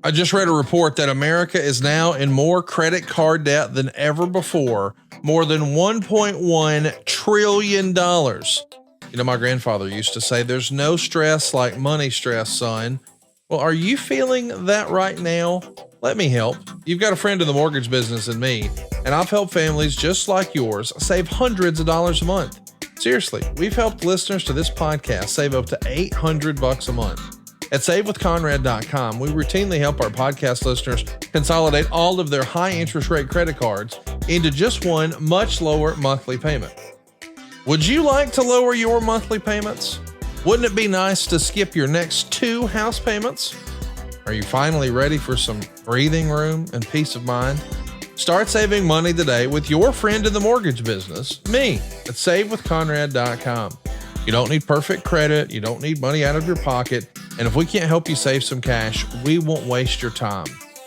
I just read a report that America is now in more credit card debt than ever before, more than $1.1 trillion. You know, my grandfather used to say, there's no stress like money stress, son. Well, are you feeling that right now? Let me help. You've got a friend in the mortgage business in me, and I've helped families just like yours save hundreds of dollars a month. Seriously, we've helped listeners to this podcast save up to $800 a month. At savewithconrad.com, we routinely help our podcast listeners consolidate all of their high interest rate credit cards into just one much lower monthly payment. Would you like to lower your monthly payments? Wouldn't it be nice to skip your next 2 house payments? Are you finally ready for some breathing room and peace of mind? Start saving money today with your friend in the mortgage business, me, at savewithconrad.com. You don't need perfect credit. You don't need money out of your pocket. And if we can't help you save some cash, we won't waste your time.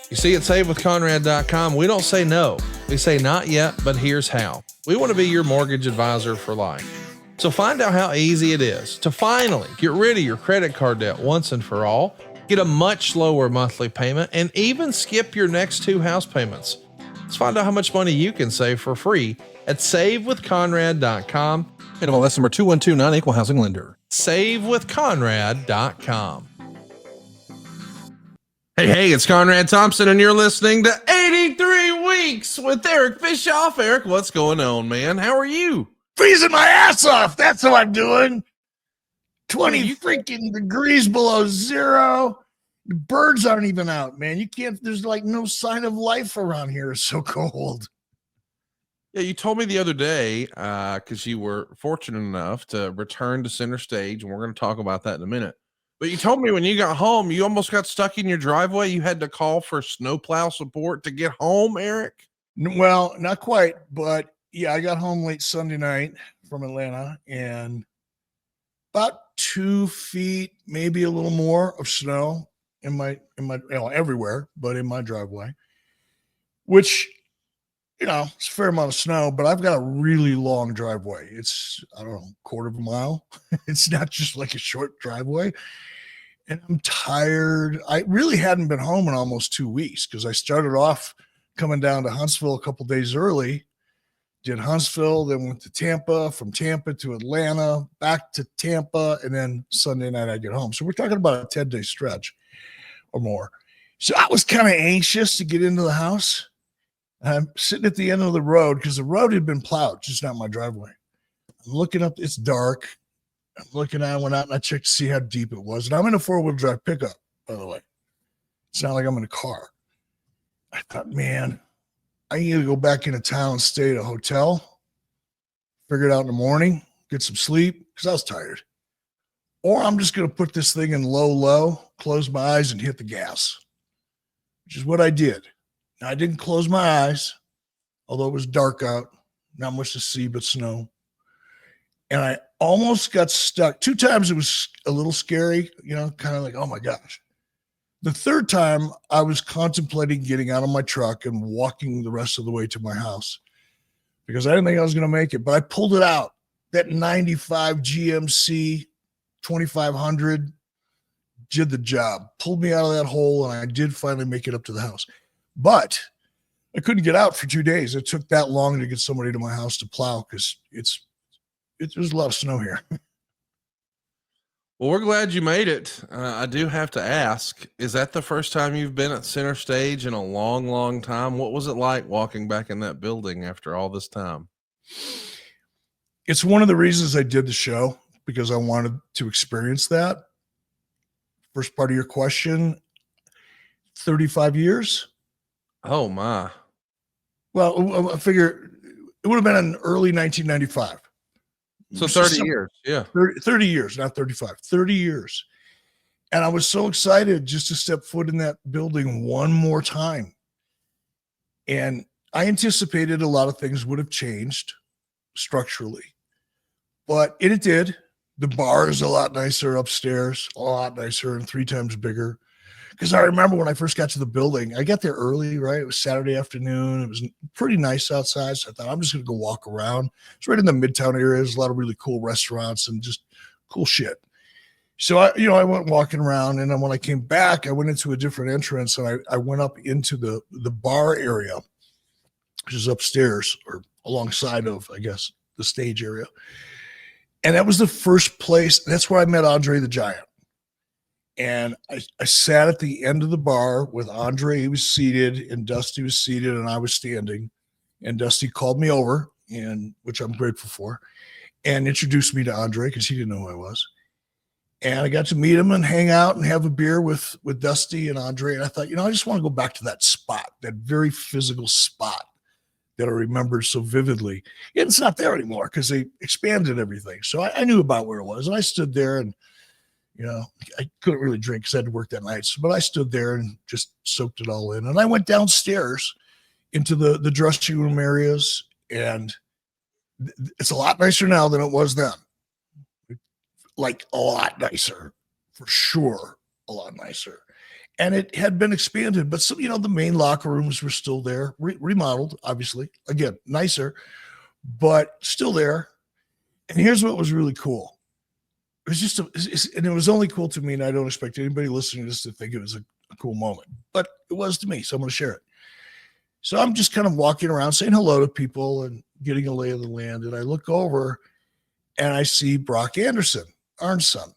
You see, at savewithconrad.com, we don't say no. We say not yet, but here's how. We want to be your mortgage advisor for life. So find out how easy it is to finally get rid of your credit card debt once and for all, get a much lower monthly payment, and even skip your next 2 house payments. Let's find out how much money you can save for free at savewithconrad.com. NMLS number 2129, equal housing lender. Savewithconrad.com. Hey, it's Conrad Thompson, and you're listening to 83 Weeks with Eric Bischoff. Eric, what's going on, man? How are you? Freezing my ass off. That's what I'm doing. 20 freaking degrees below zero. The birds aren't even out, man. You can't, there's like no sign of life around here. It's so cold. Yeah, you told me the other day, because you were fortunate enough to return to center stage, and we're going to talk about that in a minute. But you told me when you got home, you almost got stuck in your driveway. You had to call for snowplow support to get home, Eric? Well, not quite, but yeah, I got home late Sunday night from Atlanta, and about 2 feet, maybe a little more of snow in my everywhere, but in my driveway, which, it's a fair amount of snow, but I've got a really long driveway. It's, I don't know, quarter of a mile. It's not just like a short driveway. And I'm tired. I really hadn't been home in almost 2 weeks because I started off coming down to Huntsville a couple days early, did Huntsville, then went to Tampa, from Tampa to Atlanta, back to Tampa, and then Sunday night I get home. So we're talking about a 10-day stretch or more. So I was kind of anxious to get into the house. I'm sitting at the end of the road because the road had been plowed, just not my driveway. I'm looking up. It's dark. I'm looking at it. I went out and I checked to see how deep it was. And I'm in a 4-wheel drive pickup, by the way. It's not like I'm in a car. I thought, man, I need to go back into town, stay at a hotel, figure it out in the morning, get some sleep because I was tired. Or I'm just going to put this thing in low, close my eyes and hit the gas, which is what I did. Now, I didn't close my eyes, although it was dark out, not much to see but snow. And I almost got stuck. 2 times it was a little scary, kind of like, oh my gosh. The 3rd time I was contemplating getting out of my truck and walking the rest of the way to my house because I didn't think I was going to make it, but I pulled it out. That 95 GMC 2500 did the job, pulled me out of that hole, and I did finally make it up to the house. But I couldn't get out for 2 days. It took that long to get somebody to my house to plow because there's a lot of snow here. Well, we're glad you made it. I do have to ask, is that the first time you've been at center stage in a long, long time? What was it like walking back in that building after all this time? It's one of the reasons I did the show, because I wanted to experience that. First part of your question, 35 years. Oh my. Well, I figure it would have been in early 1995. So 30 years. Yeah. 30 years, not 35, 30 years. And I was so excited just to step foot in that building one more time. And I anticipated a lot of things would have changed structurally, but it did. The bar is a lot nicer upstairs, a lot nicer and 3 times bigger. Because I remember when I first got to the building, I got there early, right? It was Saturday afternoon. It was pretty nice outside. So I thought, I'm just going to go walk around. It's right in the Midtown area. There's a lot of really cool restaurants and just cool shit. So I went walking around, and then when I came back, I went into a different entrance, and I went up into the bar area, which is upstairs or alongside of, I guess, the stage area. And that was the first place. That's where I met Andre the Giant. And I sat at the end of the bar with Andre. He was seated, and Dusty was seated, and I was standing. And Dusty called me over, and which I'm grateful for, and introduced me to Andre because he didn't know who I was. And I got to meet him and hang out and have a beer with Dusty and Andre. And I thought, I just want to go back to that spot, that very physical spot that I remember so vividly. And it's not there anymore because they expanded everything. So I knew about where it was. And I stood there, and, I couldn't really drink because I had to work that night. But I stood there and just soaked it all in. And I went downstairs into the dressing room areas. And it's a lot nicer now than it was then. Like a lot nicer, for sure, a lot nicer. And it had been expanded, but some, the main locker rooms were still there, remodeled, obviously. Again, nicer, but still there. And here's what was really cool. It was just, and it was only cool to me, and I don't expect anybody listening to this to think it was a cool moment, but it was to me, so I'm going to share it. So I'm just kind of walking around saying hello to people and getting a lay of the land, and I look over, and I see Brock Anderson, Arn's son,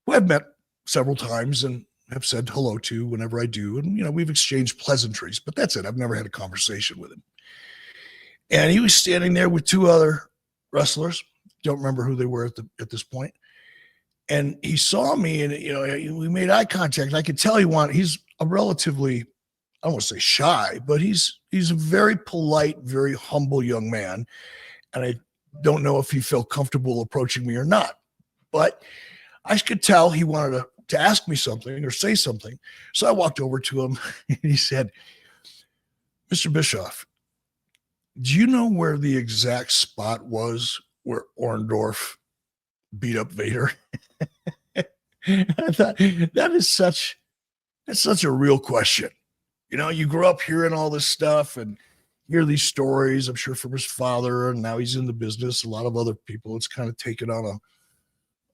who I've met several times and have said hello to whenever I do. And, we've exchanged pleasantries, but that's it. I've never had a conversation with him. And he was standing there with two other wrestlers. Don't remember who they were at this point. And he saw me, and, we made eye contact. I could tell he's a relatively, I don't want to say shy, but he's a very polite, very humble young man. And I don't know if he felt comfortable approaching me or not. But I could tell he wanted to ask me something or say something. So I walked over to him, and he said, "Mr. Bischoff, do you know where the exact spot was where Orndorff beat up Vader?" I thought, that's such a real question. You grew up hearing all this stuff and hear these stories, I'm sure, from his father, and now he's in the business. A lot of other people, it's kind of taken on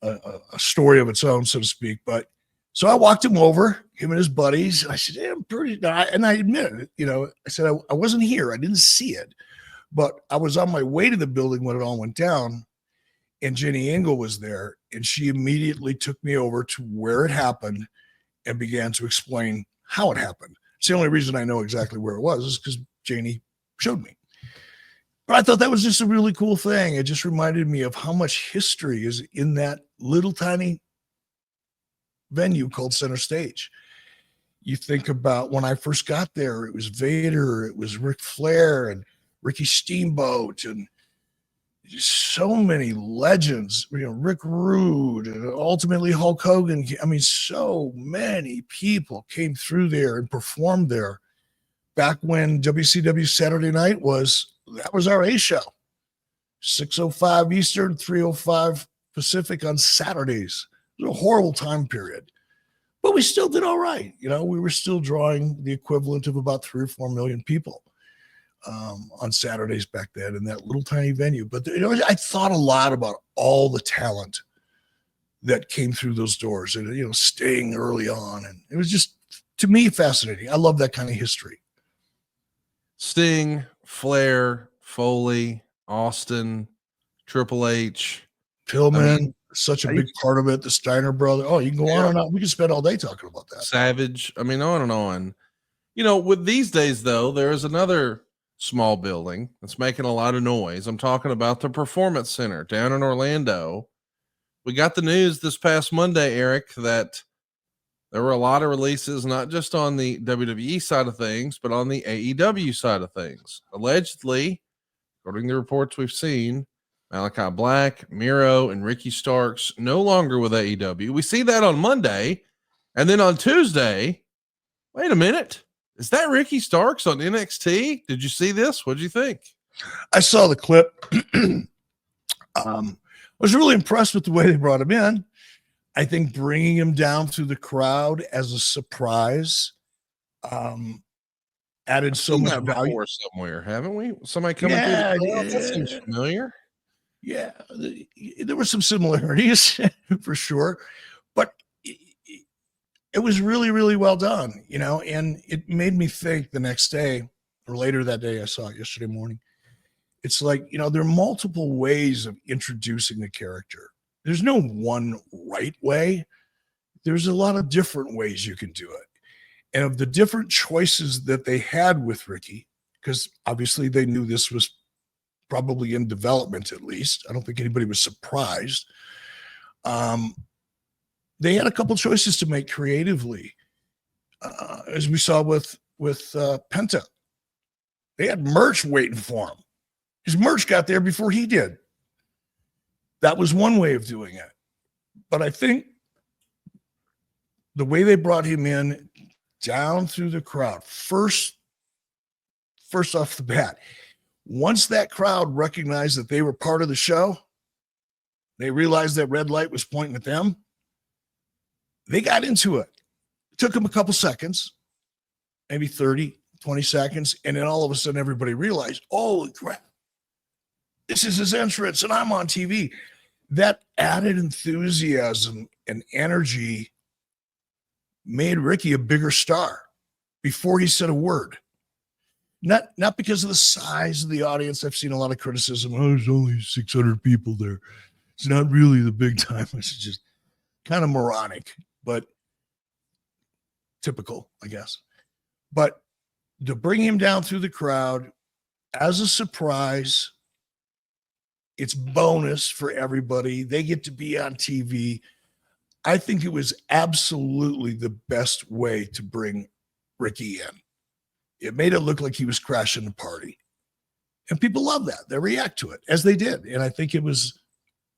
a story of its own, so to speak. But so I walked him over, him and his buddies. And I said, "I'm pretty," and I admit it, I said, I wasn't here. I didn't see it, but I was on my way to the building when it all went down, and Jenny Engel was there, and she immediately took me over to where it happened and began to explain how it happened. It's the only reason I know exactly where it was is because Janie showed me. But I thought that was just a really cool thing. It just reminded me of how much history is in that little tiny venue called Center Stage. You think about when I first got there, it was Vader, it was Ric Flair and Ricky Steamboat, and so many legends, Rick Rude, and ultimately Hulk Hogan. I mean, so many people came through there and performed there back when WCW Saturday Night was our A show. 6:05 Eastern, 3:05 Pacific on Saturdays. It was a horrible time period, but we still did all right. We were still drawing the equivalent of about 3 or 4 million people on Saturdays back then in that little tiny venue. But I thought a lot about all the talent that came through those doors, and Sting early on, and it was just, to me, fascinating. I love that kind of history. Sting, Flair, Foley, Austin, Triple H, Pillman, such a big part of it. The Steiner brother. Oh, you can go on and on. We can spend all day talking about that. Savage. I mean, on and on. With these days, though, there is another small building that's making a lot of noise. I'm talking about the Performance Center down in Orlando. We got the news this past Monday, Eric, that there were a lot of releases, not just on the WWE side of things, but on the AEW side of things. Allegedly, according to the reports we've seen, Malachi Black, Miro, and Ricky Starks no longer with AEW. We see that on Monday. And then on Tuesday, wait a minute. Is that Ricky Starks on NXT? Did you see this? What did you think? I saw the clip. I was really impressed with the way they brought him in. I think bringing him down through the crowd as a surprise added so much value. Somewhere, haven't we? Somebody coming through the crowd? That seems familiar. Yeah, there were some similarities for sure, but it was really, really well done, you know, and it made me think the next day or later that day. I saw it yesterday morning. It's like, you know, there are multiple ways of introducing the character. There's no one right way. There's a lot of different ways you can do it. And of the different choices that they had with Ricky, because obviously they knew this was probably in development at least. I don't think anybody was surprised. They had a couple choices to make creatively, as we saw with Penta. They had merch waiting for him. His merch got there before he did. That was one way of doing it. But I think the way they brought him in down through the crowd, first off the bat, once that crowd recognized that they were part of the show, they realized that red light was pointing at them. They got into it. It took them a couple seconds, maybe 30, 20 seconds. And then all of a sudden, everybody realized, holy crap, this is his entrance and I'm on TV. That added enthusiasm and energy made Ricky a bigger star before he said a word. Not because of the size of the audience. I've seen a lot of criticism. Oh, there's only 600 people there. It's not really the big time. It's just kind of moronic, but typical, I guess. But to bring him down through the crowd as a surprise, it's bonus for everybody. They get to be on TV. I think it was absolutely the best way to bring Ricky in. It made it look like he was crashing the party. And people love that. They react to it as they did. And I think it was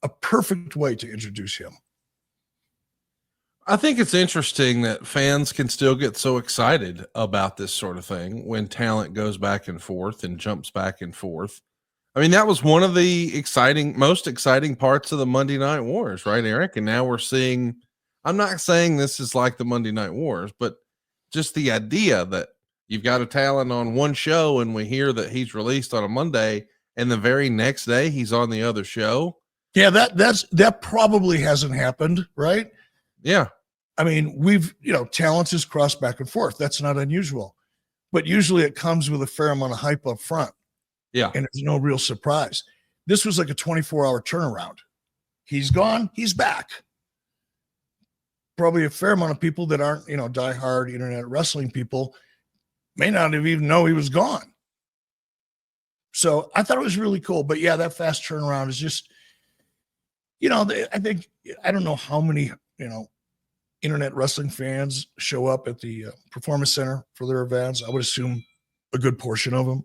a perfect way to introduce him. I think it's interesting that fans can still get so excited about this sort of thing when talent goes back and forth and jumps back and forth. I mean, that was one of the most exciting parts of the Monday Night Wars, right, Eric? And now we're seeing, I'm not saying this is like the Monday Night Wars, but just the idea that you've got a talent on one show and we hear that he's released on a Monday and the very next day he's on the other show. Yeah, that probably hasn't happened, right? Yeah. I mean, talent is crossed back and forth. That's not unusual. But usually it comes with a fair amount of hype up front. Yeah. And there's no real surprise. This was like a 24-hour turnaround. He's gone, he's back. Probably a fair amount of people that aren't, diehard internet wrestling people may not have even know he was gone. So I thought it was really cool. But yeah, that fast turnaround is just, I don't know how many, internet wrestling fans show up at the Performance Center for their events. I would assume a good portion of them.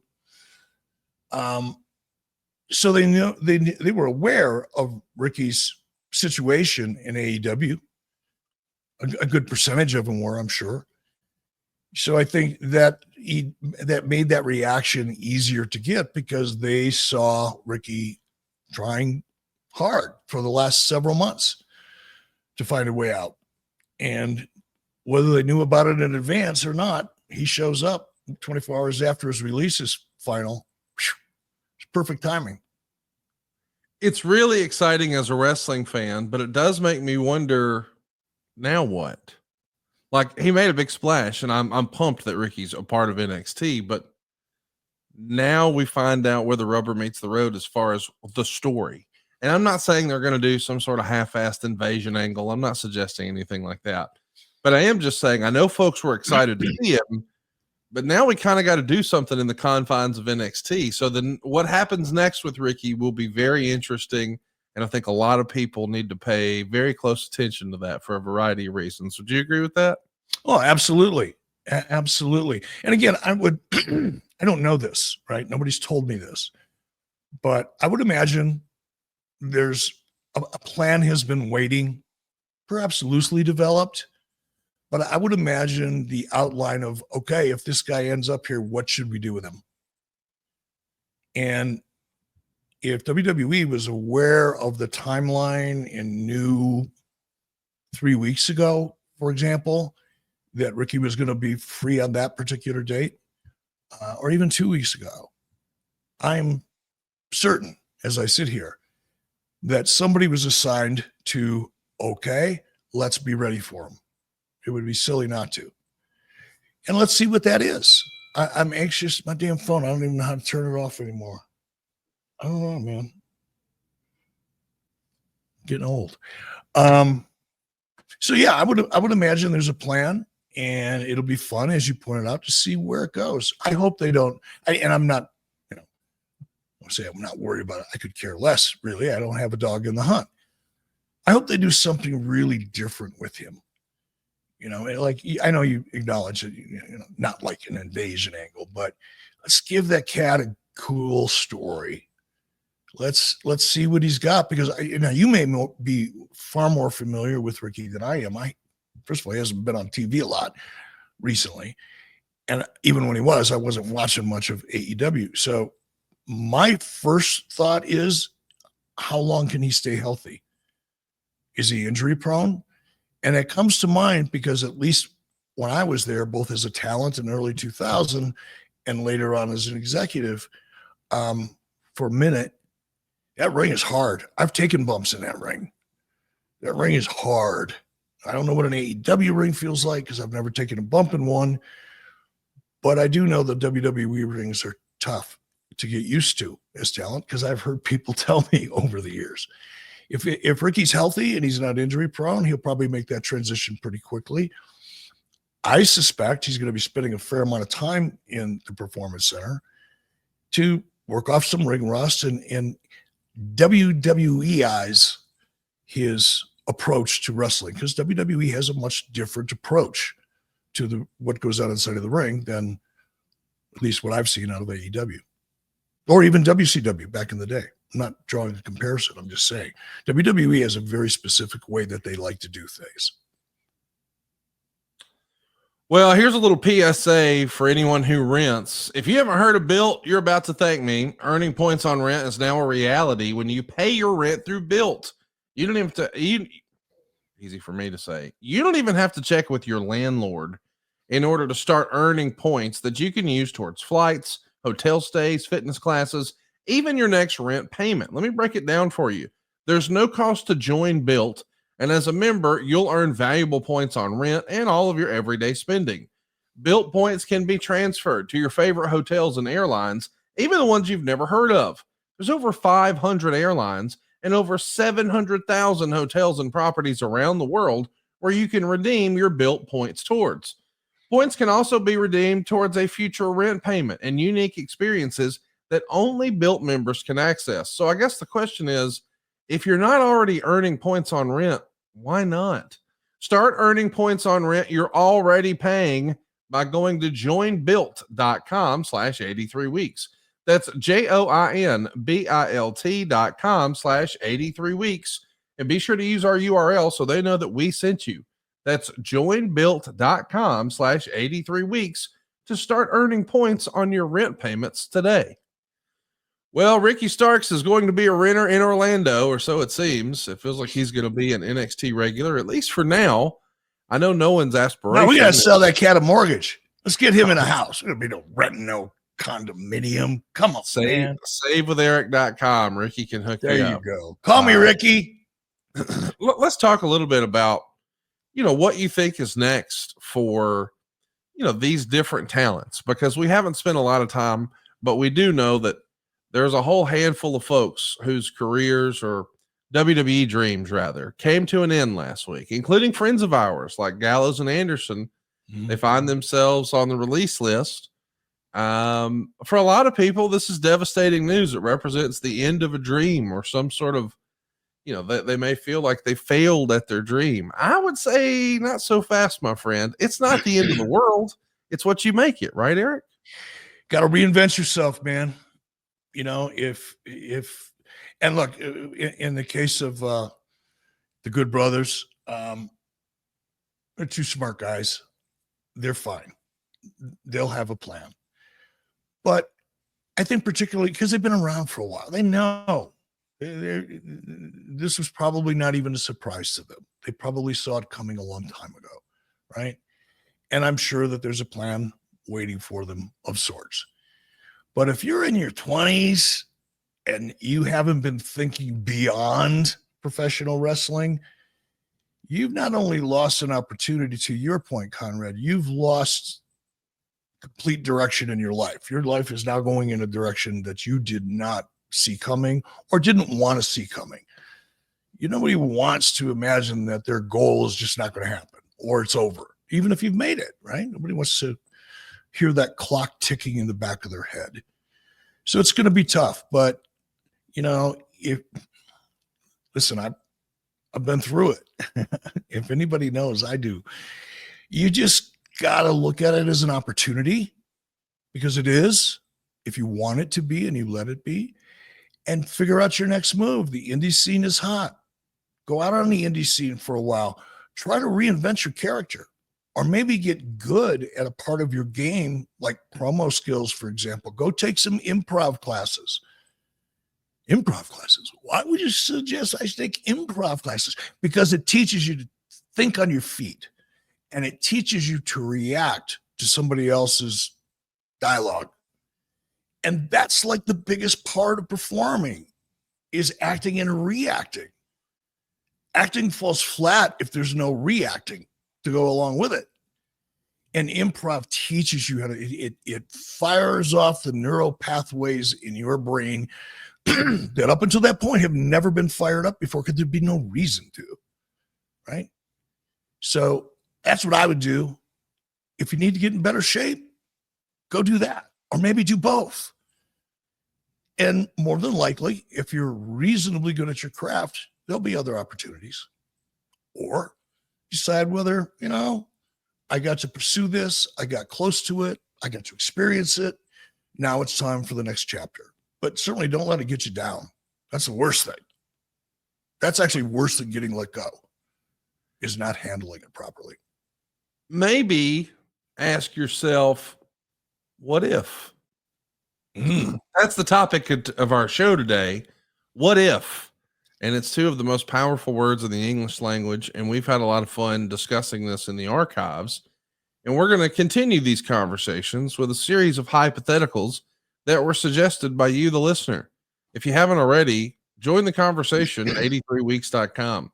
So they knew they were aware of Ricky's situation in AEW. A good percentage of them were, I'm sure. So I think that that made that reaction easier to get because they saw Ricky trying hard for the last several months to find a way out. And whether they knew about it in advance or not, he shows up 24 hours after his release is final. It's perfect timing. It's really exciting as a wrestling fan, but it does make me wonder, now what? Like, he made a big splash and I'm pumped that Ricky's a part of NXT, but now we find out where the rubber meets the road as far as the story. And I'm not saying they're going to do some sort of half-assed invasion angle. I'm not suggesting anything like that, but I am just saying, I know folks were excited to see him, but now we kind of got to do something in the confines of NXT. So then what happens next with Ricky will be very interesting. And I think a lot of people need to pay very close attention to that for a variety of reasons. Would you agree with that? Oh, absolutely. Absolutely. And again, I don't know this, right? Nobody's told me this, but I would imagine there's a plan has been waiting, perhaps loosely developed, but I would imagine the outline of, okay, if this guy ends up here, what should we do with him? And if WWE was aware of the timeline and knew 3 weeks ago, for example, that Ricky was going to be free on that particular date, or even 2 weeks ago, I'm certain, as I sit here, that somebody was assigned to, okay, let's be ready for him. It would be silly not to. And let's see what that is. I'm anxious. My damn phone, I don't even know how to turn it off anymore. I don't know, man. Getting old. So yeah, I would imagine there's a plan, and it'll be fun, as you pointed out, to see where it goes. I hope they don't. And I'm not, I'll say I'm not worried about it. I could care less, really. I don't have a dog in the hunt. I hope they do something really different with him. Like, I know you acknowledge it, not like an invasion angle, but let's give that cat a cool story. Let's see what he's got, because you may be far more familiar with Ricky than I am. First of all, he hasn't been on TV a lot recently, and even when he was, I wasn't watching much of AEW. So my first thought is, how long can he stay healthy? Is he injury prone? And it comes to mind because, at least when I was there, both as a talent in early 2000 and later on as an executive, for a minute, that ring is hard. I've taken bumps in that ring. That ring is hard. I don't know what an AEW ring feels like, because I've never taken a bump in one, but I do know the WWE rings are tough to get used to as talent, because I've heard people tell me over the years. If Ricky's healthy and he's not injury prone, he'll probably make that transition pretty quickly. I suspect he's going to be spending a fair amount of time in the Performance Center to work off some ring rust and WWE-ize his approach to wrestling, because WWE has a much different approach to what goes on inside of the ring than at least what I've seen out of AEW or even WCW back in the day. I'm not drawing a comparison. I'm just saying WWE has a very specific way that they like to do things. Well, here's a little PSA for anyone who rents. If you haven't heard of Built, you're about to thank me. Earning points on rent is now a reality when you pay your rent through Built. You don't even have to, easy for me to say, you don't even have to check with your landlord in order to start earning points that you can use towards flights, hotel stays, fitness classes, even your next rent payment. Let me break it down for you. There's no cost to join Built, and as a member, you'll earn valuable points on rent and all of your everyday spending. Built points can be transferred to your favorite hotels and airlines, even the ones you've never heard of. There's over 500 airlines and over 700,000 hotels and properties around the world where you can redeem your Built points towards. Points can also be redeemed towards a future rent payment and unique experiences that only Built members can access. So I guess the question is, if you're not already earning points on rent, why not? Start earning points on rent you're already paying by going to joinbuilt.com/83weeks. That's joinbilt.com/83weeks. And be sure to use our URL so they know that we sent you. That's joinbuilt.com/83weeks to start earning points on your rent payments today. Well, Ricky Starks is going to be a renter in Orlando, or so it seems. It feels like he's going to be an NXT regular, at least for now. I know no one's aspiration. No, we got to sell that cat a mortgage. Let's get him in a house. There's going to be no renting, no condominium. Come on, man. Savewitheric.com. Ricky can hook you up. There you go. Call me Ricky. Let's talk a little bit about, what you think is next for, these different talents, because we haven't spent a lot of time, but we do know that there's a whole handful of folks whose careers, or WWE dreams rather, came to an end last week, including friends of ours like Gallows and Anderson. Mm-hmm. They find themselves on the release list. For a lot of people, this is devastating news. It represents the end of a dream, or some sort of, they may feel like they failed at their dream. I would say not so fast, my friend. It's not the end of the world. It's what you make it, right, Eric? Got to reinvent yourself, man. If and look, in the case of the Good Brothers, they're two smart guys. They're fine. They'll have a plan. But I think particularly because they've been around for a while, they know this was probably not even a surprise to them. They probably saw it coming a long time ago, right? And I'm sure that there's a plan waiting for them of sorts. But if you're in your 20s and you haven't been thinking beyond professional wrestling, you've not only lost an opportunity, to your point, Conrad, you've lost complete direction in your life. Your life is now going in a direction that you did not see coming or didn't want to see coming. Nobody wants to imagine that their goal is just not going to happen or it's over, even if you've made it, right? Nobody wants to hear that clock ticking in the back of their head. So it's going to be tough, but listen, I've been through it. If anybody knows, I do. You just got to look at it as an opportunity, because it is, if you want it to be and you let it be, and figure out your next move. The indie scene is hot. Go out on the indie scene for a while. Try to reinvent your character, or maybe get good at a part of your game, like promo skills, for example. Go take some improv classes. Why would you suggest I take improv classes? Because it teaches you to think on your feet, and it teaches you to react to somebody else's dialogue. And that's like the biggest part of performing, is acting and reacting. Acting falls flat if there's no reacting to go along with it. And improv teaches you how to, it fires off the neural pathways in your brain that up until that point have never been fired up before, because there'd be no reason to, right? So that's what I would do. If you need to get in better shape, go do that, or maybe do both. And more than likely, if you're reasonably good at your craft, there'll be other opportunities. Or decide whether, I got to pursue this, I got close to it, I got to experience it. Now it's time for the next chapter. But certainly don't let it get you down. That's the worst thing. That's actually worse than getting let go, is not handling it properly. Maybe ask yourself, what if? That's the topic of our show today. What if? And it's two of the most powerful words in the English language. And we've had a lot of fun discussing this in the archives. And we're going to continue these conversations with a series of hypotheticals that were suggested by you, the listener. If you haven't already, join the conversation at 83weeks.com.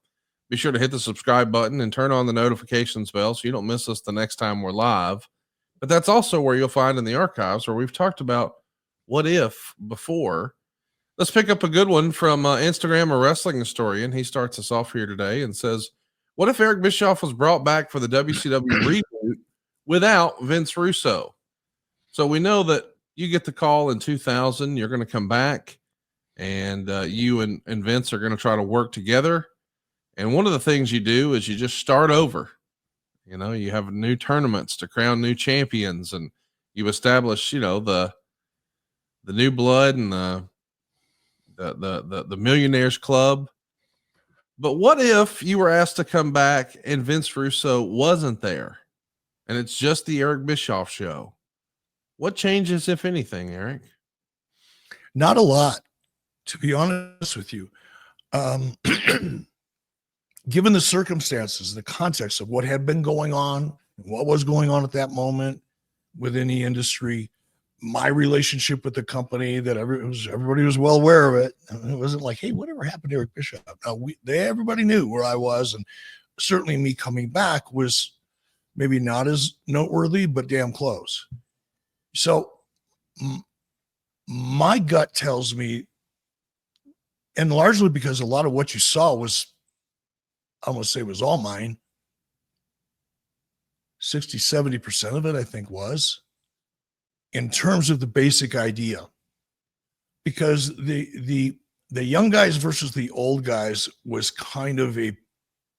Be sure to hit the subscribe button and turn on the notifications bell so you don't miss us the next time we're live. But that's also where you'll find in the archives where we've talked about what if before. Let's pick up a good one from Instagram, a wrestling historian. He starts us off here today and says, what if Eric Bischoff was brought back for the WCW reboot without Vince Russo? So we know that you get the call in 2000, you're going to come back, and you and Vince are going to try to work together. And one of the things you do is you just start over. You have new tournaments to crown new champions, and you establish, the new blood and the Millionaires Club. But what if you were asked to come back and Vince Russo wasn't there, and it's just the Eric Bischoff show? What changes, if anything, Eric? Not a lot, to be honest with you. Given the circumstances, the context of what had been going on, what was going on at that moment within the industry, my relationship with the company, that everybody was well aware of it. It wasn't like, hey, whatever happened to Eric Bischoff? No, everybody knew where I was, and certainly me coming back was maybe not as noteworthy, but damn close. So my gut tells me, and largely because a lot of what you saw was, I want to say was all mine, 60-70% of it, I think, was in terms of the basic idea, because the young guys versus the old guys was kind of a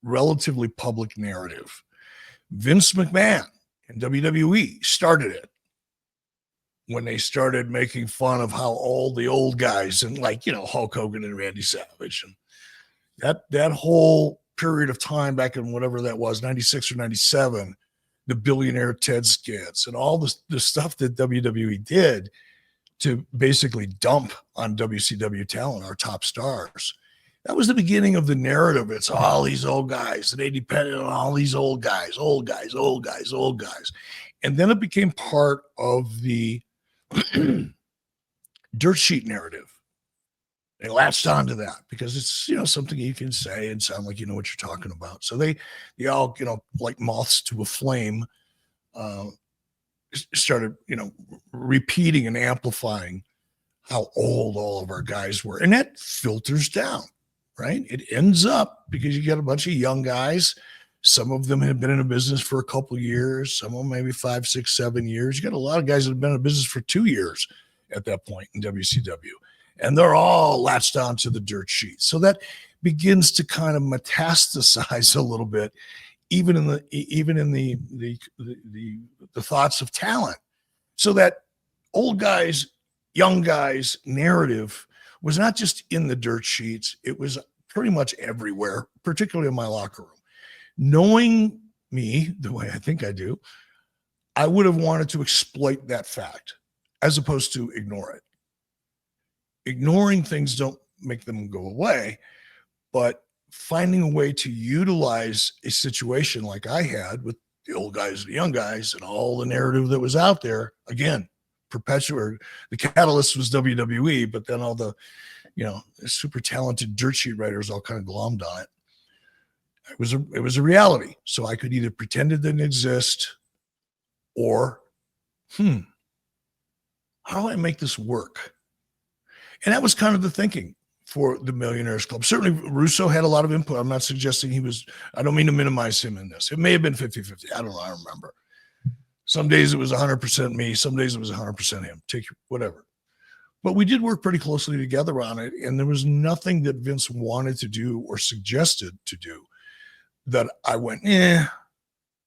relatively public narrative. Vince McMahon and WWE started it when they started making fun of how old the old guys, and Hulk Hogan and Randy Savage, and that whole period of time back in whatever that was, 96 or 97, the billionaire Ted skits and all the stuff that WWE did to basically dump on WCW talent, our top stars. That was the beginning of the narrative. It's all these old guys, and they depended on all these old guys. And then it became part of the dirt sheet narrative. They latched onto that because it's, something you can say and sound like you know what you're talking about. So they all, like moths to a flame, started, repeating and amplifying how old all of our guys were. And that filters down, right? It ends up because you get a bunch of young guys. Some of them have been in a business for a couple of years, some of them maybe 5, 6, 7 years. You got a lot of guys that have been in business for 2 years at that point in WCW. And they're all latched onto the dirt sheet. So that begins to kind of metastasize a little bit, even in the thoughts of talent. So that old guys, young guys narrative was not just in the dirt sheets. It was pretty much everywhere, particularly in my locker room. Knowing me the way I think I do, I would have wanted to exploit that fact as opposed to ignore it. Ignoring things don't make them go away, but finding a way to utilize a situation like I had with the old guys and the young guys and all the narrative that was out there, again, perpetuate. The catalyst was WWE, but then all the, super talented dirt sheet writers all kind of glommed on it. It was a reality. So I could either pretend it didn't exist or, how do I make this work? And that was kind of the thinking for the Millionaires Club. Certainly Russo had a lot of input. I'm not suggesting I don't mean to minimize him in this. It may have been 50-50. I don't know. I don't remember. Some days it was 100% me. Some days it was 100% him. Take whatever. But we did work pretty closely together on it. And there was nothing that Vince wanted to do or suggested to do that I went,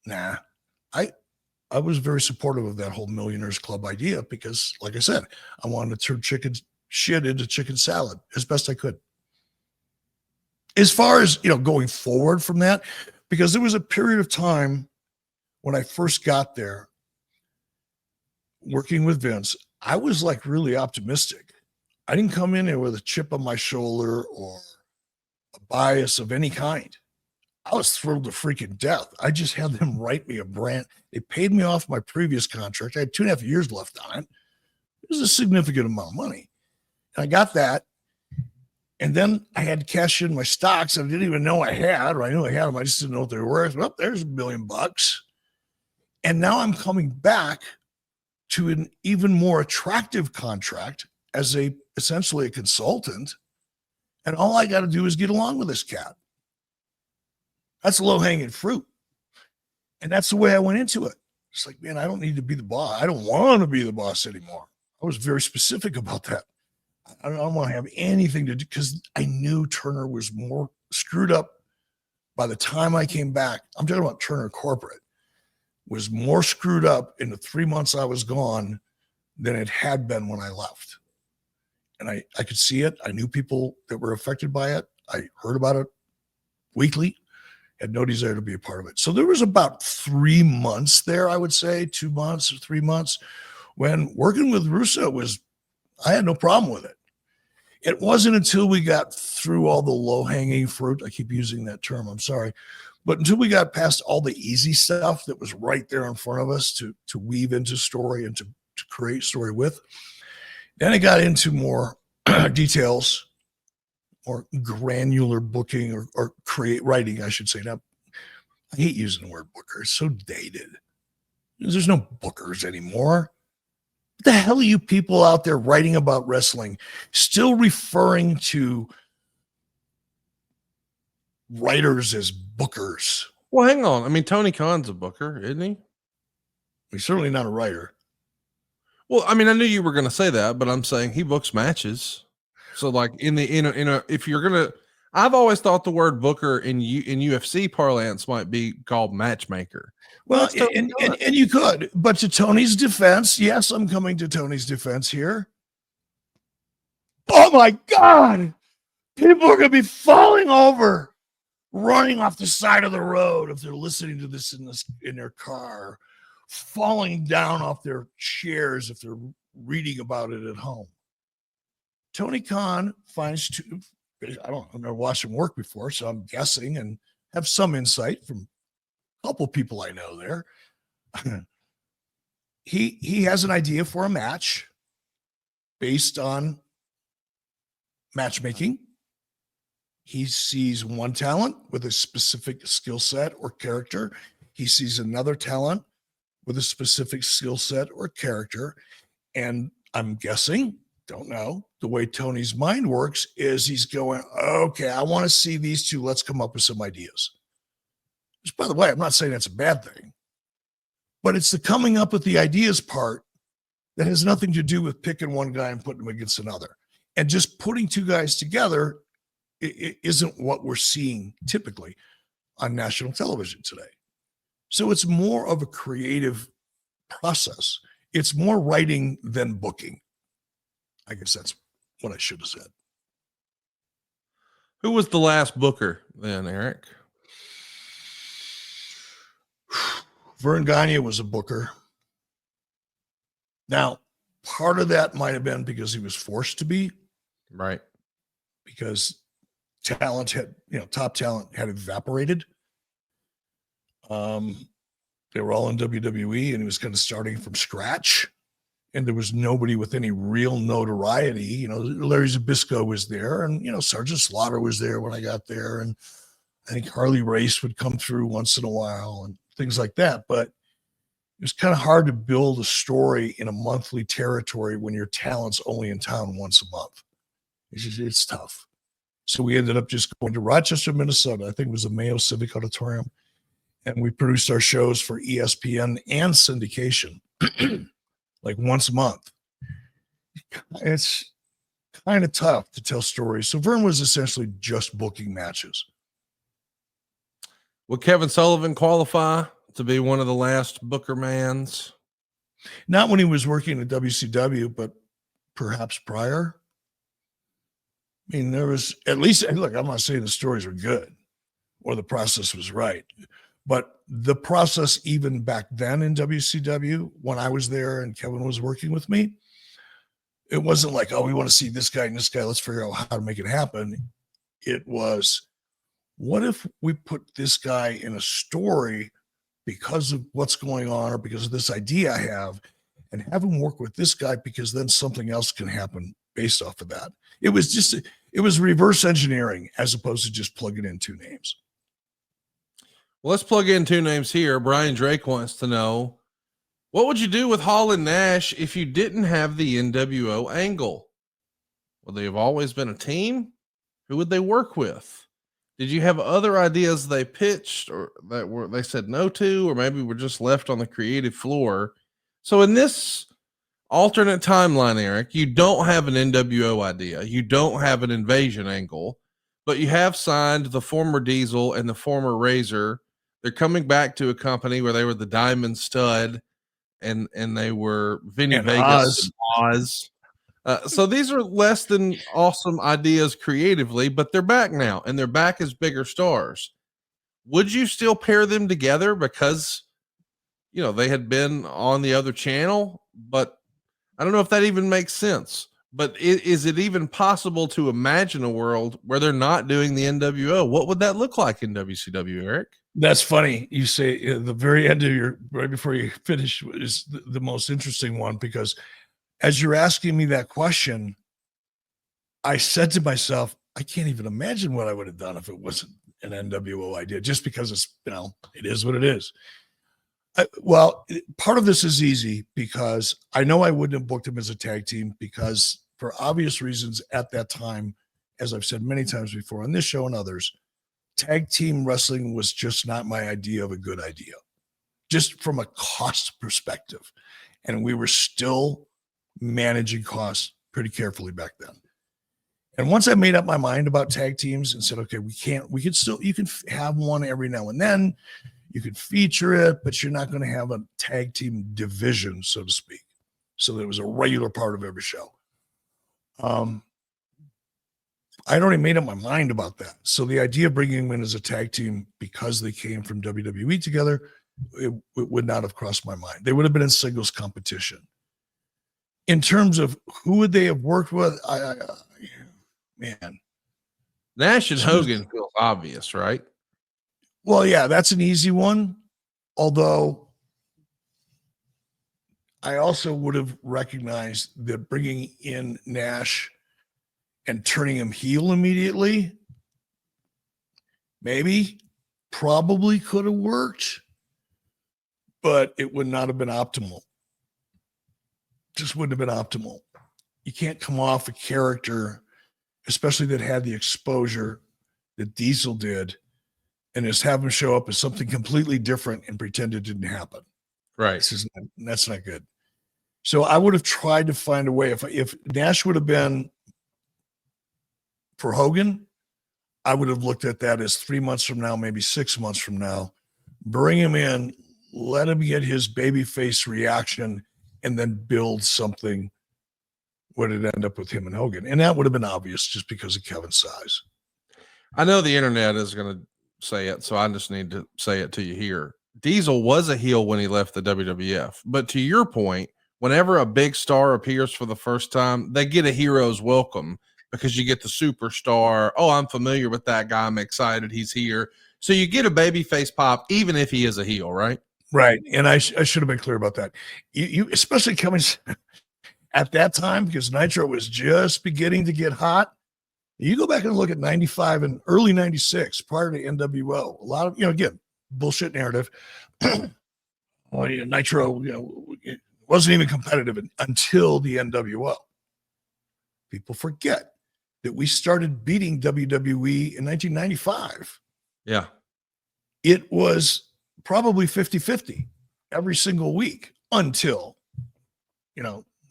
nah. I was very supportive of that whole Millionaires Club idea because, like I said, I wanted to turn chicken shit into chicken salad as best I could. As far as, going forward from that, because there was a period of time when I first got there working with Vince, I was like really optimistic. I didn't come in there with a chip on my shoulder or a bias of any kind. I was thrilled to freaking death. I just had them write me a brand. They paid me off my previous contract. I had 2.5 years left on it. It was a significant amount of money. And I got that. And then I had to cash in my stocks I didn't even know I had, or I knew I had them. I just didn't know what they were worth. Well, there's $1 million. And now I'm coming back to an even more attractive contract as essentially a consultant. And all I got to do is get along with this cat. That's low-hanging fruit. And that's the way I went into it. It's like, man, I don't need to be the boss. I don't want to be the boss anymore. I was very specific about that. I don't want to have anything to do because I knew Turner was more screwed up by the time I came back. I'm talking about Turner Corporate was more screwed up in the 3 months I was gone than it had been when I left. And I could see it. I knew people that were affected by it. I heard about it weekly, had no desire to be a part of it. So there was about 3 months there, I would say 2 months or 3 months when working with Russo I had no problem with it. It wasn't until we got through all the low-hanging fruit. I keep using that term. I'm sorry. But until we got past all the easy stuff that was right there in front of us to weave into story and to create story with, then I got into more details or granular booking or create writing, I should say. Now, I hate using the word booker. It's so dated. There's no bookers anymore. What the hell are you people out there writing about wrestling still referring to writers as bookers? Well, hang on. I mean, Tony Khan's a booker, isn't he? He's certainly not a writer. Well, I mean, I knew you were going to say that, but I'm saying he books matches. So, like if you're gonna, I've always thought the word booker in UFC parlance might be called matchmaker. Well, and you could, but to Tony's defense, yes, I'm coming to Tony's defense here. Oh my God, people are going to be falling over, running off the side of the road if they're listening to this in their car, falling down off their chairs if they're reading about it at home. Tony Khan finds I've never watched him work before, so I'm guessing and have some insight from a couple people I know there. He has an idea for a match based on matchmaking. He sees one talent with a specific skill set or character. He sees another talent with a specific skill set or character. And I'm guessing, don't know, the way Tony's mind works is he's going, okay, I want to see these two. Let's come up with some ideas. Which, by the way, I'm not saying that's a bad thing, but it's the coming up with the ideas part that has nothing to do with picking one guy and putting him against another. And just putting two guys together it isn't what we're seeing typically on national television today. So it's more of a creative process. It's more writing than booking. I guess that's what I should have said. Who was the last booker then, Eric? Vern Gagne was a booker. Now, part of that might have been because he was forced to be. Right. Because talent had, top talent had evaporated. They were all in WWE and he was kind of starting from scratch. And there was nobody with any real notoriety. Larry Zbyszko was there and, Sergeant Slaughter was there when I got there. And I think Harley Race would come through once in a while and things like that. But it was kind of hard to build a story in a monthly territory when your talent's only in town once a month. It's tough. So we ended up just going to Rochester, Minnesota. I think it was the Mayo Civic Auditorium. And we produced our shows for ESPN and syndication like once a month. It's kind of tough to tell stories. So Vern was essentially just booking matches. Would Kevin Sullivan qualify to be one of the last booker mans? Not when he was working at WCW, but perhaps prior. I mean, there was at least, look, I'm not saying the stories were good or the process was right, but the process even back then in WCW, when I was there and Kevin was working with me, it wasn't like, oh, we want to see this guy and this guy. Let's figure out how to make it happen. It was, what if we put this guy in a story because of what's going on or because of this idea I have and have him work with this guy because then something else can happen based off of that. It was reverse engineering as opposed to just plugging in two names. Well, let's plug in two names here. Brian Drake wants to know, what would you do with Hall and Nash if you didn't have the NWO angle? Would they have always been a team? Who would they work with? Did you have other ideas they pitched or that they said no to, or maybe were just left on the creative floor? So in this alternate timeline, Eric, you don't have an NWO idea. You don't have an invasion angle, but you have signed the former Diesel and the former Razor. They're coming back to a company where they were the Diamond Stud and they were Vinny and Vegas and Oz. So these are less than awesome ideas creatively, but they're back now and they're back as bigger stars. Would you still pair them together because, they had been on the other channel, but I don't know if that even makes sense, but is it even possible to imagine a world where they're not doing the NWO? What would that look like in WCW, Eric? That's funny. You say at the very end of right before you finish is the most interesting one, because as you're asking me that question, I said to myself, I can't even imagine what I would have done if it wasn't an NWO idea, just because it's, it is what it is. Well, part of this is easy because I know I wouldn't have booked him as a tag team because for obvious reasons at that time, as I've said many times before on this show and others, tag team wrestling was just not my idea of a good idea, just from a cost perspective. And we were still managing costs pretty carefully back then. And once I made up my mind about tag teams and said, okay, you can have one every now and then. You could feature it, but you're not going to have a tag team division, so to speak. So that it was a regular part of every show. I'd already made up my mind about that. So the idea of bringing them in as a tag team because they came from WWE together, it would not have crossed my mind. They would have been in singles competition. In terms of who would they have worked with, man. Nash and Hogan feels obvious, right? Well, yeah, that's an easy one. Although I also would have recognized that bringing in Nash and turning him heel immediately, maybe, probably could have worked, but it would not have been optimal. Just wouldn't have been optimal. You can't come off a character, especially that had the exposure that Diesel did, and just have him show up as something completely different and pretend it didn't happen. Right. That's not good. So I would have tried to find a way. If Nash would have been for Hogan, I would have looked at that as 3 months from now, maybe 6 months from now. Bring him in, let him get his babyface reaction, and then build something. Would it end up with him and Hogan? And that would have been obvious just because of Kevin's size. I know the internet is going to say it, so I just need to say it to you here. Diesel was a heel when he left the WWF, but to your point, whenever a big star appears for the first time, they get a hero's welcome because you get the superstar. Oh, I'm familiar with that guy. I'm excited he's here. So you get a babyface pop, even if he is a heel, right? Right. And I should have been clear about that. You especially coming at that time, because Nitro was just beginning to get hot. You go back and look at 95 and early 96 prior to NWO. A lot of, again, bullshit narrative. Nitro, it wasn't even competitive until the NWO. People forget that we started beating WWE in 1995. Yeah. It was probably 50-50 every single week until,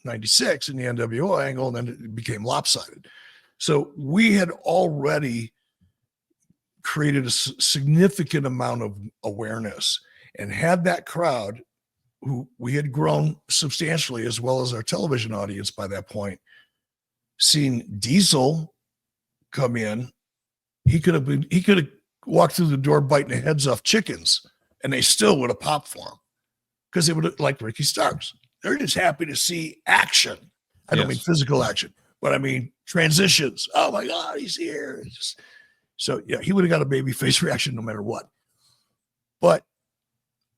96 in the NWO angle, and then it became lopsided. So we had already created a significant amount of awareness and had that crowd, who we had grown substantially, as well as our television audience by that point, seen Diesel come in. He could have walked through the door biting the heads off chickens, and they still would have popped for him because they would have liked Ricky Starks. They're just happy to see action. I don't mean physical action, but I mean transitions. Oh my God, he's here. So yeah, he would have got a babyface reaction no matter what. But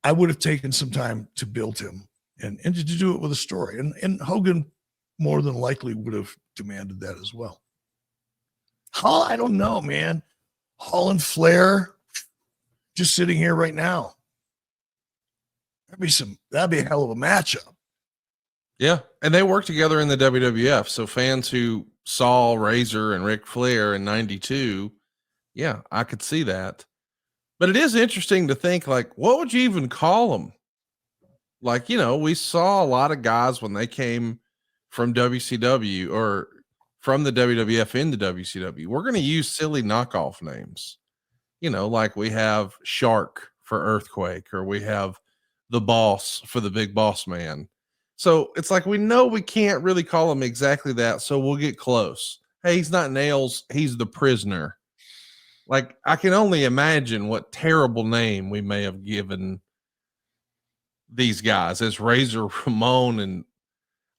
I would have taken some time to build him and to do it with a story. And Hogan more than likely would have demanded that as well. Hall, I don't know, man. Hall and Flair just sitting here right now. That'd be a hell of a matchup. Yeah. And they worked together in the WWF. So fans who saw Razor and Ric Flair in 92, yeah, I could see that. But it is interesting to think, like, what would you even call them? Like, we saw a lot of guys when they came from WCW or from the WWF into WCW. We're going to use silly knockoff names, like we have Shark for Earthquake, or we have the Boss for the Big Boss Man. So it's like, we know we can't really call him exactly that. So we'll get close. Hey, he's not Nails. He's the Prisoner. Like, I can only imagine what terrible name we may have given these guys as Razor Ramon. And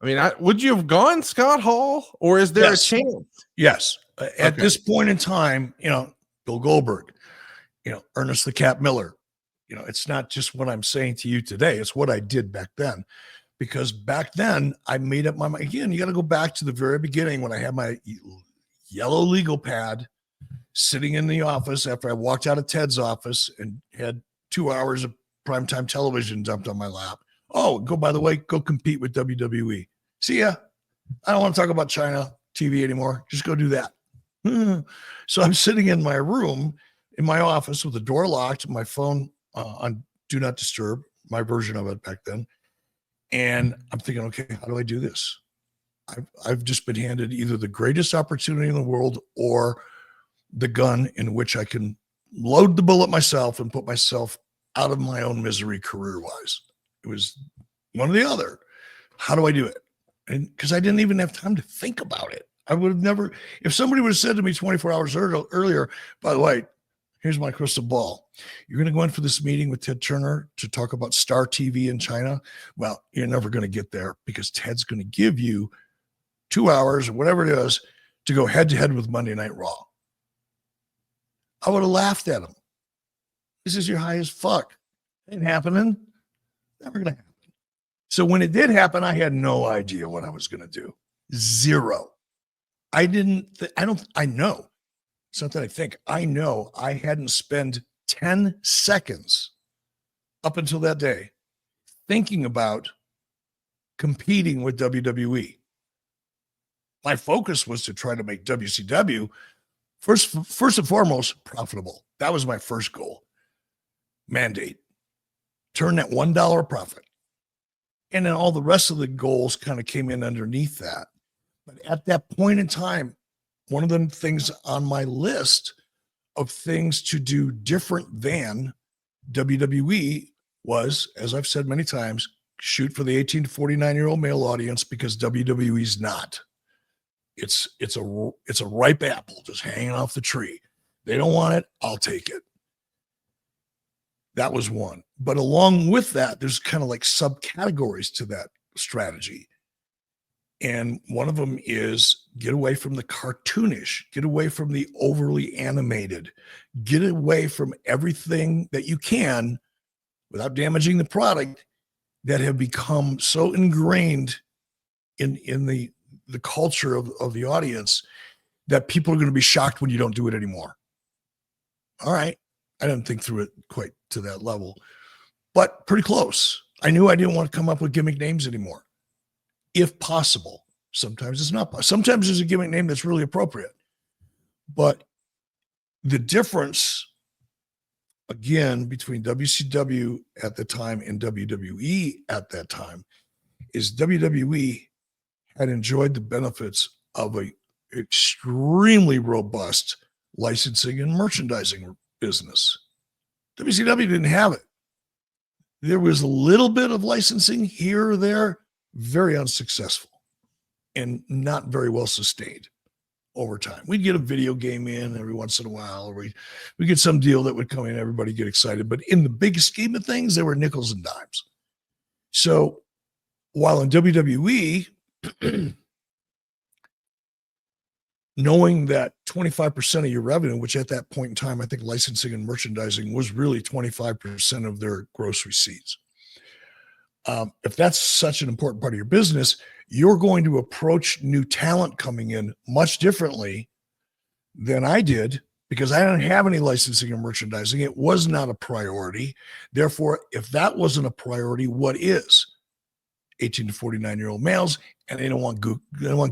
I mean, would you have gone Scott Hall, or is there a chance? Yes. At this point in time, Bill Goldberg, Ernest the Cat Miller, it's not just what I'm saying to you today. It's what I did back then, because back then I made up my mind. Again, you got to go back to the very beginning when I had my yellow legal pad sitting in the office after I walked out of Ted's office and had 2 hours of primetime television dumped on my lap. Oh, by the way, go compete with WWE. See ya. I don't want to talk about China TV anymore. Just go do that. So I'm sitting in my room, in my office, with the door locked, my phone on Do Not Disturb, my version of it back then. And I'm thinking, okay, how do I do this? I've just been handed either the greatest opportunity in the world or the gun in which I can load the bullet myself and put myself out of my own misery career-wise. It was one or the other. How do I do it? And because I didn't even have time to think about it. I would have never, if somebody would have said to me 24 hours earlier, by the way, here's my crystal ball. You're going to go in for this meeting with Ted Turner to talk about Star TV in China. Well, you're never going to get there because Ted's going to give you 2 hours or whatever it is to go head to head with Monday Night Raw. I would have laughed at him. This is your high as fuck. Ain't happening. Never going to happen. So when it did happen, I had no idea what I was going to do. Zero. I know. It's not that I think. I know I hadn't spent 10 seconds up until that day thinking about competing with WWE. My focus was to try to make WCW first and foremost profitable. That was my first goal. Mandate. Turn that $1 profit. And then all the rest of the goals kind of came in underneath that. But at that point in time, one of the things on my list of things to do different than WWE was, as I've said many times, shoot for the 18 to 49-year-old male audience, because WWE's not. It's a ripe apple just hanging off the tree. They don't want it, I'll take it. That was one. But along with that, there's kind of like subcategories to that strategy. And one of them is get away from the cartoonish, get away from the overly animated, get away from everything that you can without damaging the product that have become so ingrained in the culture of the audience that people are going to be shocked when you don't do it anymore. All right. I didn't think through it quite to that level, but pretty close. I knew I didn't want to come up with gimmick names anymore, if possible. Sometimes it's not. Sometimes there's a gimmick name that's really appropriate. But the difference, again, between WCW at the time and WWE at that time is WWE had enjoyed the benefits of a extremely robust licensing and merchandising business. WCW didn't have it. There was a little bit of licensing here or there, very unsuccessful and not very well sustained over time. We'd get a video game in every once in a while, or we get some deal that would come in, everybody get excited. But in the big scheme of things, there were nickels and dimes. So while in WWE, knowing that 25% of your revenue, which at that point in time, I think licensing and merchandising was really 25% of their gross receipts. If that's such an important part of your business, you're going to approach new talent coming in much differently than I did, because I didn't have any licensing and merchandising. It was not a priority. Therefore, if that wasn't a priority, what is? 18 to 49-year-old males, and they don't want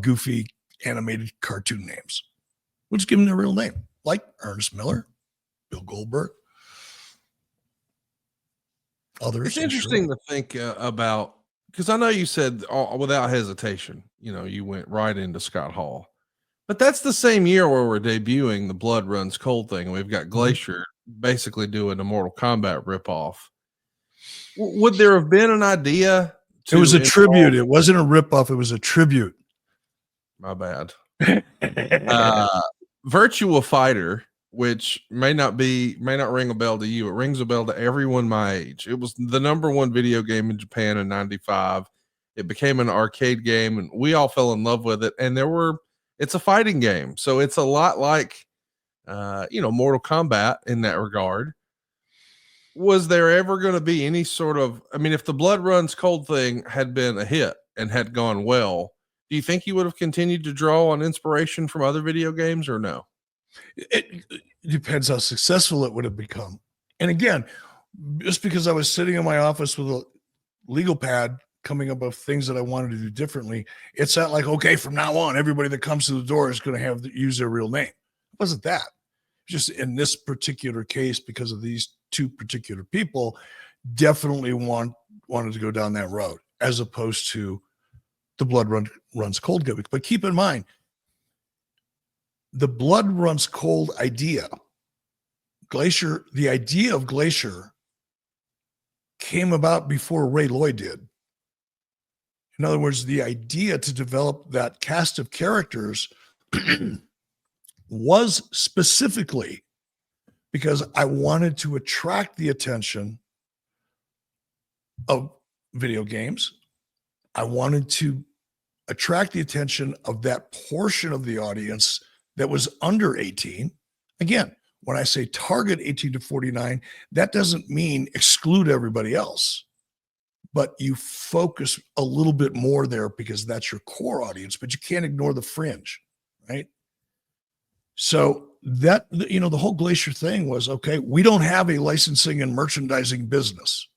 goofy animated cartoon names. We'll just give them their real name, like Ernest Miller, Bill Goldberg. Others. It's interesting to think about, because I know you said without hesitation, you went right into Scott Hall, but that's the same year where we're debuting the Blood Runs Cold thing. We've got Glacier basically doing a Mortal Kombat ripoff. Would there have been an idea? It was a tribute. It wasn't a ripoff. It was a tribute. My bad. Virtua Fighter, which may not ring a bell to you. It rings a bell to everyone my age. It was the number one video game in Japan in 95. It became an arcade game and we all fell in love with it. And it's a fighting game. So it's a lot like, Mortal Kombat in that regard. Was there ever going to be any sort of, if the Blood Runs Cold thing had been a hit and had gone well, do you think you would have continued to draw on inspiration from other video games or no? It depends how successful it would have become. And again, just because I was sitting in my office with a legal pad coming up with things that I wanted to do differently, it's not like, okay, from now on, everybody that comes to the door is going to use their real name. It wasn't that. Just in this particular case, because of these two particular people, definitely wanted to go down that road, as opposed to the Blood Runs Cold gimmick. But keep in mind, the Blood Runs Cold idea, the idea of Glacier came about before Ray Lloyd did. In other words, the idea to develop that cast of characters was specifically because I wanted to attract the attention of video games. I wanted to attract the attention of that portion of the audience that was under 18. Again, when I say target 18 to 49, that doesn't mean exclude everybody else, but you focus a little bit more there because that's your core audience, but you can't ignore the fringe, right? So that, you know, the whole Glacier thing was, okay, we don't have a licensing and merchandising business.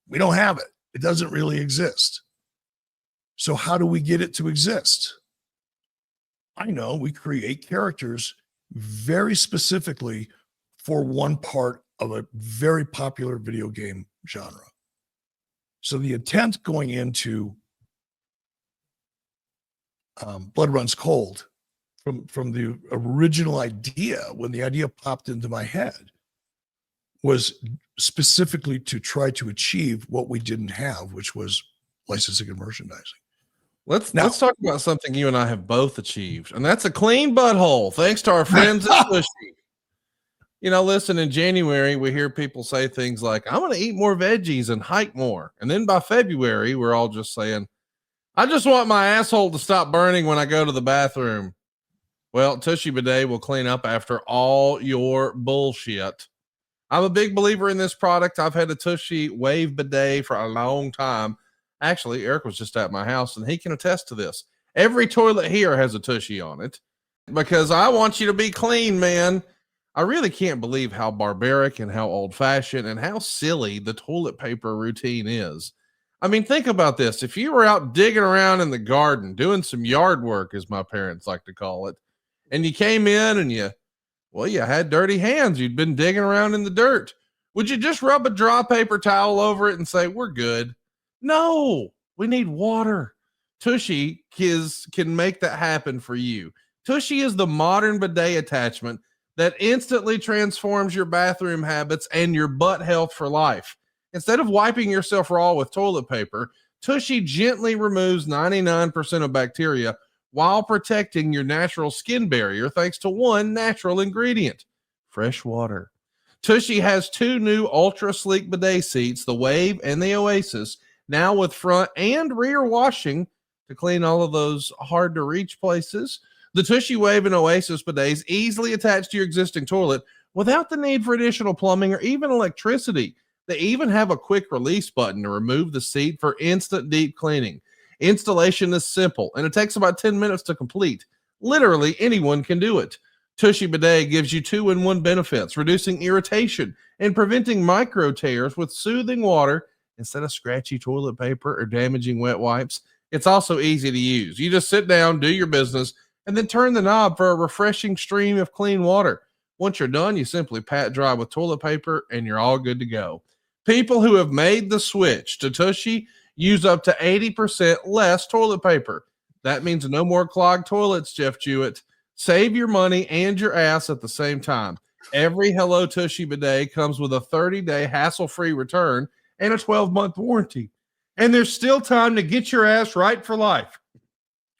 We don't have it. It doesn't really exist. So how do we get it to exist? I know we create characters very specifically for one part of a very popular video game genre. So the intent going into Blood Runs Cold from the original idea, when the idea popped into my head, was specifically to try to achieve what we didn't have, which was licensing and merchandising. Let's talk about something you and I have both achieved, and that's a clean butthole, thanks to our friends at Tushy. You know, listen, in January, we hear people say things like, I'm going to eat more veggies and hike more. And then by February, we're all just saying, I just want my asshole to stop burning when I go to the bathroom. Well, Tushy Bidet will clean up after all your bullshit. I'm a big believer in this product. I've had a Tushy Wave Bidet for a long time. Actually, Eric was just at my house and he can attest to this. Every toilet here has a Tushy on it because I want you to be clean, man. I really can't believe how barbaric and how old fashioned and how silly the toilet paper routine is. I mean, think about this. If you were out digging around in the garden, doing some yard work, as my parents like to call it, and you came in and you had dirty hands. You'd been digging around in the dirt. Would you just rub a dry paper towel over it and say, we're good? No, we need water. Tushy can make that happen for you. Tushy is the modern bidet attachment that instantly transforms your bathroom habits and your butt health for life. Instead of wiping yourself raw with toilet paper, Tushy gently removes 99% of bacteria while protecting your natural skin barrier thanks to one natural ingredient, fresh water. Tushy has two new ultra sleek bidet seats, the Wave and the Oasis, now with front and rear washing to clean all of those hard to reach places. The Tushy Wave and Oasis bidets easily attach to your existing toilet without the need for additional plumbing or even electricity. They even have a quick release button to remove the seat for instant deep cleaning. Installation is simple and it takes about 10 minutes to complete. Literally anyone can do it. Tushy Bidet gives you 2-in-1 benefits, reducing irritation and preventing micro tears with soothing water instead of scratchy toilet paper or damaging wet wipes. It's also easy to use. You just sit down, do your business, and then turn the knob for a refreshing stream of clean water. Once you're done, you simply pat dry with toilet paper and you're all good to go. People who have made the switch to Tushy use up to 80% less toilet paper. That means no more clogged toilets, Jeff Jewett. Save your money and your ass at the same time. Every Hello Tushy bidet comes with a 30-day hassle-free return and a 12-month warranty. And there's still time to get your ass right for life.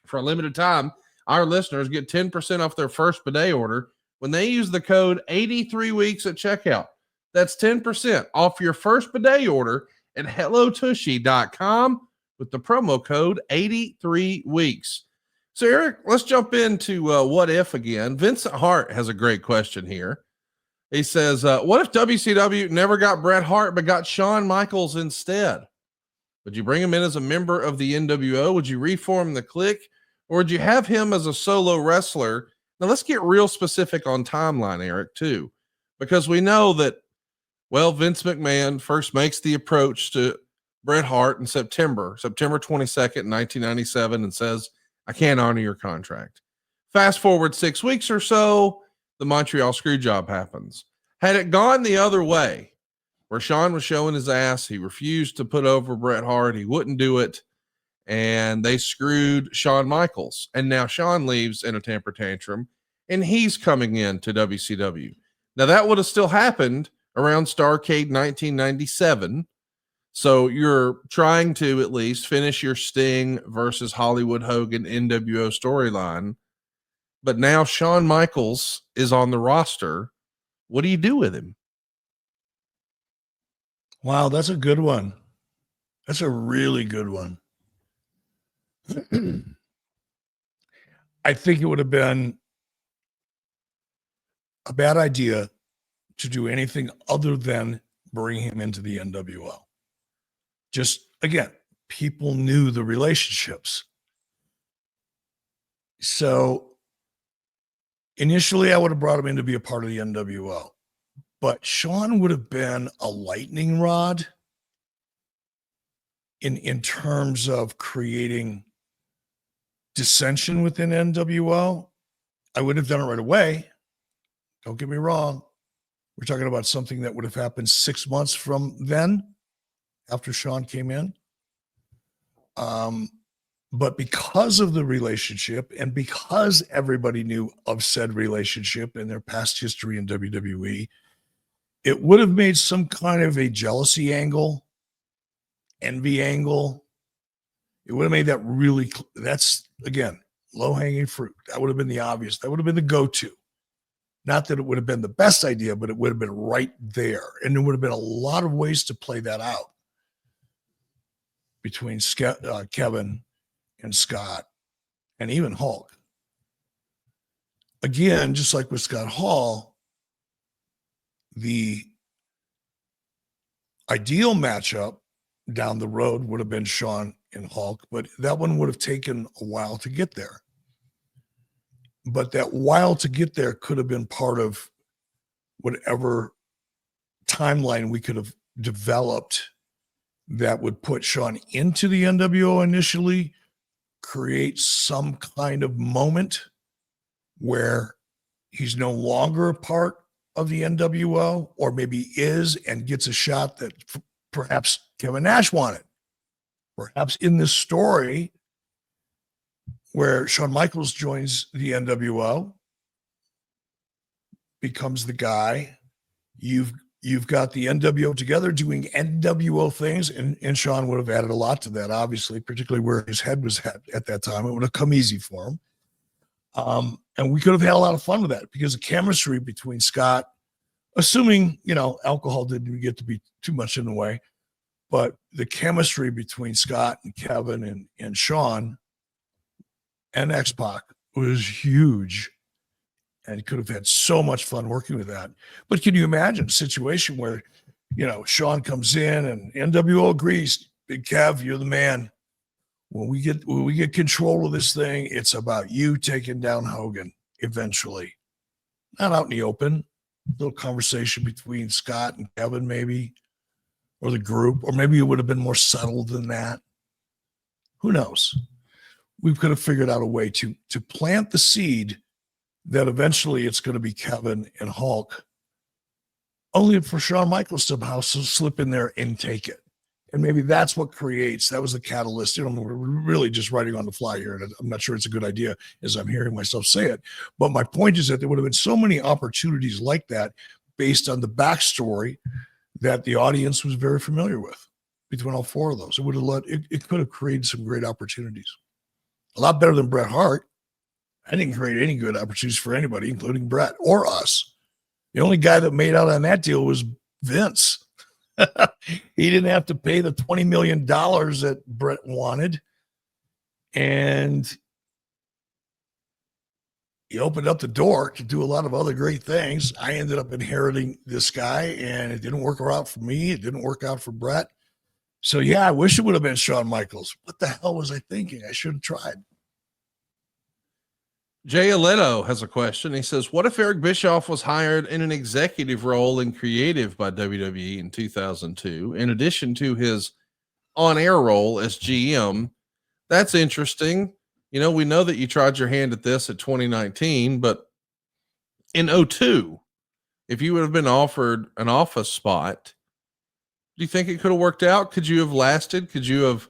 For a limited time, our listeners get 10% off their first bidet order when they use the code 83weeks at checkout. That's 10% off your first bidet order at hellotushy.com with the promo code 83weeks. So, Eric, let's jump into what if again. Vincent Hart has a great question here. He says, what if WCW never got Bret Hart but got Shawn Michaels instead? Would you bring him in as a member of the NWO? Would you reform the Clique? Or would you have him as a solo wrestler? Now, let's get real specific on timeline, Eric, too, because we know that, well, Vince McMahon first makes the approach to Bret Hart in September 22nd, 1997, and says, I can't honor your contract. Fast forward 6 weeks or so, the Montreal Screwjob happens. Had it gone the other way, where Shawn was showing his ass, he refused to put over Bret Hart, he wouldn't do it, and they screwed Shawn Michaels. And now Shawn leaves in a temper tantrum, and he's coming in to WCW. Now, that would have still happened around Starrcade 1997. So you're trying to at least finish your Sting versus Hollywood Hogan NWO storyline. But now Shawn Michaels is on the roster. What do you do with him? Wow, that's a good one. That's a really good one. I think it would have been a bad idea to do anything other than bring him into the NWO. Just, again, people knew the relationships. So Initially, I would have brought him in to be a part of the NWO, but Sean would have been a lightning rod in terms of creating dissension within NWO. I would have done it right away. Don't get me wrong. We're talking about something that would have happened 6 months from then, after Sean came in. But because of the relationship and because everybody knew of said relationship and their past history in WWE, it would have made some kind of a jealousy angle, envy angle. It would have made that really, that's, again, low-hanging fruit. That would have been the obvious. That would have been the go-to. Not that it would have been the best idea, but it would have been right there. And there would have been a lot of ways to play that out between Kevin and Scott and even Hulk. Again, just like with Scott Hall, the ideal matchup down the road would have been Shawn and Hulk, but that one would have taken a while to get there. But that while to get there could have been part of whatever timeline we could have developed that would put Shawn into the NWO initially, create some kind of moment where he's no longer a part of the NWO, or maybe is and gets a shot that perhaps Kevin Nash wanted. Perhaps in this story where Shawn Michaels joins the NWO, becomes the guy, you've got the NWO together doing NWO things, and Shawn would have added a lot to that, obviously, particularly where his head was at that time. It would have come easy for him. And we could have had a lot of fun with that because the chemistry between Scott, assuming, alcohol didn't get to be too much in the way, but the chemistry between Scott and Kevin and Shawn and X-Pac was huge. And could have had so much fun working with that. But can you imagine a situation where, Shawn comes in and NWO agrees, Big Kev, you're the man. When we get control of this thing, it's about you taking down Hogan eventually. Not out in the open. A little conversation between Scott and Kevin, maybe, or the group, or maybe it would have been more subtle than that. Who knows? We could have figured out a way to plant the seed that eventually it's going to be Kevin and Hulk, only for Shawn Michaels somehow to slip in there and take it. And maybe that's what that was the catalyst. We're really just writing on the fly here, and I'm not sure it's a good idea as I'm hearing myself say it. But my point is that there would have been so many opportunities like that based on the backstory that the audience was very familiar with between all four of those. It could have created some great opportunities. A lot better than Bret Hart. I didn't create any good opportunities for anybody, including Bret or us. The only guy that made out on that deal was Vince. He didn't have to pay the $20 million that Bret wanted. And he opened up the door to do a lot of other great things. I ended up inheriting this guy, and it didn't work out for me. It didn't work out for Bret. So, yeah, I wish it would have been Shawn Michaels. What the hell was I thinking? I should have tried. Jay Aleto has a question. He says, what if Eric Bischoff was hired in an executive role in creative by WWE in 2002, in addition to his on-air role as GM? That's interesting. We know that you tried your hand at this at 2019, but in 02, if you would have been offered an office spot, do you think it could have worked out? Could you have lasted? Could you have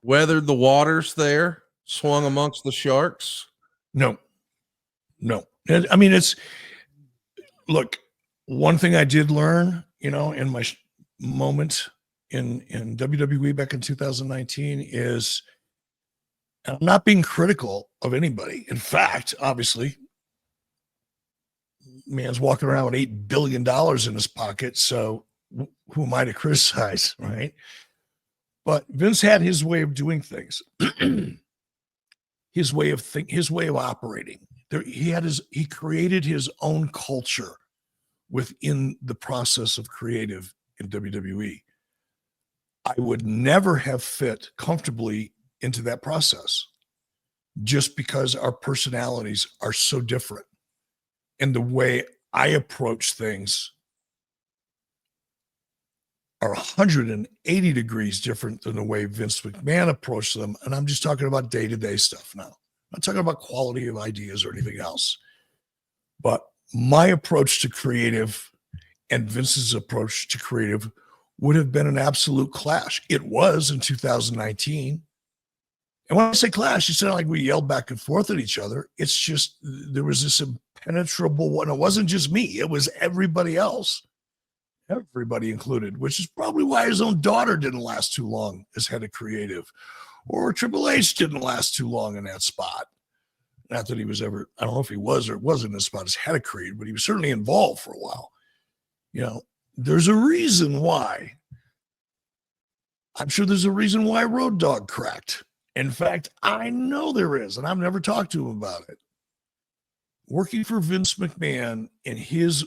weathered the waters there, swung amongst the sharks? No. I mean, look, one thing I did learn, in my moment in WWE back in 2019 is, and I'm not being critical of anybody. In fact, obviously, man's walking around with $8 billion in his pocket. So who am I to criticize, right? But Vince had his way of doing things. His way of operating. He created his own culture within the process of creative in WWE. I would never have fit comfortably into that process. just because our personalities are so different. And the way I approach things are 180 degrees different than the way Vince McMahon approached them. And I'm just talking about day-to-day stuff now. I'm not talking about quality of ideas or anything else. But my approach to creative and Vince's approach to creative would have been an absolute clash. It was in 2019. And when I say clash, it's not like we yelled back and forth at each other. It's just there was this impenetrable one. It wasn't just me. It was everybody else. Everybody included, which is probably why his own daughter didn't last too long as head of creative, or Triple H didn't last too long in that spot. Not that he was ever, I don't know if he was or wasn't in the spot as head of creative, but he was certainly involved for a while. You know, there's a reason why. I'm sure there's a reason why Road Dogg cracked. In fact, I know there is, and I've never talked to him about it. Working for Vince McMahon and his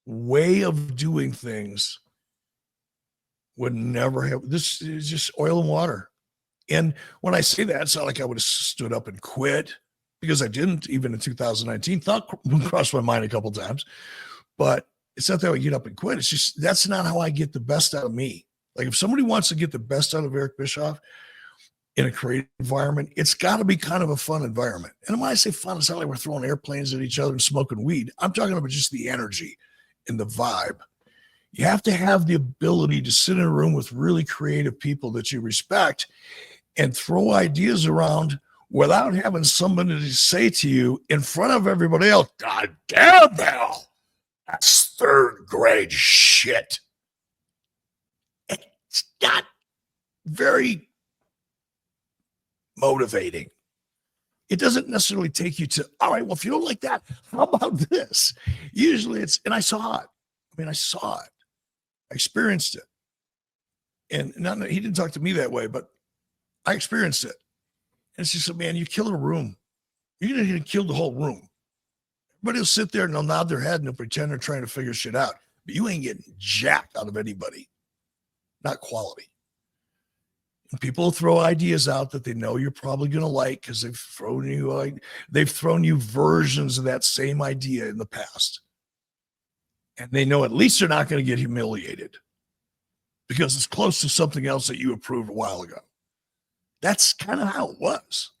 way of doing things would never have, this is just oil and water. And when I say that, it's not like I would have stood up and quit, because I didn't, even in 2019. Thought crossed my mind a couple times, but it's not that I get up and quit. It's just, that's not how I get the best out of me. Like if somebody wants to get the best out of Eric Bischoff in a creative environment, it's got to be kind of a fun environment. And when I say fun, it's not like we're throwing airplanes at each other and smoking weed. I'm talking about just the energy and the vibe. You have to have the ability to sit in a room with really creative people that you respect and throw ideas around without having somebody to say to you in front of everybody else, God damn, Bill, that's third grade shit. It's not very motivating. It doesn't necessarily take you to, all right, well, if you don't like that, how about this? Usually it's, and I saw it. I mean, I saw it. I experienced it. And not, he didn't talk to me that way, but I experienced it. And it's just, man, you killed a room. You're going to kill the whole room. Everybody will sit there and they'll nod their head and they'll pretend they're trying to figure shit out. But you ain't getting jacked out of anybody. Not quality. And people throw ideas out that they know you're probably going to like because they've thrown you versions of that same idea in the past. And they know at least they're not going to get humiliated because it's close to something else that you approved a while ago. That's kind of how it was.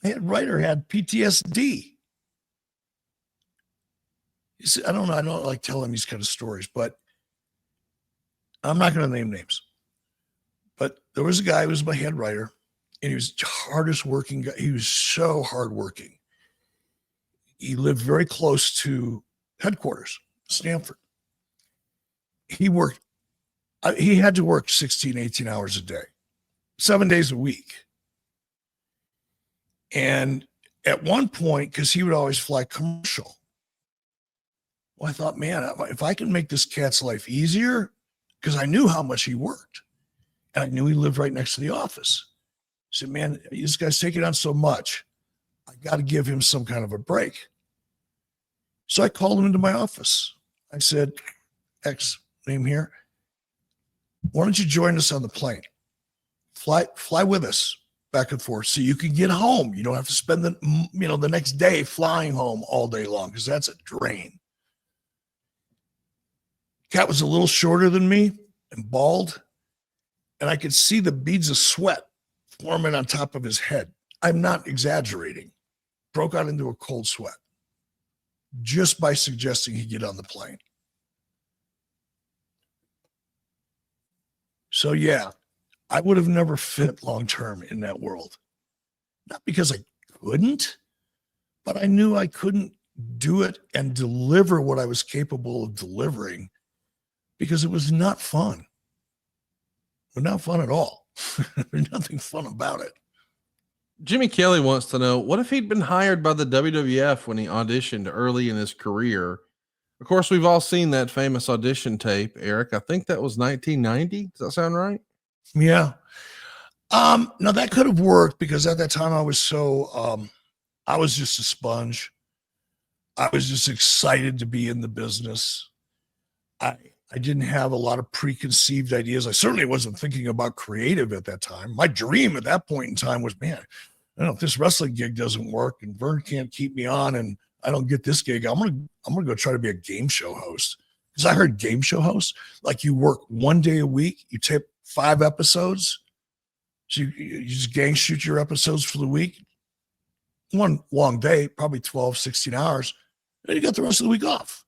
The head writer had PTSD. I don't know. I don't like telling these kind of stories, but I'm not going to name names. But there was a guy who was my head writer, and he was the hardest working guy. He was so hardworking. He lived very close to headquarters, Stanford. He had to work 16, 18 hours a day, 7 days a week. And at one point, because he would always fly commercial, well, I thought, man, if I can make this cat's life easier, because I knew how much he worked. And I knew he lived right next to the office. I said, man, this guy's taking on so much. I got to give him some kind of a break. So I called him into my office. I said, X name here, why don't you join us on the plane? Fly with us back and forth so you can get home. You don't have to spend the next day flying home all day long because that's a drain. Cat was a little shorter than me and bald. And I could see the beads of sweat forming on top of his head. I'm not exaggerating. Broke out into a cold sweat just by suggesting he get on the plane. So yeah, I would have never fit long-term in that world. Not because I couldn't, but I knew I couldn't do it and deliver what I was capable of delivering because it was not fun. But not fun at all. There's nothing fun about it. Jimmy Kelly wants to know, what if he'd been hired by the WWF when he auditioned early in his career? Of course, we've all seen that famous audition tape, Eric. I think that was 1990. Does that sound right? Yeah. Now that could have worked because at that time I was so, I was just a sponge. I was just excited to be in the business. I didn't have a lot of preconceived ideas. I certainly wasn't thinking about creative at that time. My dream at that point in time was, man, I don't know if this wrestling gig doesn't work and Vern can't keep me on and I don't get this gig, I'm gonna go try to be a game show host. Because I heard game show hosts, like you work 1 day a week, you tape 5 episodes. So you just gang shoot your episodes for the week. One long day, probably 12, 16 hours. Then you got the rest of the week off.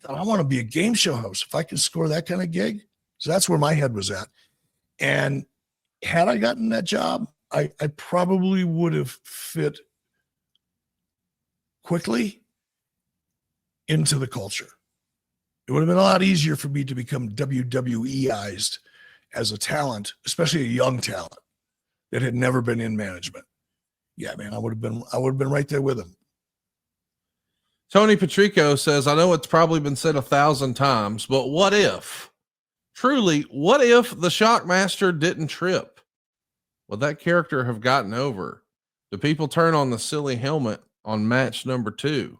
I thought, I want to be a game show host. If I can score that kind of gig. So that's where my head was at. And had I gotten that job, I probably would have fit quickly into the culture. It would have been a lot easier for me to become WWEized as a talent, especially a young talent that had never been in management. Yeah, man, I would have been right there with him. Tony Patrico says, I know it's probably been said 1,000 times, but what if? Truly, what if the Shockmaster didn't trip? Would that character have gotten over? Do people turn on the silly helmet on match number 2?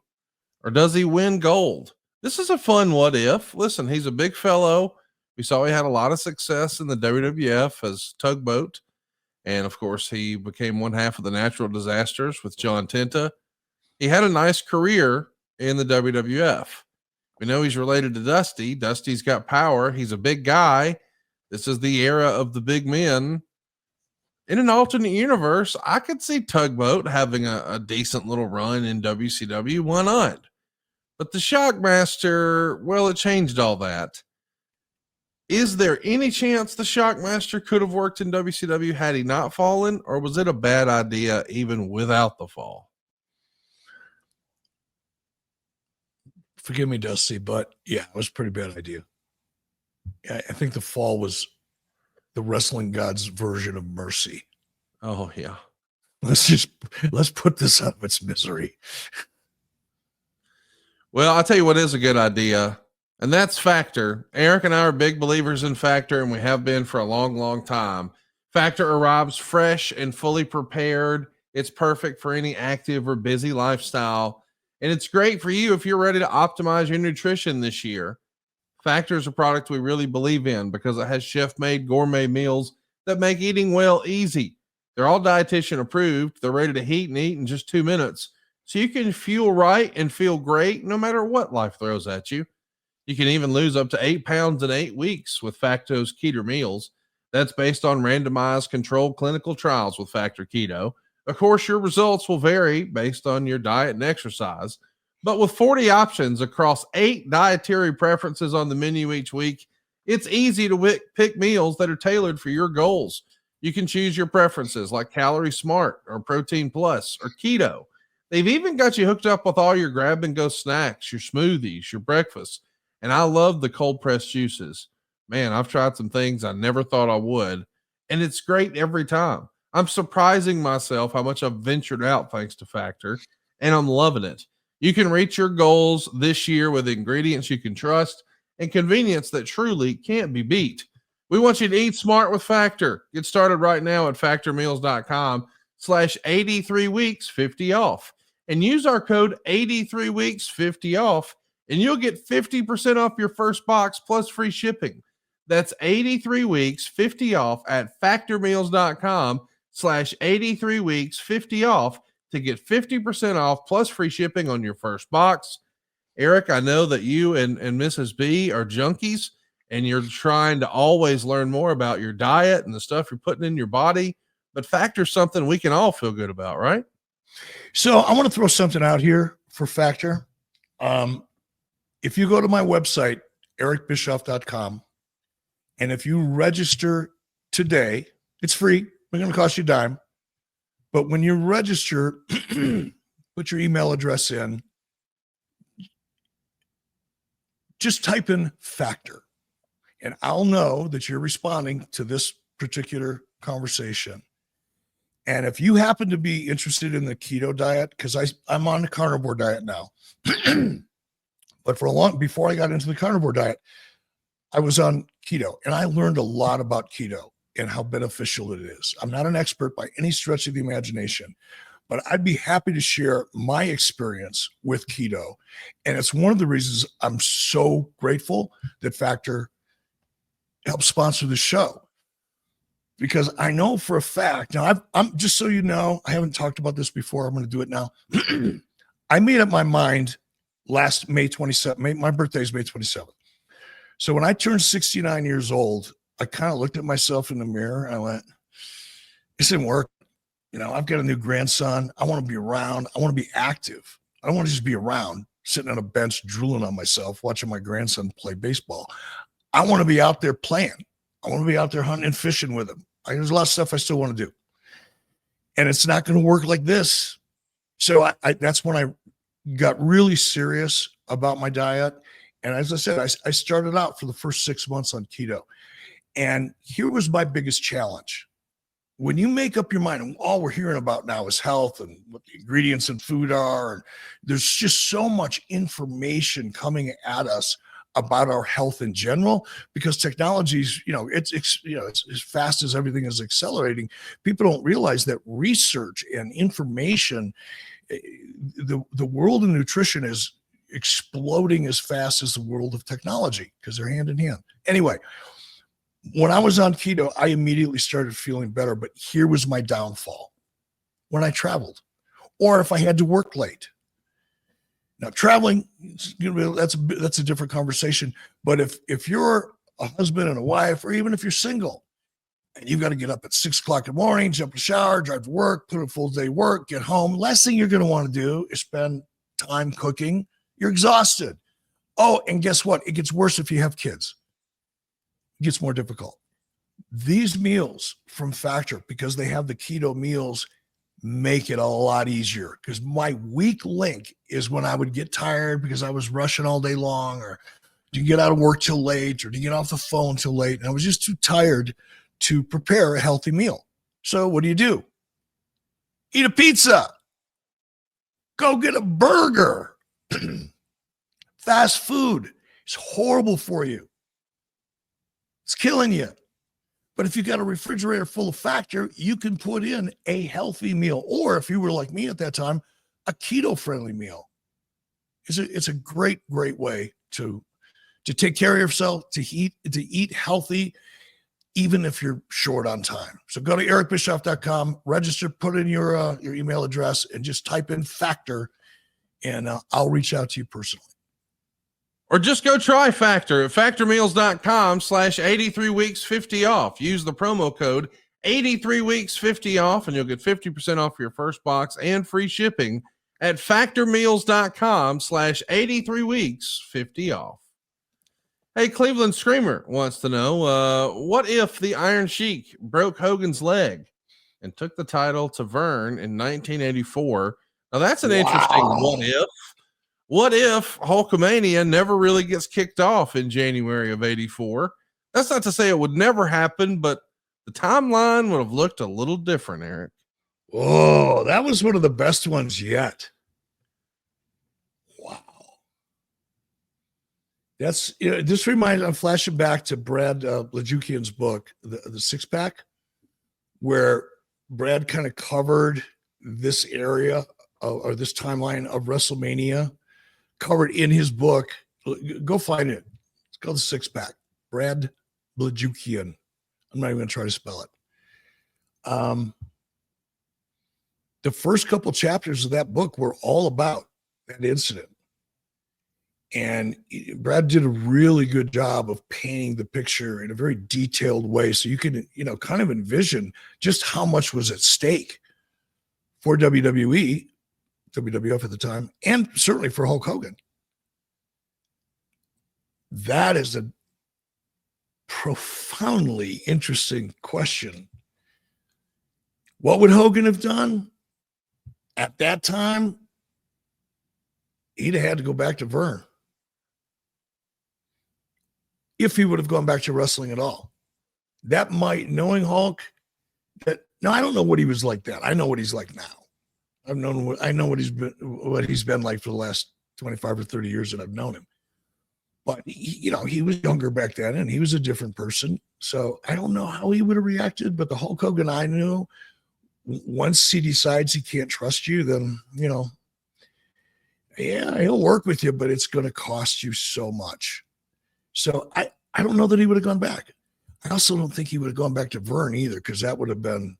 Or does he win gold? This is a fun what if. Listen, he's a big fellow. We saw he had a lot of success in the WWF as Tugboat. And of course, he became one half of the Natural Disasters with John Tenta. He had a nice career in the WWF. We know he's related to Dusty. Dusty's got power. He's a big guy. This is the era of the big men. In an alternate universe, I could see Tugboat having a decent little run in WCW. Why not? But the Shockmaster, well, it changed all that. Is there any chance the Shockmaster could have worked in WCW had he not fallen, or was it a bad idea even without the fall? Forgive me, Dusty, but yeah, it was a pretty bad idea. I think the fall was the wrestling god's version of mercy. Oh, yeah. Let's put this out of its misery. Well, I'll tell you what is a good idea, and that's Factor. Eric and I are big believers in Factor, and we have been for a long, long time. Factor arrives fresh and fully prepared. It's perfect for any active or busy lifestyle, and it's great for you if you're ready to optimize your nutrition this year. Factor is a product we really believe in because it has chef-made gourmet meals that make eating well easy. They're all dietitian approved. They're ready to heat and eat in just 2 minutes. So you can fuel right and feel great no matter what life throws at you. You can even lose up to 8 pounds in 8 weeks with Factor's Keto meals. That's based on randomized controlled clinical trials with Factor Keto. Of course, your results will vary based on your diet and exercise. But with 40 options across 8 dietary preferences on the menu each week, it's easy to pick meals that are tailored for your goals. You can choose your preferences like Calorie Smart or Protein Plus or Keto. They've even got you hooked up with all your grab-and-go snacks, your smoothies, your breakfast. And I love the cold-pressed juices. Man, I've tried some things I never thought I would, and it's great every time. I'm surprising myself how much I've ventured out thanks to Factor, and I'm loving it. You can reach your goals this year with ingredients you can trust and convenience that truly can't be beat. We want you to eat smart with Factor. Get started right now at factormeals.com/83weeks 50 off and use our code 83weeks 50 off and you'll get 50% off your first box plus free shipping. That's 83 weeks 50 off at factormeals.com/83weeks 50 off to get 50% off plus free shipping on your first box. Eric, I know that you and Mrs. B are junkies and you're trying to always learn more about your diet and the stuff you're putting in your body, but Factor's something we can all feel good about, right? So I want to throw something out here for Factor. If you go to my website, ericbischoff.com, and if you register today, it's free. It's going to cost you a dime. But when you register, put your email address in, just type in Factor, and I'll know that you're responding to this particular conversation. And if you happen to be interested in the keto diet, because I'm on the carnivore diet now, but before I got into the carnivore diet, I was on keto, and I learned a lot about keto and how beneficial it is. I'm not an expert by any stretch of the imagination, but I'd be happy to share my experience with keto. And it's one of the reasons I'm so grateful that Factor helped sponsor the show. because I know for a fact. Now, I'm just so you know, I haven't talked about this before. I'm going to do it now. I made up my mind last May 27th. My birthday is May 27th. So when I turned 69 years old, I kind of looked at myself in the mirror and I went, this didn't work. You know, I've got a new grandson. I want to be around. I want to be active. I don't want to just be around, sitting on a bench, drooling on myself, watching my grandson play baseball. I want to be out there playing. I want to be out there hunting and fishing with him. There's a lot of stuff I still want to do. And it's not going to work like this. So that's when I got really serious about my diet. And as I said, I started out for the first 6 months on keto. And here was my biggest challenge. When you make up your mind, and all we're hearing about now is health and what the ingredients in food are, and there's just so much information coming at us about our health in general, because technology's, it's as fast as everything is accelerating. People don't realize that research and information, the world of nutrition is exploding as fast as the world of technology, because they're hand in hand. Anyway, when I was on keto, I immediately started feeling better, but here was my downfall. When I traveled, or if I had to work late. Now, traveling, that's a different conversation. But if you're a husband and a wife, or even if you're single, and you've got to get up at 6 o'clock in the morning, jump in the shower, drive to work, put a full day work, get home, last thing you're going to want to do is spend time cooking. You're exhausted. Oh, and guess what? It gets worse if you have kids. It gets more difficult. These meals from Factor, because they have the keto meals, make it a lot easier, because my weak link is when I would get tired because I was rushing all day long, or to get out of work till late, or to get off the phone till late. And I was just too tired to prepare a healthy meal. So what do? Eat a pizza. Go get a burger. Fast food is horrible for you. It's killing you. But if you got a refrigerator full of Factor, you can put in a healthy meal. Or if you were like me at that time, a keto-friendly meal. It's a great, great way to take care of yourself, to eat healthy, even if you're short on time. So go to ericbischoff.com, register, put in your email address, and just type in Factor, and I'll reach out to you personally. Or just go try Factor at factormeals.com/83weeks50 off. Use the promo code 83weeks50 off, and you'll get 50% off your first box and free shipping at factormeals.com/83weeks50 off. Hey, Cleveland Screamer wants to know, what if the Iron Sheik broke Hogan's leg and took the title to Vern in 1984? Now that's an interesting what if. What if Hulkamania never really gets kicked off in January of 84? That's not to say it would never happen, but the timeline would have looked a little different, Eric. Oh, that was one of the best ones yet. Wow. That's, this reminds, I'm flashing back to Brad Blajukian's book, the Six Pack, where Brad kind of covered this area or this timeline of WrestleMania, covered in his book. Go find it. It's called The Six Pack. Brad Blajukian. I'm not even going to try to spell it. The first couple chapters of that book were all about that incident. And Brad did a really good job of painting the picture in a very detailed way. So you can, kind of envision just how much was at stake for WWE, WWF at the time, and certainly for Hulk Hogan. That is a profoundly interesting question. What would Hogan have done at that time? He'd have had to go back to Vern, if he would have gone back to wrestling at all. That might, knowing Hulk, I don't know what he was like then. I know what he's like now. I know what he's been like for the last 25 or 30 years that I've known him. But he was younger back then, and he was a different person. So I don't know how he would have reacted. But the Hulk Hogan I knew, once he decides he can't trust you, then he'll work with you, but it's going to cost you so much. So I don't know that he would have gone back. I also don't think he would have gone back to Vern either, because that would have been,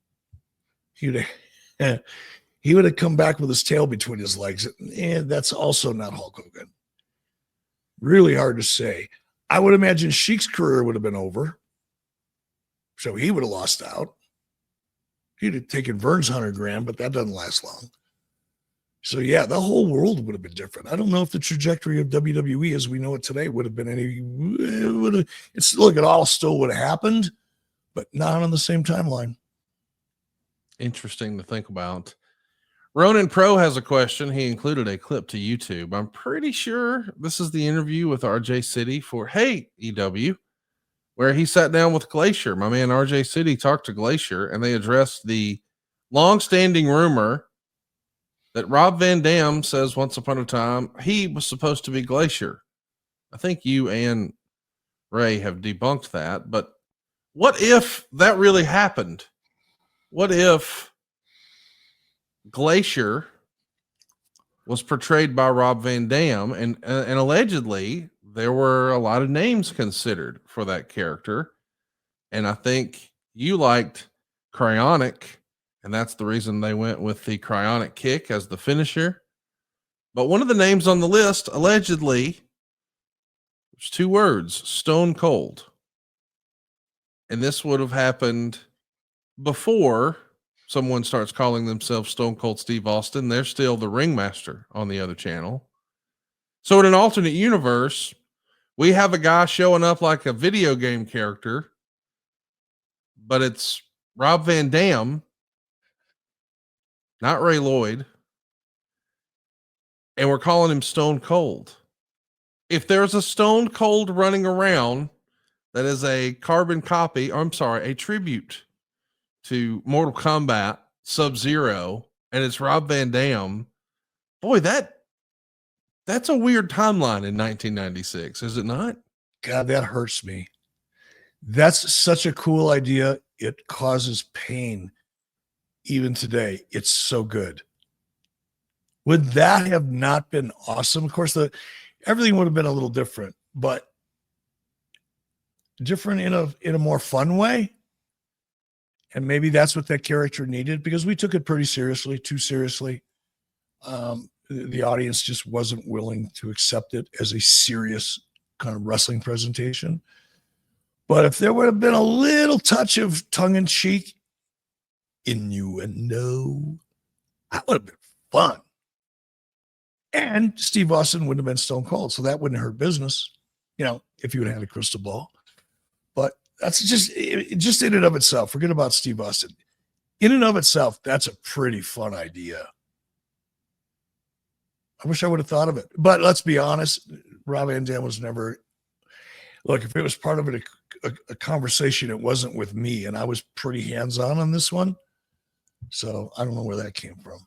he would have come back with his tail between his legs. And that's also not Hulk Hogan. Really hard to say. I would imagine Sheik's career would have been over. So he would have lost out. He'd have taken Vern's $100,000, but that doesn't last long. So yeah, the whole world would have been different. I don't know if the trajectory of WWE as we know it today would have been it all still would have happened, but not on the same timeline. Interesting to think about. Ronan Pro has a question. He included a clip to YouTube. I'm pretty sure this is the interview with RJ City for Hey EW, where he sat down with Glacier. My man RJ City talked to Glacier, and they addressed the long-standing rumor that Rob Van Dam says once upon a time he was supposed to be Glacier. I think you and Ray have debunked that, but what if that really happened? What if Glacier was portrayed by Rob Van Dam, and allegedly there were a lot of names considered for that character, and I think you liked Cryonic, and that's the reason they went with the Cryonic kick as the finisher. But one of the names on the list, allegedly, was 2 words: Stone Cold. And this would have happened before someone starts calling themselves Stone Cold Steve Austin. They're still the ringmaster on the other channel. So in an alternate universe, we have a guy showing up like a video game character, but it's Rob Van Dam, not Ray Lloyd, and we're calling him Stone Cold. If there's a Stone Cold running around that is a carbon copy, a tribute to Mortal Kombat Sub-Zero, and it's Rob Van Dam, boy, that's a weird timeline in 1996, is it not? God, that hurts me. That's such a cool idea. It causes pain even today. It's so good. Would that have not been awesome? Of course, everything would have been a little different, but different in a more fun way. And maybe that's what that character needed, because we took it pretty seriously, too seriously. The audience just wasn't willing to accept it as a serious kind of wrestling presentation. But if there would have been a little touch of tongue-in-cheek, innuendo, that would have been fun. And Steve Austin wouldn't have been Stone Cold, so that wouldn't hurt business, if you would have had a crystal ball. But that's just in and of itself. Forget about Steve Austin. In and of itself, that's a pretty fun idea. I wish I would have thought of it. But let's be honest, Rob Van Dam was never. Look, if it was part of a conversation, it wasn't with me, and I was pretty hands-on on this one. So I don't know where that came from.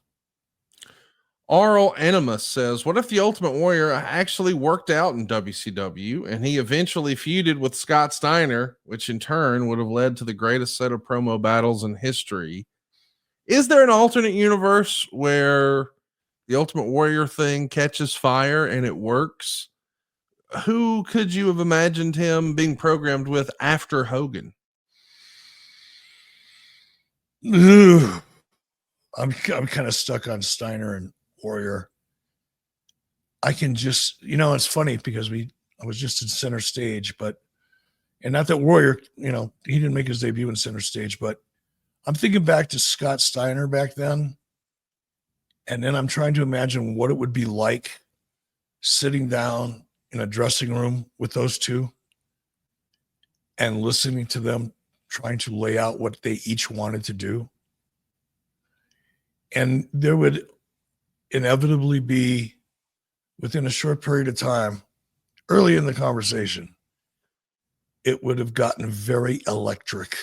Aural Animus says, what if the Ultimate Warrior actually worked out in WCW and he eventually feuded with Scott Steiner, which in turn would have led to the greatest set of promo battles in history? Is there an alternate universe where the Ultimate Warrior thing catches fire and it works? Who could you have imagined him being programmed with after Hogan? I'm kind of stuck on Steiner and Warrior. I can just, it's funny because I was just in Center Stage, and not that Warrior, he didn't make his debut in Center Stage, but I'm thinking back to Scott Steiner back then. And then I'm trying to imagine what it would be like sitting down in a dressing room with those two and listening to them trying to lay out what they each wanted to do. And there would inevitably be, within a short period of time, early in the conversation, it would have gotten very electric.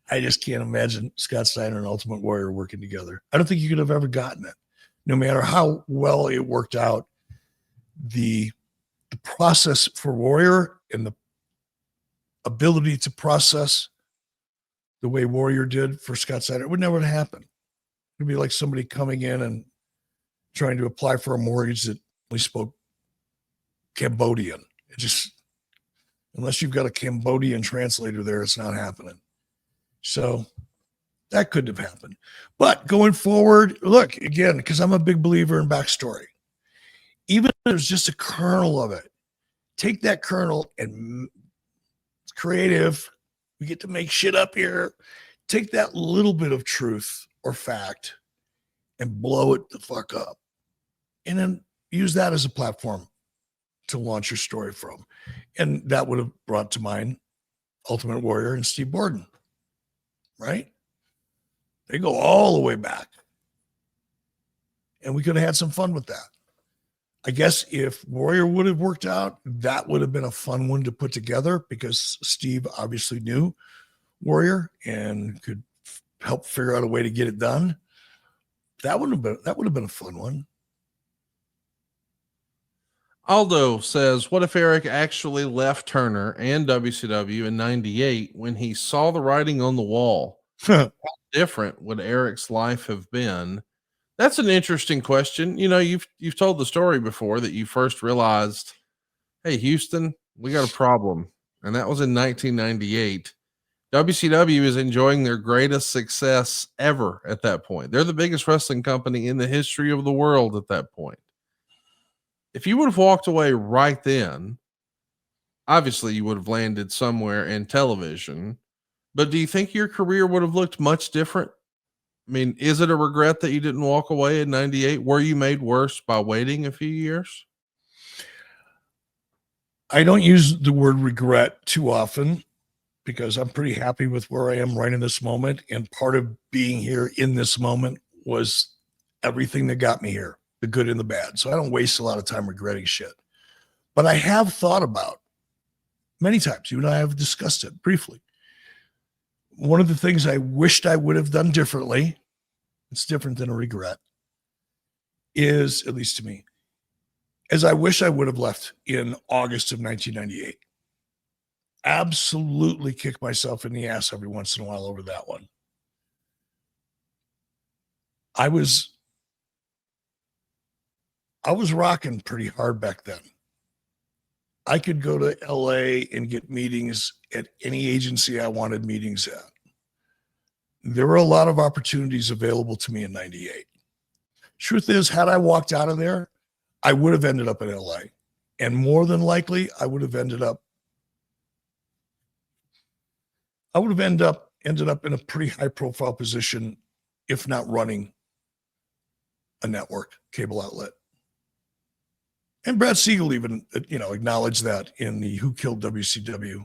I just can't imagine Scott Steiner and Ultimate Warrior working together. I don't think you could have ever gotten it. No matter how well it worked out, the process for Warrior and the ability to process the way Warrior did for Scott Steiner, it would never happen. It'd be like somebody coming in and trying to apply for a mortgage that only spoke Cambodian. It just, Unless you've got a Cambodian translator there, it's not happening. So that couldn't have happened. But going forward, look, again, because I'm a big believer in backstory. Even if there's just a kernel of it, take that kernel and it's creative. We get to make shit up here. Take that little bit of truth or fact and blow it the fuck up. And then use that as a platform to launch your story from. And that would have brought to mind Ultimate Warrior and Steve Borden, right? They go all the way back. And we could have had some fun with that. I guess if Warrior would have worked out, that would have been a fun one to put together because Steve obviously knew Warrior and could help figure out a way to get it done. That would have been a fun one. Aldo says, what if Eric actually left Turner and WCW in 98 when he saw the writing on the wall? How different would Eric's life have been? That's an interesting question. You know, you've told the story before that you first realized, hey, Houston, we got a problem. And that was in 1998. WCW is enjoying their greatest success ever at that point. They're the biggest wrestling company in the history of the world at that point. If you would have walked away right then, obviously you would have landed somewhere in television, but do you think your career would have looked much different? I mean, is it a regret that you didn't walk away in 98? Were you made worse by waiting a few years? I don't use the word regret too often because I'm pretty happy with where I am right in this moment. And part of being here in this moment was everything that got me here, the good and the bad. So I don't waste a lot of time regretting shit. But I have thought about many times, you and I have discussed it briefly. One of the things I wished I would have done differently, it's different than a regret, is, at least to me, as I wish I would have left in August of 1998. Absolutely kick myself in the ass every once in a while over that one. I was rocking pretty hard back then. I could go to LA and get meetings at any agency I wanted meetings at. There were a lot of opportunities available to me in 98. Truth is, had I walked out of there, I would have ended up in LA. And more than likely, I would have ended up ended up in a pretty high profile position, if not running a network cable outlet. And Brad Siegel even, acknowledged that in the Who Killed WCW.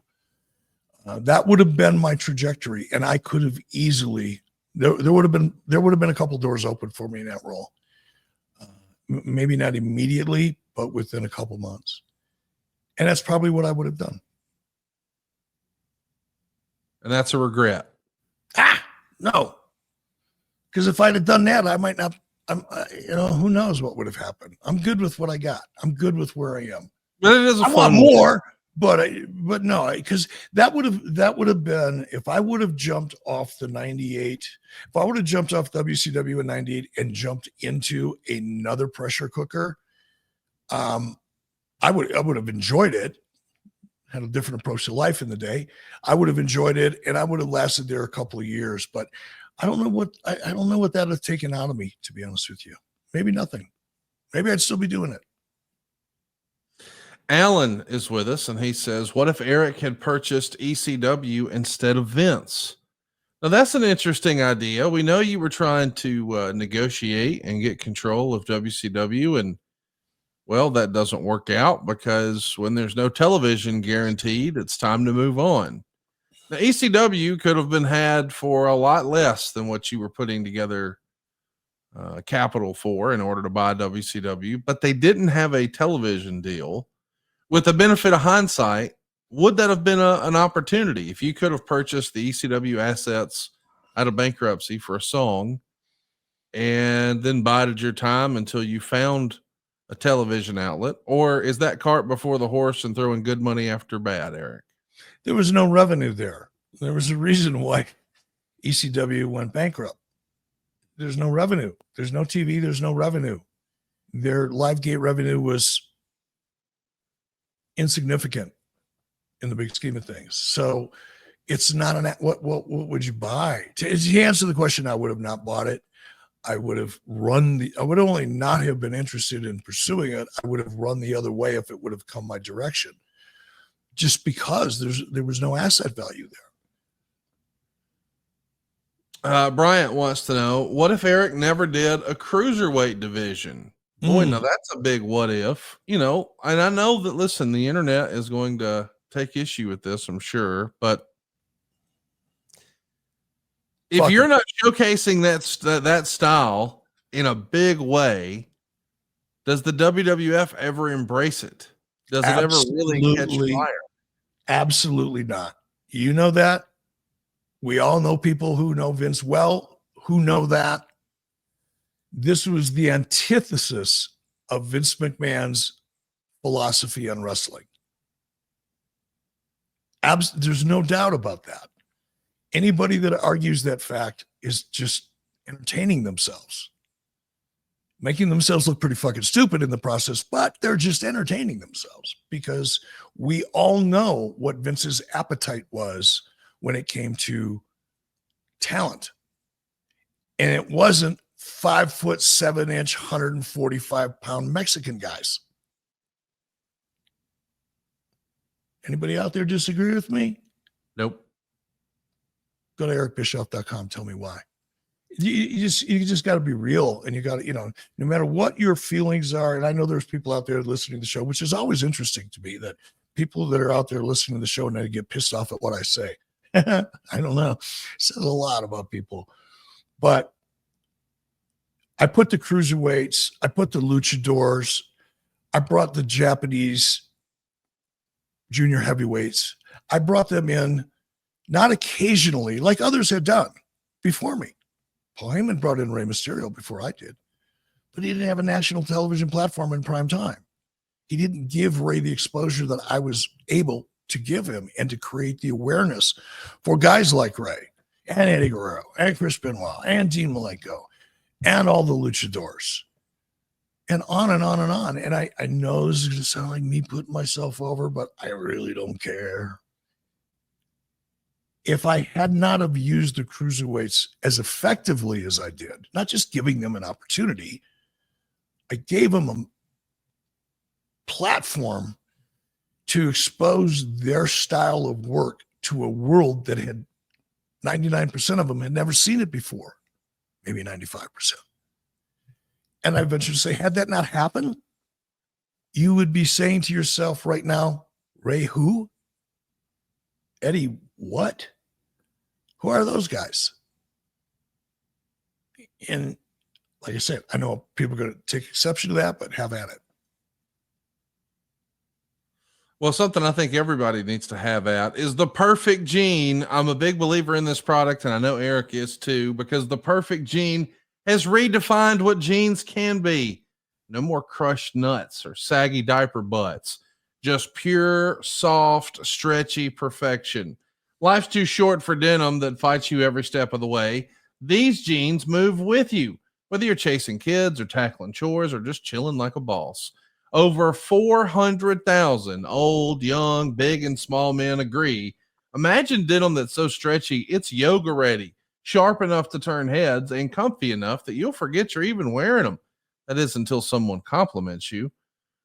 That would have been my trajectory, and I could have easily. There would have been a couple doors open for me in that role. Maybe not immediately, but within a couple months, and that's probably what I would have done. And that's a regret. No, because if I'd have done that, I might not. Who knows what would have happened. I'm good with what I got. I'm good with where I am. But it is a I fun want more, but no, because that would have been, if I would have jumped off the 98, if I would have jumped off WCW in 98 and jumped into another pressure cooker, I would have enjoyed it. Had a different approach to life in the day. I would have enjoyed it, and I would have lasted there a couple of years, but I don't know what that would have taken out of me, to be honest with you. Maybe nothing. Maybe I'd still be doing it. Alan is with us, and he says, what if Eric had purchased ECW instead of Vince? Now, that's an interesting idea. We know you were trying to negotiate and get control of WCW, and, well, that doesn't work out because when there's no television guaranteed, it's time to move on. Now, ECW could have been had for a lot less than what you were putting together capital for in order to buy WCW, but they didn't have a television deal. With the benefit of hindsight, would that have been an opportunity if you could have purchased the ECW assets out of bankruptcy for a song and then bided your time until you found a television outlet? Or is that cart before the horse and throwing good money after bad, Eric? There was no revenue there. There was a reason why ECW went bankrupt. There's no revenue. There's no TV. There's no revenue. Their live gate revenue was insignificant. in the big scheme of things. So it's not what would you buy? To answer the question, I would have not bought it. I would only not have been interested in pursuing it. I would have run the other way if it would have come my direction, just because there was no asset value there. Bryant wants to know, what if Eric never did a cruiserweight division? Boy, now that's a big what if, and I know that, listen, the internet is going to take issue with this, I'm sure, but if you're not showcasing that style in a big way, does the WWF ever embrace it? Does it ever really catch fire? Absolutely not. You know that. We all know people who know Vince well, who know that. This was the antithesis of Vince McMahon's philosophy on wrestling. There's no doubt about that. Anybody that argues that fact is just entertaining themselves, making themselves look pretty fucking stupid in the process, but they're just entertaining themselves, because we all know what Vince's appetite was when it came to talent. And it wasn't 5'7", 145-pound Mexican guys. Anybody out there disagree with me? Nope. Go to ericbischoff.com. Tell me why. You just got to be real, and you got to, no matter what your feelings are. And I know there's people out there listening to the show, which is always interesting to me, that people that are out there listening to the show and they get pissed off at what I say. I don't know. It says a lot about people, but I put the cruiserweights, I put the luchadors, I brought the Japanese junior heavyweights. I brought them in, not occasionally like others had done before me. Paul Heyman brought in Rey Mysterio before I did, but he didn't have a national television platform in prime time. He didn't give Rey the exposure that I was able to give him, and to create the awareness for guys like Rey and Eddie Guerrero and Chris Benoit and Dean Malenko and all the luchadors, and on and on and on. And I know this is going to sound like me putting myself over, but I really don't care. If I had not have used the cruiserweights as effectively as I did, not just giving them an opportunity, I gave them a platform to expose their style of work to a world that had 99% of them had never seen it before, maybe 95%. And I venture to say, had that not happened, you would be saying to yourself right now, Rey who? Eddie what? Who are those guys? And like I said, I know people are going to take exception to that, but have at it. Well, something I think everybody needs to have at is the perfect gene. I'm a big believer in this product, and I know Eric is too, because the perfect gene has redefined what jeans can be. No more crushed nuts or saggy diaper butts, just pure, soft, stretchy perfection. Life's too short for denim that fights you every step of the way. These jeans move with you, whether you're chasing kids or tackling chores or just chilling like a boss. Over 400,000 old, young, big, and small men agree. Imagine denim that's so stretchy, it's yoga ready, sharp enough to turn heads, and comfy enough that you'll forget you're even wearing them. That is, until someone compliments you.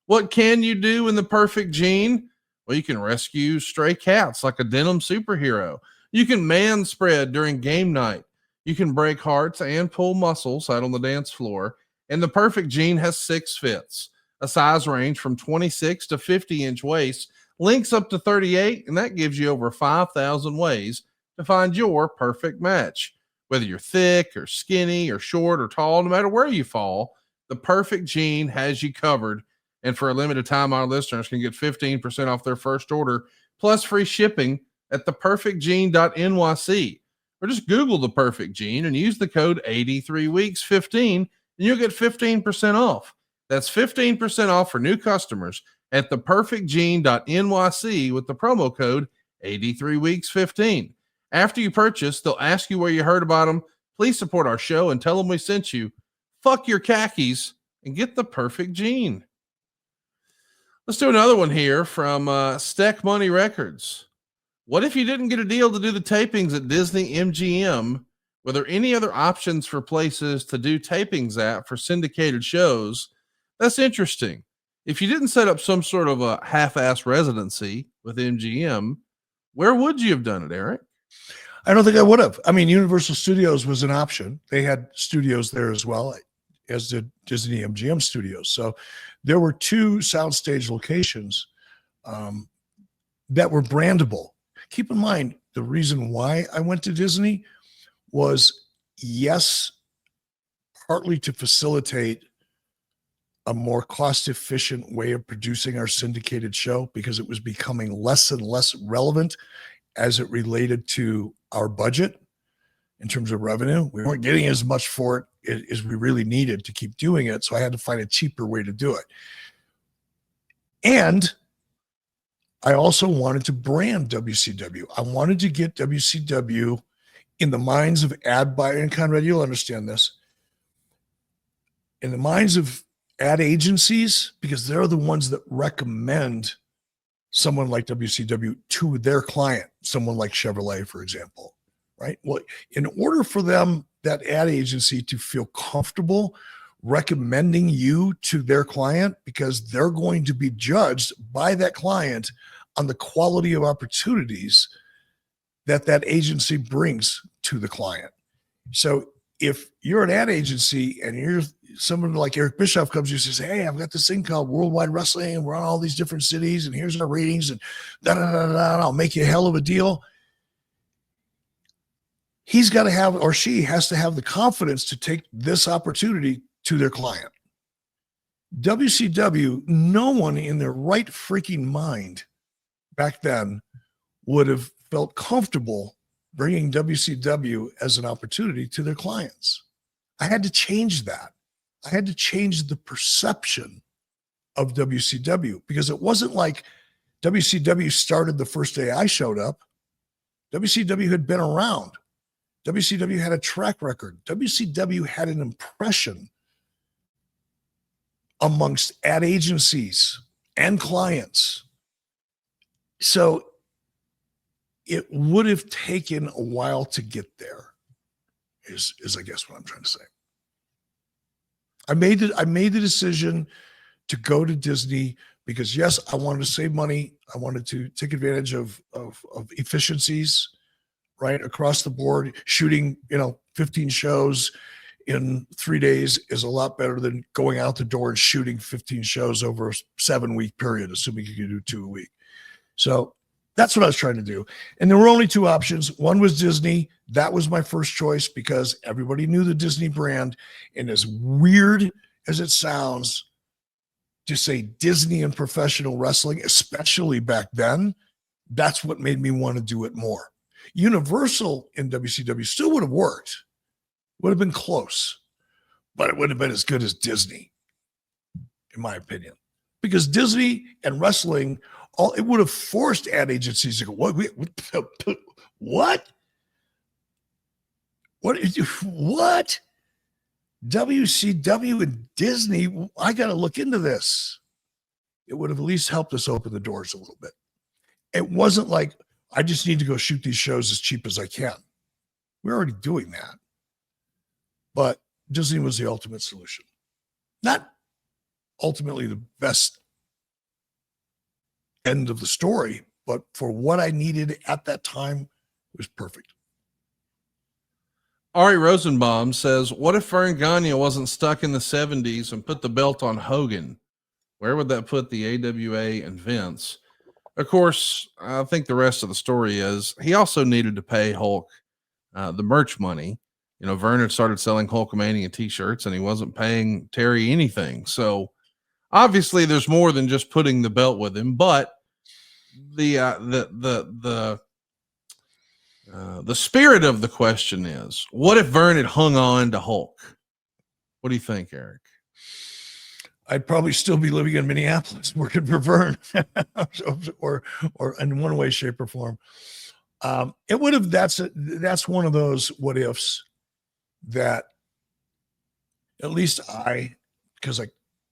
What can you do in the perfect jean? Well, you can rescue stray cats like a denim superhero. You can man spread during game night. You can break hearts and pull muscles out on the dance floor. And the perfect jean has 6 fits. A size range from 26 to 50-inch waist, links up to 38, and that gives you over 5,000 ways to find your perfect match. Whether you're thick or skinny or short or tall, no matter where you fall, the perfect jean has you covered. And for a limited time, our listeners can get 15% off their first order, plus free shipping at theperfectgene.nyc. Or just Google the perfect jean and use the code 83weeks15, and you'll get 15% off. That's 15% off for new customers at theperfectgene.nyc with the promo code 83weeks15. After you purchase, they'll ask you where you heard about them. Please support our show and tell them we sent you. Fuck your khakis and get the perfect jean. Let's do another one here from Steck Money Records. What if you didn't get a deal to do the tapings at Disney MGM? Were there any other options for places to do tapings at for syndicated shows? That's interesting. If you didn't set up some sort of a half-ass residency with MGM, where would you have done it, Eric? I don't think I would have. I mean, Universal Studios was an option. They had studios there as well, as did Disney MGM Studios. So there were two soundstage locations that were brandable. Keep in mind, the reason why I went to Disney was, yes, partly to facilitate a more cost-efficient way of producing our syndicated show, because it was becoming less and less relevant as it related to our budget in terms of revenue. We weren't getting as much for it as we really needed to keep doing it. So I had to find a cheaper way to do it. And I also wanted to brand WCW. I wanted to get WCW in the minds of ad buyer, and Conrad, you'll understand this, in the minds of ad agencies, because they're the ones that recommend someone like WCW to their client, someone like Chevrolet, for example, right? Well, in order for them, that ad agency, to feel comfortable recommending you to their client, because they're going to be judged by that client on the quality of opportunities that that agency brings to the client. So if you're an ad agency and you're someone like Eric Bischoff comes to you and says, hey, I've got this thing called Worldwide Wrestling, and we're on all these different cities, and here's our ratings, and I'll make you a hell of a deal. He's got to have, or she has to have, the confidence to take this opportunity to their client. WCW, no one in their right freaking mind back then would have felt comfortable bringing WCW as an opportunity to their clients. I had to change that. I had to change the perception of WCW, because it wasn't like WCW started the first day I showed up. WCW had been around. WCW had a track record. WCW had an impression amongst ad agencies and clients. So it would have taken a while to get there, is I guess what I'm trying to say. I made the decision to go to Disney because, yes, I wanted to save money. I wanted to take advantage of efficiencies, right, across the board. Shooting, 15 shows in 3 days is a lot better than going out the door and shooting 15 shows over a 7-week period, assuming you can do 2 a week. So that's what I was trying to do. And there were only two options. One was Disney. That was my first choice because everybody knew the Disney brand. And as weird as it sounds to say Disney and professional wrestling, especially back then, that's what made me want to do it more. Universal in WCW still would have worked, would have been close, but it wouldn't have been as good as Disney, in my opinion. Because Disney and wrestling, it would have forced ad agencies to go, what? WCW and Disney, I got to look into this. It would have at least helped us open the doors a little bit. It wasn't like, I just need to go shoot these shows as cheap as I can. We're already doing that. But Disney was the ultimate solution. Not ultimately the best end of the story, but for what I needed at that time, it was perfect. Ari Rosenbaum says, what if Vern Gagne wasn't stuck in the 70s and put the belt on Hogan? Where would that put the AWA and Vince? Of course, I think the rest of the story is he also needed to pay Hulk the merch money. Vern had started selling Hulkamania t-shirts and he wasn't paying Terry anything. So obviously there's more than just putting the belt with him, but the spirit of the question is, what if Vern had hung on to Hulk? What do you think, Eric? I'd probably still be living in Minneapolis working for Vern or in one way, shape, or form. It would have, that's one of those what ifs that at least because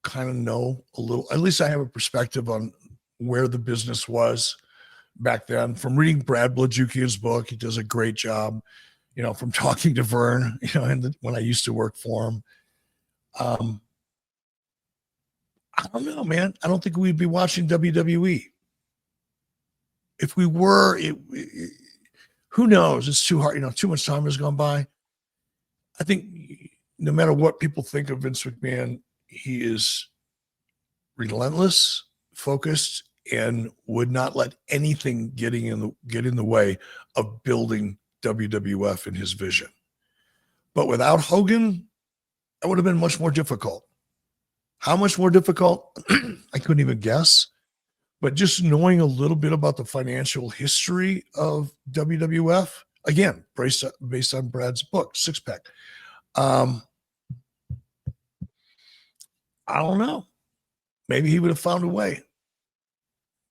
kind of know a little, at least I have a perspective on where the business was back then from reading Brad Blajukian's book. He does a great job, from talking to Vern, and when I used to work for him. I don't know, man. I don't think we'd be watching WWE. If we were, who knows? It's too hard. Too much time has gone by. I think no matter what people think of Vince McMahon, he is relentless, focused, and would not let anything get in the way of building WWF in his vision. But without Hogan, that would have been much more difficult. How much more difficult? I couldn't even guess. But just knowing a little bit about the financial history of WWF, again, based on Brad's book, Six Pack. I don't know. Maybe he would have found a way.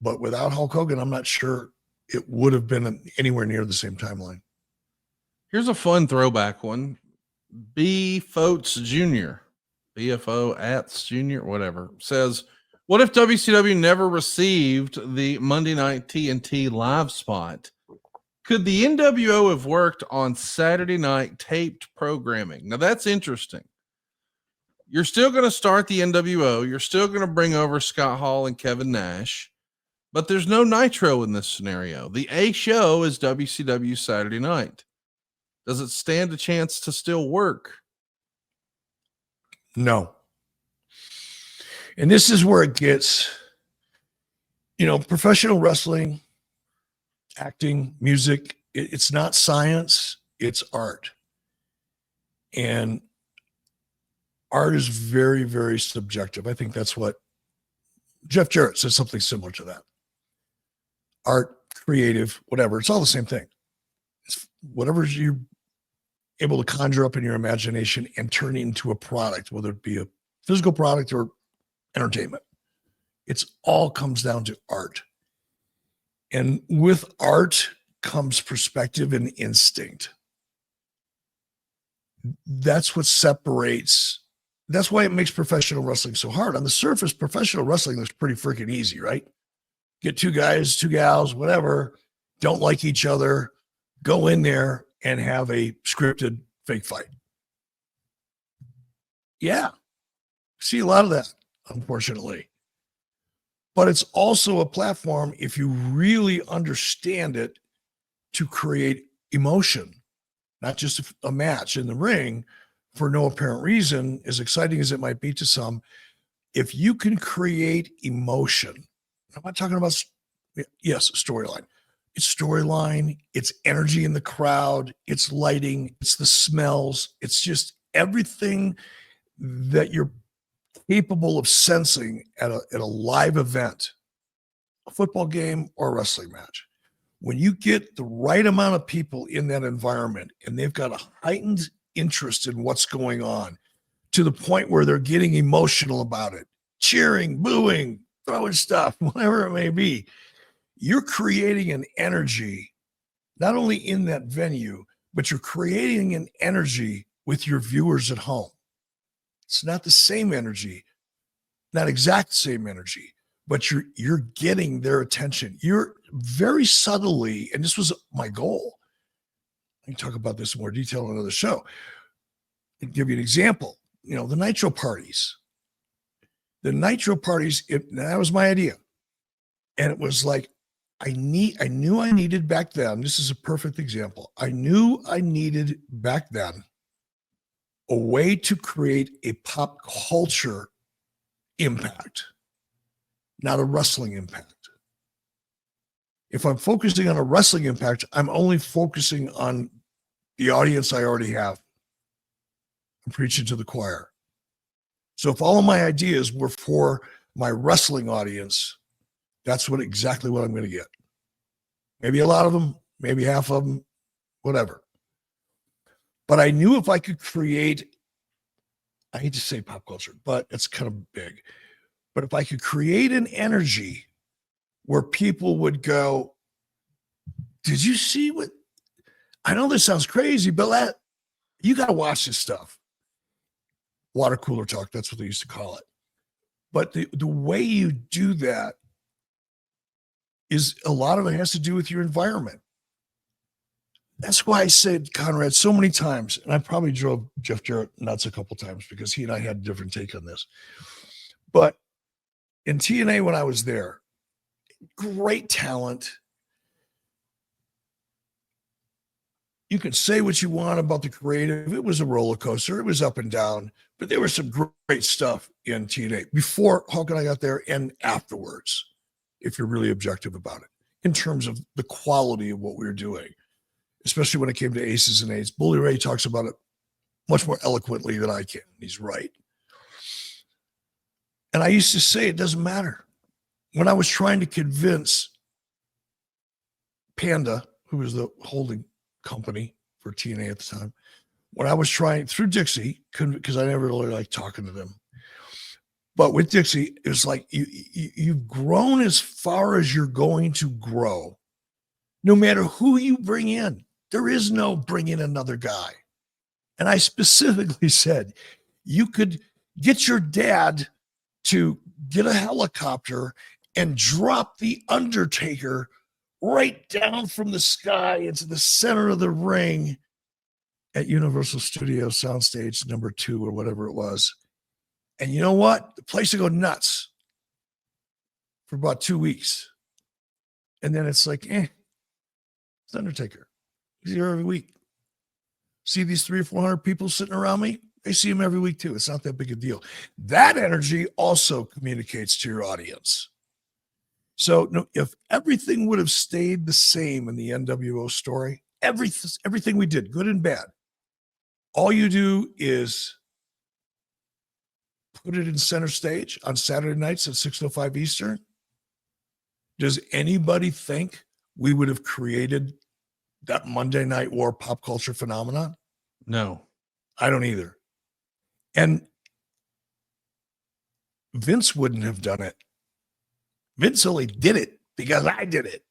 But without Hulk Hogan, I'm not sure it would have been anywhere near the same timeline. Here's a fun throwback one. B. Foats Jr., BFO Ats Jr., whatever, says, what if WCW never received the Monday Night TNT live spot? Could the NWO have worked on Saturday night taped programming? Now that's interesting. You're still going to start the NWO. You're still going to bring over Scott Hall and Kevin Nash, but there's no Nitro in this scenario. The A show is WCW Saturday night. Does it stand a chance to still work? No. And this is where it gets, professional wrestling, acting, music, it's not science, it's art. And art is very, very subjective. I think that's what Jeff Jarrett said, something similar to that. Art, creative, whatever, it's all the same thing. It's whatever you're able to conjure up in your imagination and turn it into a product, whether it be a physical product or entertainment. It's all comes down to art. And with art comes perspective and instinct. That's what separates. That's why it makes professional wrestling so hard. On the surface, professional wrestling looks pretty freaking easy, right? Get two guys, two gals, whatever, don't like each other, go in there and have a scripted fake fight. Yeah. See a lot of that, unfortunately. But it's also a platform, if you really understand it, to create emotion, not just a match in the ring for no apparent reason, as exciting as it might be to some. If you can create emotion, I'm not talking about, yes, storyline. It's storyline, it's energy in the crowd, it's lighting, it's the smells, it's just everything that you're capable of sensing at a live event, a football game or a wrestling match. When you get the right amount of people in that environment and they've got a heightened interest in what's going on to the point where they're getting emotional about it, cheering, booing, throwing stuff, whatever it may be, you're creating an energy, not only in that venue, but you're creating an energy with your viewers at home. It's not the same energy, not exact same energy, but you're getting their attention. You're very subtly, and this was my goal. I can talk about this in more detail on another show. I'll give you an example. The Nitro parties. The Nitro parties, that was my idea. And it was like, I knew I needed back then. This is a perfect example. I knew I needed back then a way to create a pop culture impact, not a wrestling impact. If I'm focusing on a wrestling impact, I'm only focusing on the audience I already have. I'm preaching to the choir. So if all of my ideas were for my wrestling audience, that's exactly what I'm going to get. Maybe a lot of them, maybe half of them, whatever. But I knew if I could create, I hate to say pop culture, but it's kind of big. But if I could create an energy where people would go, did you see what? I know this sounds crazy, but you got to watch this stuff. Water cooler talk, that's what they used to call it. But the way you do that is a lot of it has to do with your environment. That's why I said, Conrad, so many times, and I probably drove Jeff Jarrett nuts a couple times because he and I had a different take on this. But in TNA, when I was there, great talent. You could say what you want about the creative. It was a roller coaster. It was up and down, but there was some great stuff in TNA before Hulk and I got there and afterwards, if you're really objective about it, in terms of the quality of what we were doing, especially when it came to aces and eights. Bully Ray talks about it much more eloquently than I can. He's right. And I used to say it doesn't matter. When I was trying to convince Panda, who was the holding company for TNA at the time, when I was trying through Dixie, because I never really liked talking to them. But with Dixie, it was like you've grown as far as you're going to grow. No matter who you bring in, there is no bring in another guy. And I specifically said, you could get your dad to get a helicopter and drop the Undertaker right down from the sky into the center of the ring at Universal Studios Soundstage #2 or whatever it was. And you know what? The place will go nuts for about 2 weeks. And then it's like, it's Undertaker. He's here every week. See these 300 or 400 people sitting around me? They see him every week too. It's not that big a deal. That energy also communicates to your audience. So if everything would have stayed the same in the NWO story, everything we did, good and bad, all you do is put it in center stage on Saturday nights at 6:05 Eastern. Does anybody think we would have created that Monday Night War pop culture phenomenon? No. I don't either. And Vince wouldn't have done it. Vince only did it because I did it.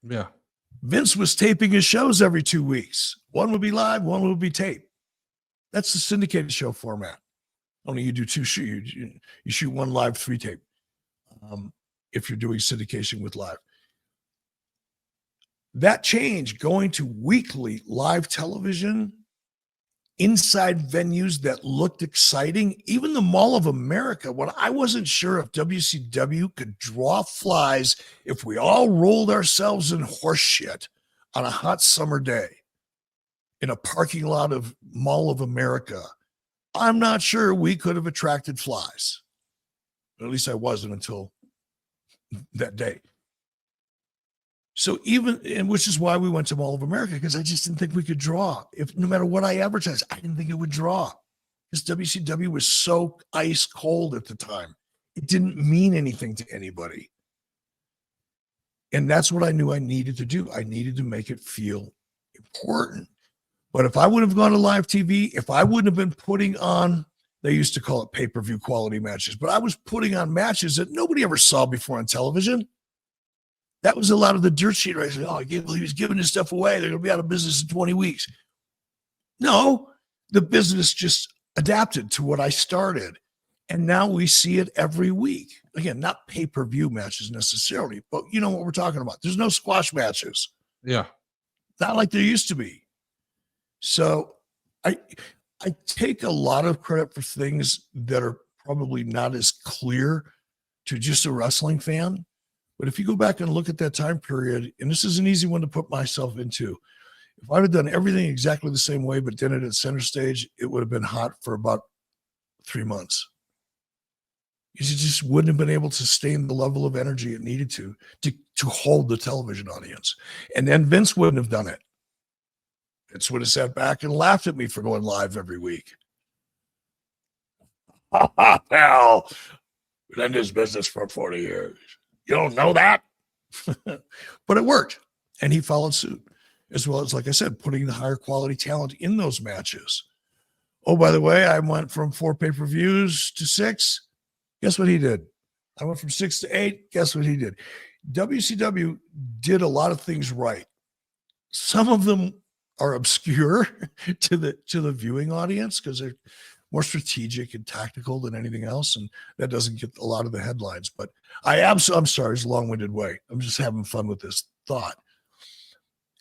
Yeah. Vince was taping his shows every 2 weeks. One would be live, one would be taped. That's the syndicated show format. Only you do two shoot. You shoot one live, 3 tape. If you're doing syndication with live. That change going to weekly live television inside venues that looked exciting, even the Mall of America, when I wasn't sure if WCW could draw flies if we all rolled ourselves in horse shit on a hot summer day in a parking lot of Mall of America, I'm not sure we could have attracted flies. At least I wasn't until that day. So and which is why we went to Mall of America, because I just didn't think we could draw. If no matter what I advertised, I didn't think it would draw. Because WCW was so ice cold at the time. It didn't mean anything to anybody. And that's what I knew I needed to do. I needed to make it feel important. But if I would have gone to live TV, if I wouldn't have been putting on, they used to call it pay-per-view quality matches, but I was putting on matches that nobody ever saw before on television. That was a lot of the dirt sheet right? He was giving his stuff away. They're going to be out of business in 20 weeks. No, the business just adapted to what I started. And now we see it every week. Again, not pay-per-view matches necessarily, but you know what we're talking about. There's no squash matches. Yeah. Not like there used to be. So I take a lot of credit for things that are probably not as clear to just a wrestling fan. But if you go back and look at that time period, and this is an easy one to put myself into, if I'd have done everything exactly the same way, but did it at center stage, it would have been hot for about 3 months. Because you just wouldn't have been able to sustain the level of energy it needed to hold the television audience. And then Vince wouldn't have done it. Vince would have sat back and laughed at me for going live every week. Pal, been in this business for 40 years. You don't know that? But it worked. And he followed suit, as well as, like I said, putting the higher quality talent in those matches. Oh, by the way, I went from 4 pay-per-views to 6. Guess what he did? I went from 6 to 8. Guess what he did? WCW did a lot of things right. Some of them are obscure to the viewing audience because they're more strategic and tactical than anything else. And that doesn't get a lot of the headlines, but I'm sorry, it's a long-winded way. I'm just having fun with this thought.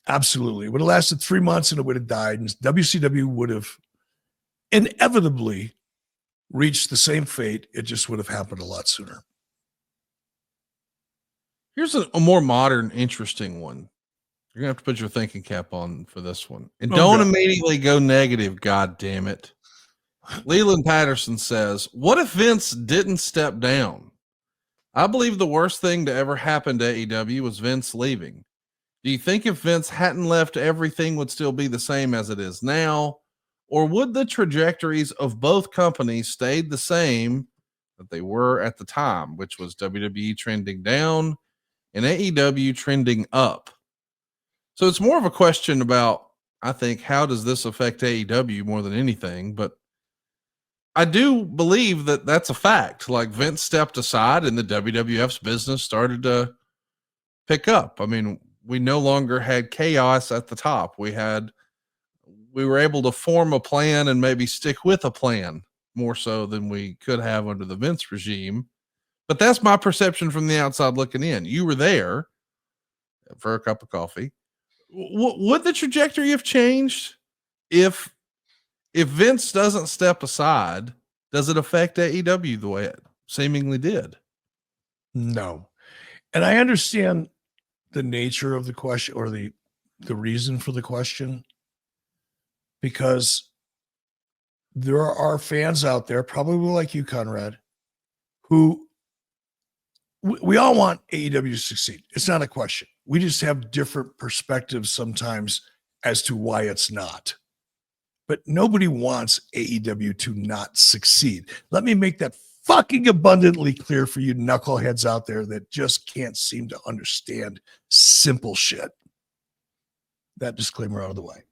Absolutely. It would have lasted 3 months and it would have died. And WCW would have inevitably reached the same fate. It just would have happened a lot sooner. Here's a more modern, interesting one. You're going to have to put your thinking cap on for this one. And don't immediately go negative, God damn it. Leland Patterson says, what if Vince didn't step down? I believe the worst thing to ever happen to AEW was Vince leaving. Do you think if Vince hadn't left, everything would still be the same as it is now? Or would the trajectories of both companies stayed the same that they were at the time, which was WWE trending down and AEW trending up? So it's more of a question about, I think, how does this affect AEW more than anything? But I do believe that that's a fact. Like, Vince stepped aside and the WWF's business started to pick up. I mean, we no longer had chaos at the top. We were able to form a plan and maybe stick with a plan more so than we could have under the Vince regime. But that's my perception from the outside looking in. You were there for a cup of coffee. Would the trajectory have changed if Vince doesn't step aside? Does it affect AEW the way it seemingly did? No. And I understand the nature of the question, or the reason for the question, because there are fans out there, probably like you, Conrad, who we all want AEW to succeed. It's not a question. We just have different perspectives sometimes as to why it's not. But nobody wants AEW to not succeed. Let me make that fucking abundantly clear for you knuckleheads out there that just can't seem to understand simple shit. That disclaimer out of the way.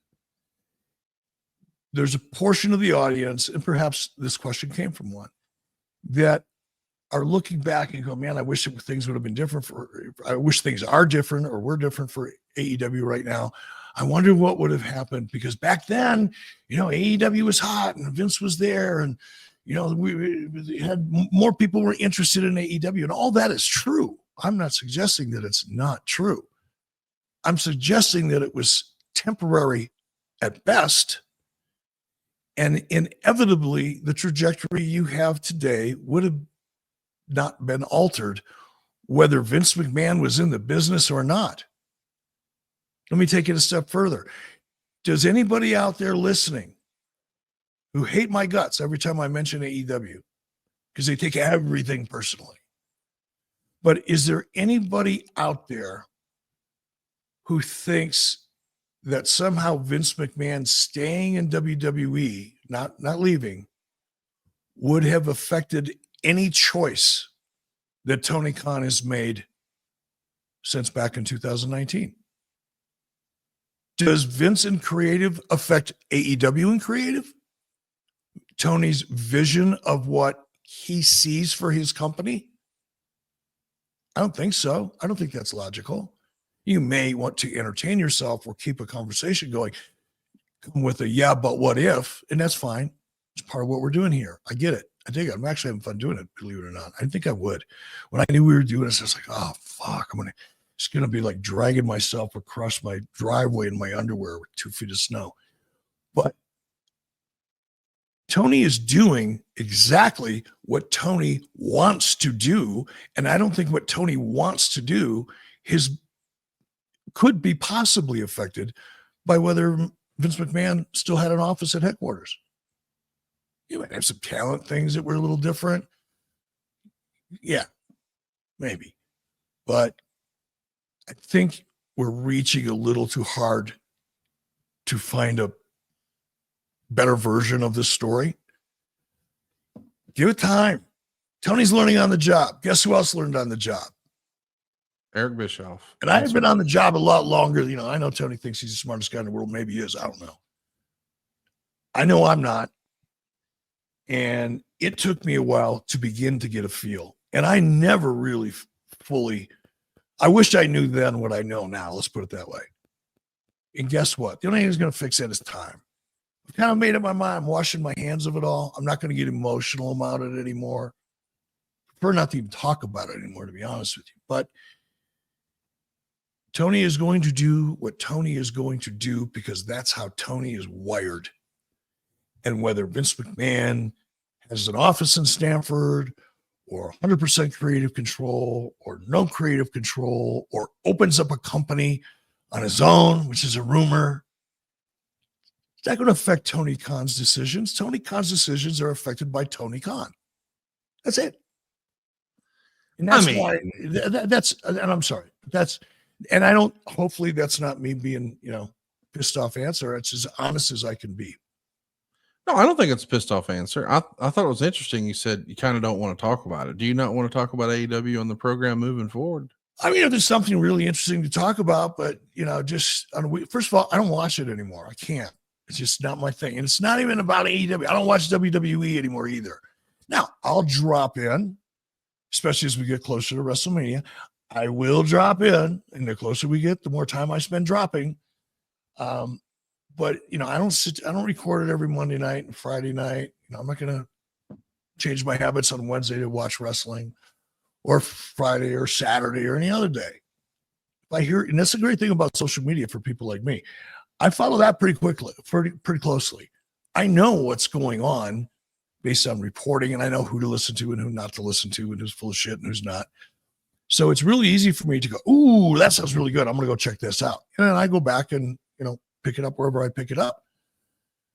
There's a portion of the audience, and perhaps this question came from one, that are looking back and go, man, I wish things would have been different I wish things are different or were different for AEW right now. I wonder what would have happened, because back then, AEW was hot and Vince was there, and, we had more people were interested in AEW, and all that is true. I'm not suggesting that it's not true. I'm suggesting that it was temporary at best. And inevitably, the trajectory you have today would have not been altered, whether Vince McMahon was in the business or not. Let me take it a step further. Does anybody out there listening who hate my guts every time I mention AEW, because they take everything personally, but is there anybody out there who thinks that somehow Vince McMahon staying in WWE, not leaving, would have affected any choice that Tony Khan has made since back in 2019? Does Vince in creative affect AEW in creative? Tony's vision of what he sees for his company? I don't think so. I don't think that's logical. You may want to entertain yourself or keep a conversation going, come with a yeah, but what if, and that's fine. It's part of what we're doing here. I get it. I dig it. I'm actually having fun doing it, believe it or not. I didn't think I would. When I knew we were doing this, I was like, oh, fuck. It's going to be like dragging myself across my driveway in my underwear with 2 feet of snow. But Tony is doing exactly what Tony wants to do. And I don't think what Tony wants to do could be possibly affected by whether Vince McMahon still had an office at headquarters. You might have some talent things that were a little different. Yeah, maybe. But I think we're reaching a little too hard to find a better version of this story. Give it time. Tony's learning on the job. Guess who else learned on the job? Eric Bischoff. And I've been on the job a lot longer. I know Tony thinks he's the smartest guy in the world. Maybe he is. I don't know. I know I'm not. And it took me a while to begin to get a feel. And I never really fully, I wish I knew then what I know now. Let's put it that way. And guess what? The only thing that's going to fix that is time. I've kind of made up my mind. I'm washing my hands of it all. I'm not going to get emotional about it anymore. I prefer not to even talk about it anymore, to be honest with you. But Tony is going to do what Tony is going to do because that's how Tony is wired. And whether Vince McMahon has an office in Stanford or 100% creative control or no creative control or opens up a company on his own, which is a rumor, it's not going to affect Tony Khan's decisions. Tony Khan's decisions are affected by Tony Khan. That's it. And that's why that's, and I'm sorry, and I don't, hopefully that's not me being, pissed off answer. It's as honest as I can be. No, I don't think it's a pissed off answer. I thought it was interesting. You said you kind of don't want to talk about it. Do you not want to talk about AEW on the program moving forward? I mean, if there's something really interesting to talk about, but just first of all, I don't watch it anymore. I can't. It's just not my thing. And it's not even about AEW. I don't watch WWE anymore either. Now, I'll drop in, especially as we get closer to WrestleMania. I will drop in, and the closer we get, the more time I spend dropping. But I don't record it every Monday night and Friday night. I'm not going to change my habits on Wednesday to watch wrestling or Friday or Saturday or any other day. If I hear, and that's the great thing about social media for people like me. I follow that pretty closely. I know what's going on based on reporting, and I know who to listen to and who not to listen to and who's full of shit and who's not. So it's really easy for me to go, ooh, that sounds really good. I'm going to go check this out. And then I go back and, pick it up wherever I pick it up.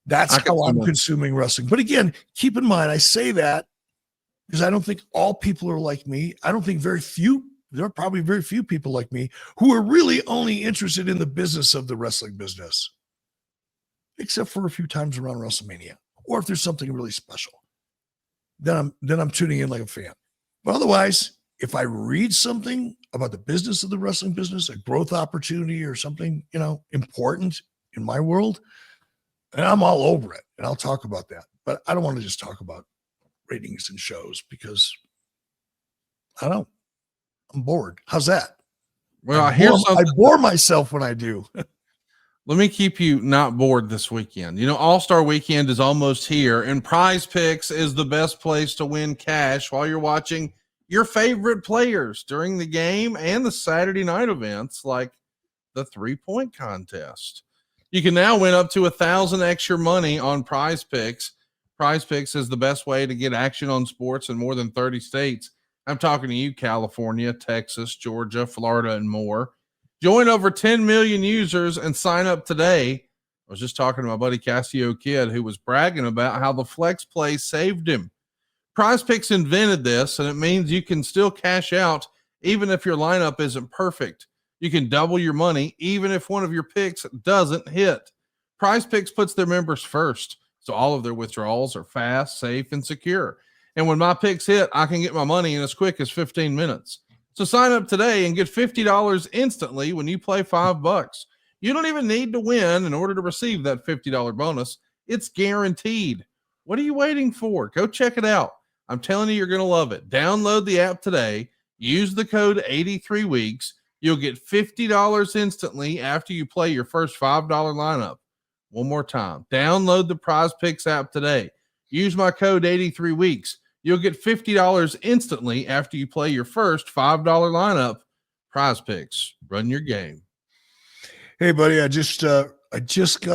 That's how I'm consuming wrestling. But again, keep in mind, I say that because I don't think all people are like me. I don't think there are probably very few people like me who are really only interested in the business of the wrestling business, except for a few times around WrestleMania, or if there's something really special, then I'm tuning in like a fan. But otherwise, if I read something about the business of the wrestling business, a growth opportunity or something, important in my world, and I'm all over it, and I'll talk about that. But I don't want to just talk about ratings and shows because I'm bored. How's that? Well, I bore myself when I do. Let me keep you not bored this weekend. All-Star Weekend is almost here, and Prize Picks is the best place to win cash while you're watching your favorite players during the game and the Saturday night events like the 3-point contest. You can now win up to 1,000 extra money on Prize Picks. Prize Picks is the best way to get action on sports in more than 30 states. I'm talking to you, California, Texas, Georgia, Florida, and more. Join over 10 million users and sign up today. I was just talking to my buddy Cassio Kidd, who was bragging about how the flex play saved him. Prize Picks invented this, and it means you can still cash out even if your lineup isn't perfect. You can double your money even if one of your picks doesn't hit. Prize Picks puts their members first, so all of their withdrawals are fast, safe, and secure. And when my picks hit, I can get my money in as quick as 15 minutes. So sign up today and get $50 instantly when you play $5. You don't even need to win in order to receive that $50 bonus. It's guaranteed. What are you waiting for? Go check it out. I'm telling you, you're going to love it. Download the app today. Use the code 83weeks. You'll get $50 instantly after you play your first $5 lineup. One more time. Download the Prize Picks app today. Use my code 83weeks. You'll get $50 instantly after you play your first $5 lineup. Prize Picks. Run your game. Hey, buddy, I just got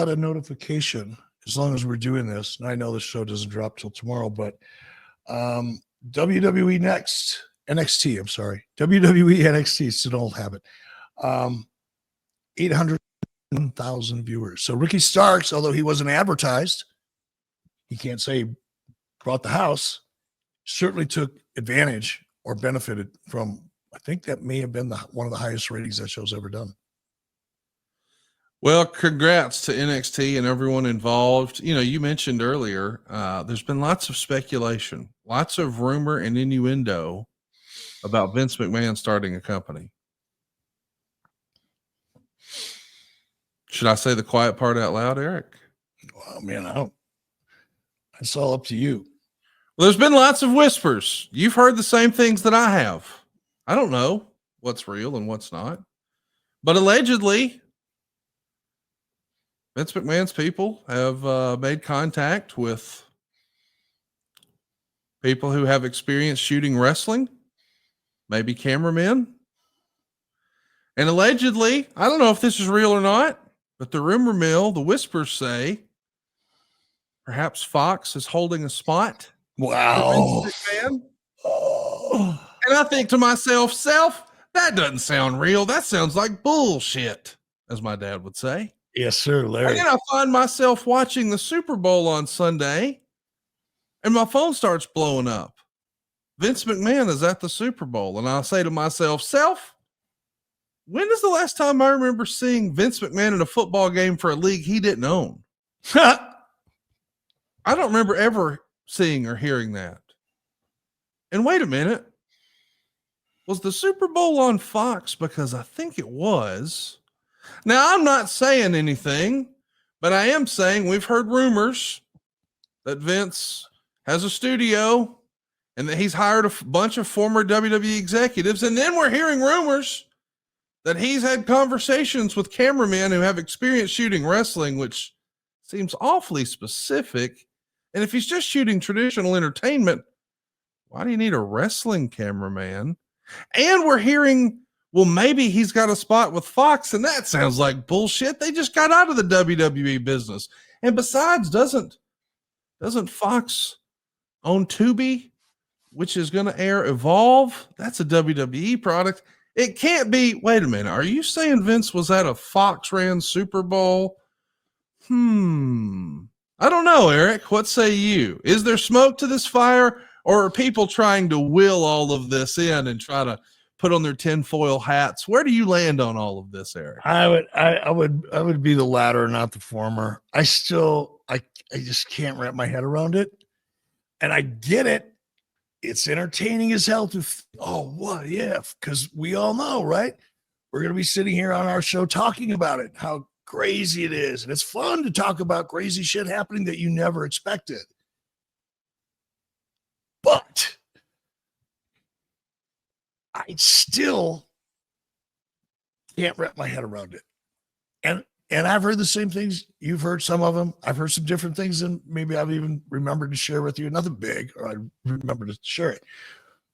a notification. As long as we're doing this, and I know the show doesn't drop till tomorrow, but WWE NXT, I'm sorry. WWE NXT, it's an old habit. 800,000 viewers. So Ricky Starks, although he wasn't advertised, he can't say he brought the house, certainly took advantage or benefited from, I think that may have been one of the highest ratings that show's ever done. Well, congrats to NXT and everyone involved. You mentioned earlier, there's been lots of speculation, lots of rumor and innuendo about Vince McMahon starting a company. Should I say the quiet part out loud, Eric? Well, man, it's all up to you. Well, there's been lots of whispers. You've heard the same things that I have. I don't know what's real and what's not, but allegedly Vince McMahon's people have made contact with people who have experience shooting wrestling, maybe cameramen. And allegedly, I don't know if this is real or not, but the rumor mill, the whispers say, perhaps Fox is holding a spot for Wow. Vince McMahon. Oh. And I think to myself, that doesn't sound real. That sounds like bullshit, as my dad would say. Yes, sir, And Larry. then I find myself watching the Super Bowl on Sunday, and my phone starts blowing up. Vince McMahon is at the Super Bowl. And I say to myself, when is the last time I remember seeing Vince McMahon in a football game for a league he didn't own? I don't remember ever seeing or hearing that. And wait a minute. Was the Super Bowl on Fox? Because I think it was. Now, I'm not saying anything, but I am saying we've heard rumors that Vince has a studio and that he's hired a bunch of former WWE executives. And then we're hearing rumors that he's had conversations with cameramen who have experience shooting wrestling, which seems awfully specific. And if he's just shooting traditional entertainment, why do you need a wrestling cameraman? And we're hearing, well, maybe he's got a spot with Fox, and that sounds like bullshit. They just got out of the WWE business. And besides, doesn't Fox own Tubi, which is going to air Evolve? That's a WWE product. It can't be. Wait a minute. Are you saying Vince was at a Fox ran Super Bowl? I don't know, Eric. What say you? Is there smoke to this fire, or are people trying to will all of this in and try to put on their tinfoil hats? Where do you land on all of this, Eric? I would be the latter, not the former. I just can't wrap my head around it. And I get it. It's entertaining as hell to, what if? Because we all know, right? We're going to be sitting here on our show talking about it, how crazy it is. And it's fun to talk about crazy shit happening that you never expected. But I still can't wrap my head around it. And I've heard the same things. You've heard some of them. I've heard some different things, and maybe I've even remembered to share with you. Nothing big, or I remember to share it.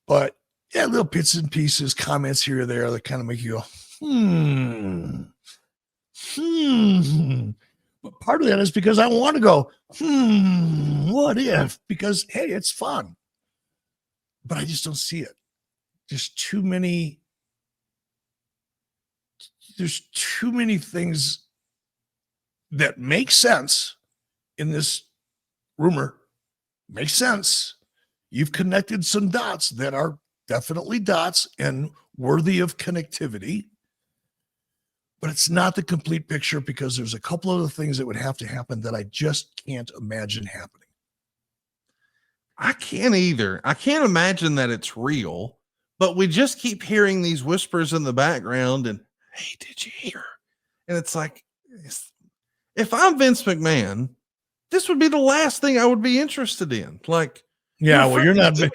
But yeah, little bits and pieces, comments here or there that kind of make you go, But part of that is because I want to go, what if? Because, hey, it's fun. But I just don't see it. There's too many things that make sense in this rumor. Makes sense. You've connected some dots that are definitely dots and worthy of connectivity. But it's not the complete picture, because there's a couple of the things that would have to happen that I just can't imagine happening. I can't either. I can't imagine that it's real, but we just keep hearing these whispers in the background and, hey, did you hear? And it's like, if I'm Vince McMahon, this would be the last thing I would be interested in. Like, yeah, well, you're not Vince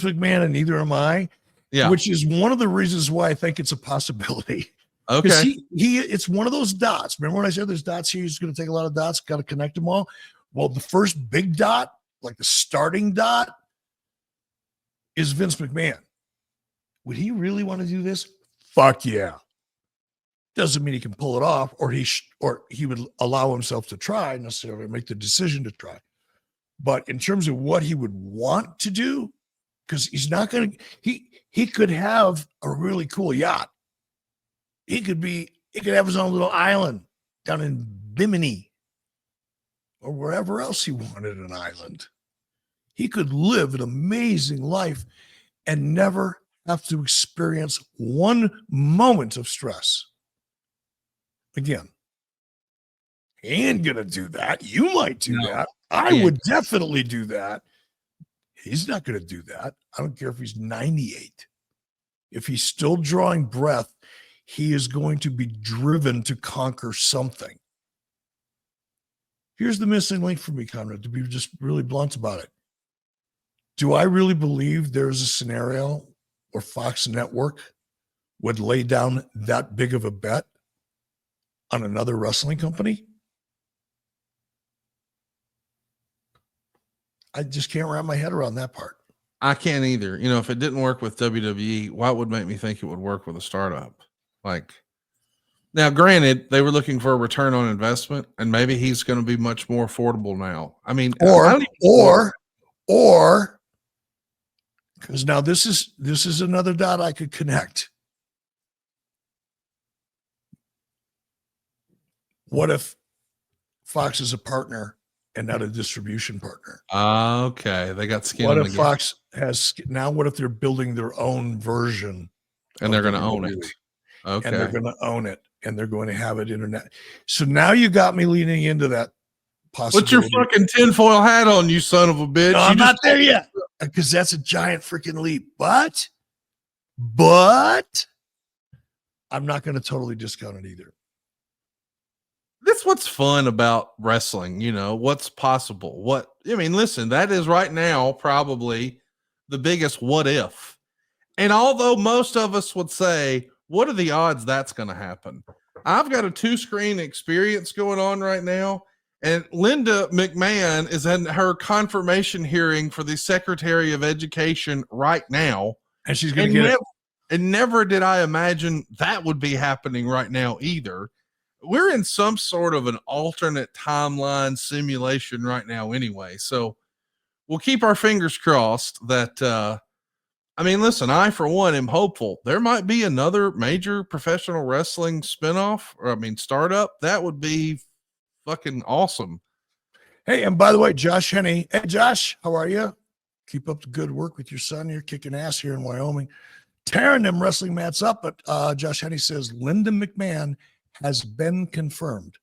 McMahon, and neither am I. Yeah. Which is one of the reasons why I think it's a possibility. Okay. It's one of those dots. Remember when I said there's dots here? He's going to take a lot of dots, got to connect them all. Well, the first big dot, like the starting dot, is Vince McMahon. Would he really want to do this? Fuck yeah. Doesn't mean he can pull it off, or he would allow himself to try, necessarily make the decision to try. But in terms of what he would want to do, because he's not going to, he could have a really cool yacht. He could have his own little island down in Bimini or wherever else he wanted an island. He could live an amazing life and never have to experience one moment of stress. Again, he ain't going to do that. You might do that. I would definitely do that. He's not going to do that. I don't care if he's 98. If he's still drawing breath, he is going to be driven to conquer something. Here's the missing link for me, Conrad, to be just really blunt about it. Do I really believe there's a scenario where Fox Network would lay down that big of a bet on another wrestling company? I just can't wrap my head around that part. I can't either. You know, if it didn't work with WWE, what would make me think it would work with a startup? Like, now, granted, they were looking for a return on investment, and maybe he's going to be much more affordable now. I mean, or because now this is another dot I could connect. What if Fox is a partner and not a distribution partner? Okay, they got skin. What in if the Fox has now? What if they're building their own version, and they're going to own it? Okay, and they're Okay, going to own it, and they're going to have it internet. So now you got me leaning into that possibility. put your fucking tinfoil hat on, you son of a bitch. No, I'm not there yet because that's a giant freaking leap. But I'm not going to totally discount it either. That's what's fun about wrestling, you know, what's possible. What I mean, listen, that is right now probably the biggest what if. And although most of us would say, what are the odds that's going to happen? I've got a 2-screen experience going on right now, and Linda McMahon is in her confirmation hearing for the Secretary of Education right now. And she's going to get it. And never did I imagine that would be happening right now either. We're in some sort of an alternate timeline simulation right now anyway. So we'll keep our fingers crossed that, I mean, listen, I, for one, am hopeful. There might be another major professional wrestling spinoff, or I mean, startup. That would be fucking awesome. Hey, and by the way, Josh Henney. Hey, Josh, how are you? Keep up the good work with your son. You're kicking ass here in Wyoming. Tearing them wrestling mats up. But Josh Henney says Linda McMahon has been confirmed.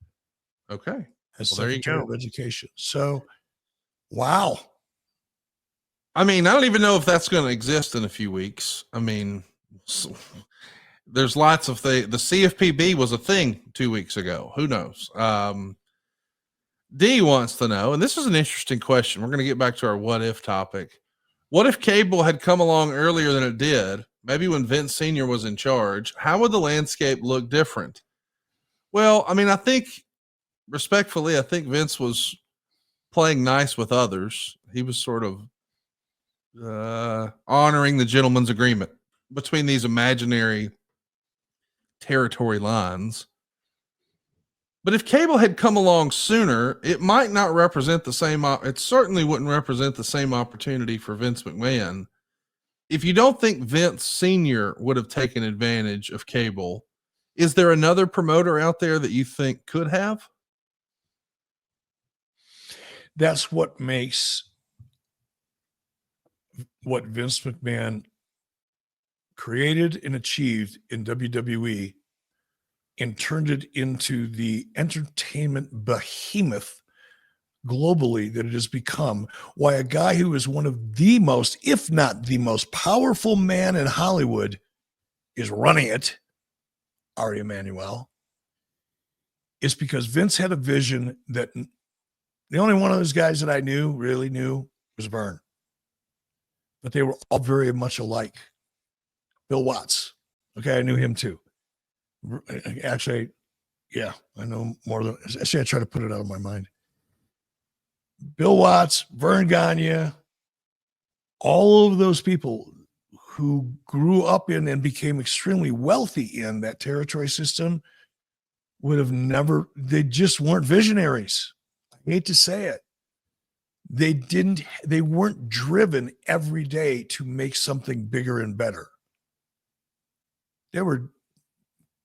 Okay. As Well, there you Secretary go. of Education. So, wow. I mean, I don't even know if that's going to exist in a few weeks. I mean, there's lots of things. The CFPB was a thing 2 weeks ago. Who knows? D wants to know, and this is an interesting question. We're going to get back to our what if topic. What if cable had come along earlier than it did? Maybe when Vince Sr. was in charge, how would the landscape look different? Well, I mean, I think respectfully, I think Vince was playing nice with others. He was sort of honoring the gentleman's agreement between these imaginary territory lines. But if cable had come along sooner, it might not represent the same. It certainly wouldn't represent the same opportunity for Vince McMahon. If you don't think Vince Sr. would have taken advantage of cable, is there another promoter out there that you think could have? That's what makes what Vince McMahon created and achieved in WWE and turned it into the entertainment behemoth globally that it has become. Why a guy who is one of the most, if not the most powerful man in Hollywood is running it, Ari Emanuel, is because Vince had a vision that the only one of those guys that I really knew was Vern. But they were all very much alike. Bill Watts. Okay, I knew him too. Actually, yeah, I know more than, actually I try to put it out of my mind. Bill Watts, Vern Gagne, all of those people who grew up in and became extremely wealthy in that territory system would have never, they just weren't visionaries. I hate to say it. They weren't driven every day to make something bigger and better. They were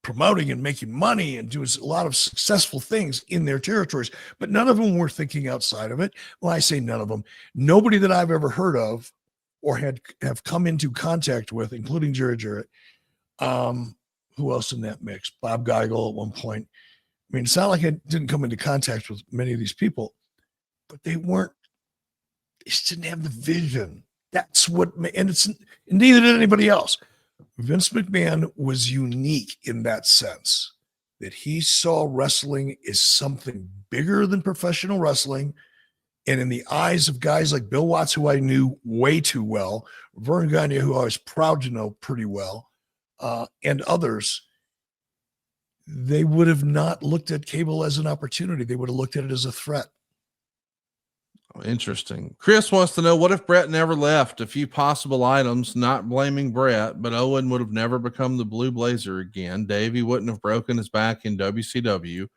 promoting and making money and doing a lot of successful things in their territories, but none of them were thinking outside of it. Well, I say none of them. Nobody that I've ever heard of or have come into contact with, including Jerry Jarrett. Who else in that mix? Bob Geigel at one point. I mean, it's not like I didn't come into contact with many of these people, but they just didn't have the vision. That's what, and neither did anybody else. Vince McMahon was unique in that sense that he saw wrestling as something bigger than professional wrestling. And in the eyes of guys like Bill Watts, who I knew way too well, Vern Gagne, who I was proud to know pretty well, and others, they would have not looked at cable as an opportunity. They would have looked at it as a threat. Interesting. Chris wants to know, what if Brett never left? A few possible items, not blaming Brett, but Owen would have never become the Blue Blazer again. Davey wouldn't have broken his back in WCW.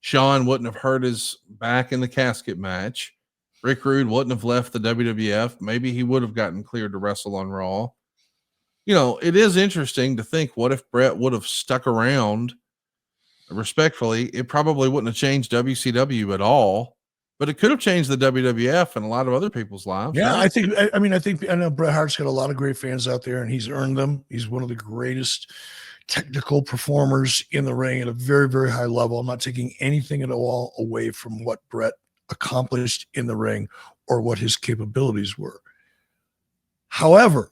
Sean wouldn't have hurt his back in the casket match. Rick Rude wouldn't have left the WWF. Maybe he would have gotten cleared to wrestle on Raw. You know, it is interesting to think, what if Brett would have stuck around? Respectfully, it probably wouldn't have changed WCW at all, but it could have changed the WWF and a lot of other people's lives. Yeah, right? I know Bret Hart's got a lot of great fans out there, and he's earned them. He's one of the greatest technical performers in the ring at a very, very high level. I'm not taking anything at all away from what Bret accomplished in the ring or what his capabilities were. However,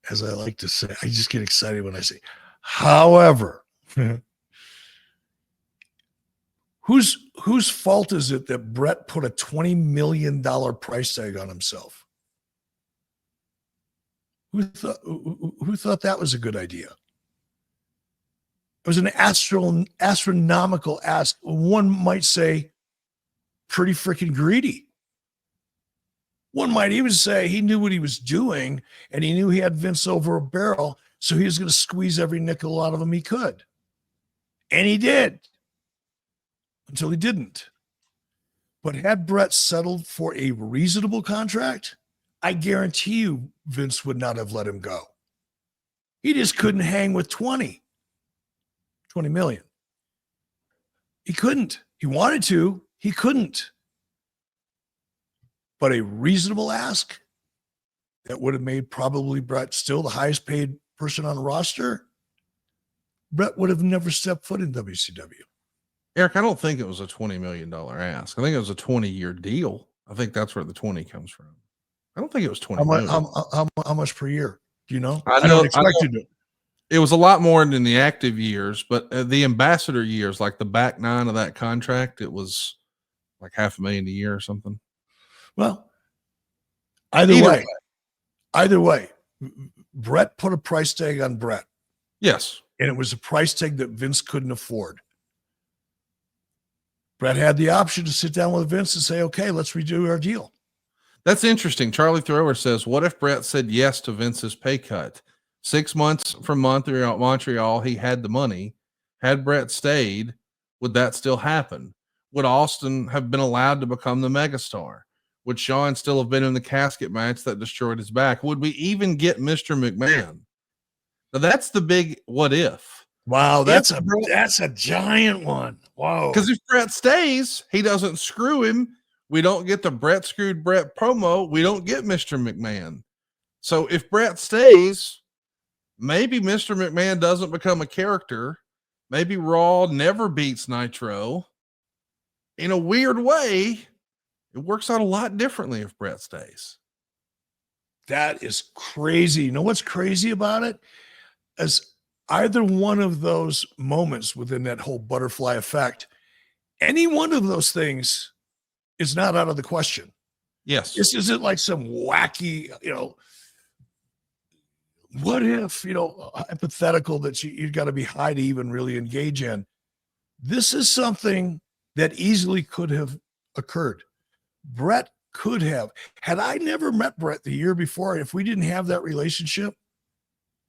as I like to say, I just get excited when I say, however, whose fault is it that Bret put a $20 million price tag on himself? Who thought that was a good idea? It was an astronomical ask. One might say pretty freaking greedy. One might even say he knew what he was doing, and he knew he had Vince over a barrel, so he was going to squeeze every nickel out of him he could. And he did. Until he didn't. But had Bret settled for a reasonable contract, I guarantee you Vince would not have let him go. He just couldn't hang with 20 million. He couldn't. He wanted to. He couldn't. But a reasonable ask that would have made probably Bret still the highest paid person on the roster, Bret would have never stepped foot in WCW. Eric, I don't think it was a $20 million ask. I think it was a 20-year deal. I think that's where the 20 comes from. I don't think it was 20 million. How much per year? Do you know? I don't expect you to. It was a lot more than the active years, but the ambassador years, like the back nine of that contract, it was like $500,000 a year or something. Well, either way, Bret put a price tag on Bret. Yes. And it was a price tag that Vince couldn't afford. Bret had the option to sit down with Vince and say, okay, let's redo our deal. That's interesting. Charlie Thrower says, what if Bret said yes to Vince's pay cut? 6 months from Montreal, he had the money. Had Bret stayed, would that still happen? Would Austin have been allowed to become the megastar? Would Shawn still have been in the casket match that destroyed his back? Would we even get Mr. McMahon? Now that's the big what if. Wow, that's a giant one. Wow. Because if Bret stays, he doesn't screw him. We don't get the Bret screwed Bret promo. We don't get Mr. McMahon. So if Bret stays, maybe Mr. McMahon doesn't become a character. Maybe Raw never beats Nitro. In a weird way, it works out a lot differently if Bret stays. That is crazy. You know what's crazy about it? As either one of those moments within that whole butterfly effect, any one of those things is not out of the question. Yes. This isn't like some wacky, what if, hypothetical that you've got to be high to even really engage in. This is something that easily could have occurred. Bret could have. Had I never met Bret the year before, if we didn't have that relationship,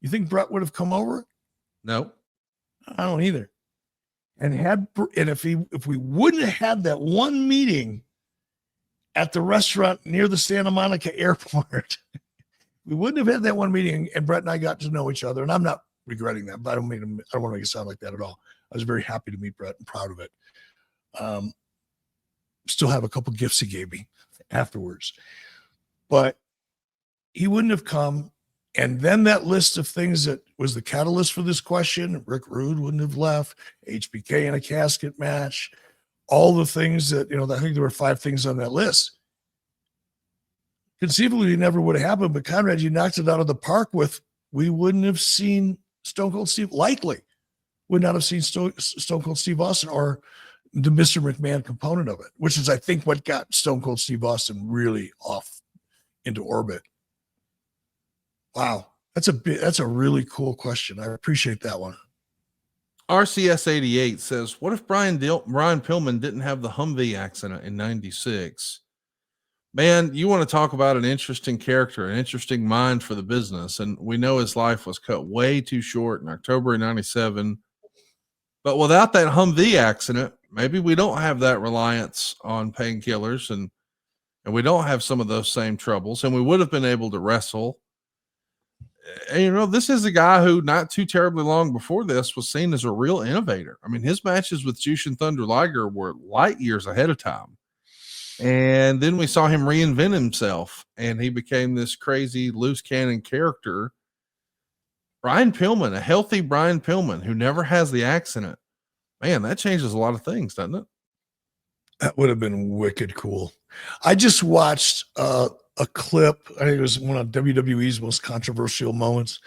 you think Bret would have come over? No. I don't either. And if we wouldn't have had that one meeting at the restaurant near the Santa Monica airport, we wouldn't have had that one meeting, and Bret and I got to know each other. And I'm not regretting that, but I don't want to make it sound like that at all. I was very happy to meet Bret and proud of it. Still have a couple gifts he gave me afterwards, but he wouldn't have come. And then that list of things that was the catalyst for this question, Rick Rude wouldn't have left, HBK in a casket match, all the things that, I think there were 5 things on that list. Conceivably, it never would have happened, but Conrad, you knocked it out of the park with, we wouldn't have seen Stone Cold Steve, likely would not have seen Stone Cold Steve Austin or the Mr. McMahon component of it, which is, I think, what got Stone Cold Steve Austin really off into orbit. Wow. That's a really cool question. I appreciate that one. RCS 88 says, what if Brian Pillman didn't have the Humvee accident in 96? Man, you want to talk about an interesting character, an interesting mind for the business. And we know his life was cut way too short in October of 97. But without that Humvee accident, maybe we don't have that reliance on painkillers and we don't have some of those same troubles, and we would have been able to wrestle. And, you know, this is a guy who not too terribly long before this was seen as a real innovator. I mean, his matches with Jushin Thunder Liger were light years ahead of time. And then we saw him reinvent himself, and he became this crazy loose cannon character. Brian Pillman, a healthy Brian Pillman who never has the accident. Man, that changes a lot of things, doesn't it? That would have been wicked cool. I just watched a clip. I think it was one of WWE's most controversial moments.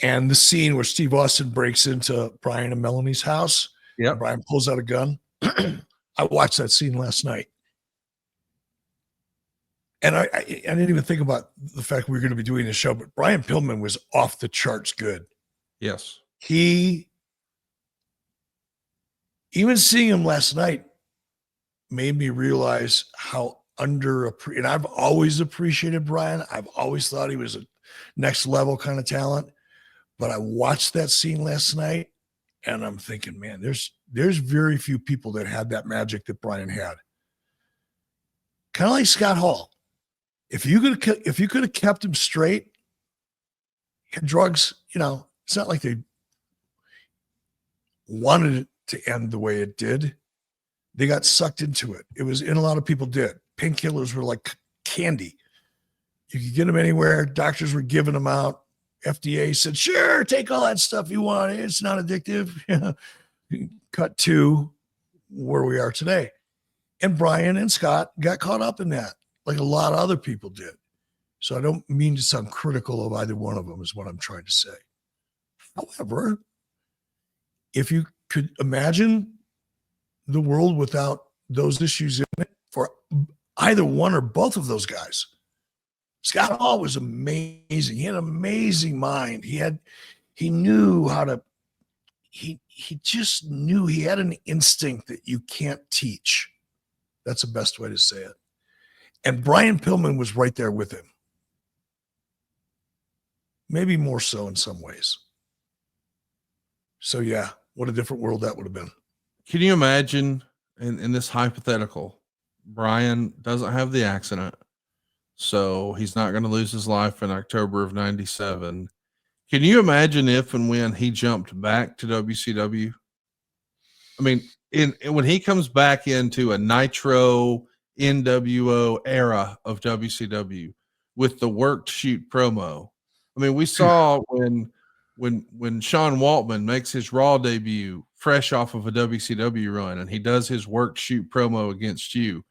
And the scene where Steve Austin breaks into Brian and Melanie's house. Yeah. Brian pulls out a gun. I watched that scene last night. And I didn't even think about the fact we were going to be doing this show, but Brian Pillman was off the charts good. Yes. Even seeing him last night made me realize how and I've always appreciated Brian. I've always thought he was a next level kind of talent. But I watched that scene last night and I'm thinking, man, there's very few people that had that magic that Brian had. Kind of like Scott Hall. If you could have kept him straight, had drugs, you know, it's not like they wanted it to end the way it did. They got sucked into it. It was, and a lot of people did. Painkillers were like candy. You could get them anywhere. Doctors were giving them out. FDA said, sure, take all that stuff you want. It's not addictive. Cut to where we are today. And Brian and Scott got caught up in that, like a lot of other people did. So I don't mean to sound critical of either one of them is what I'm trying to say. However, if you could imagine the world without those issues in it for either one or both of those guys. Scott Hall was amazing. He had an amazing mind. He knew how to, he just knew he had an instinct that you can't teach. That's the best way to say it. And Brian Pillman was right there with him. Maybe more so in some ways. So yeah, what a different world that would have been. Can you imagine in this hypothetical, Brian doesn't have the accident, so he's not going to lose his life in October of 97. Can you imagine if and when he jumped back to WCW? I mean, when he comes back into a Nitro NWO era of WCW with the worked shoot promo. I mean, we saw when Sean Waltman makes his Raw debut fresh off of a WCW run and he does his worked shoot promo against you.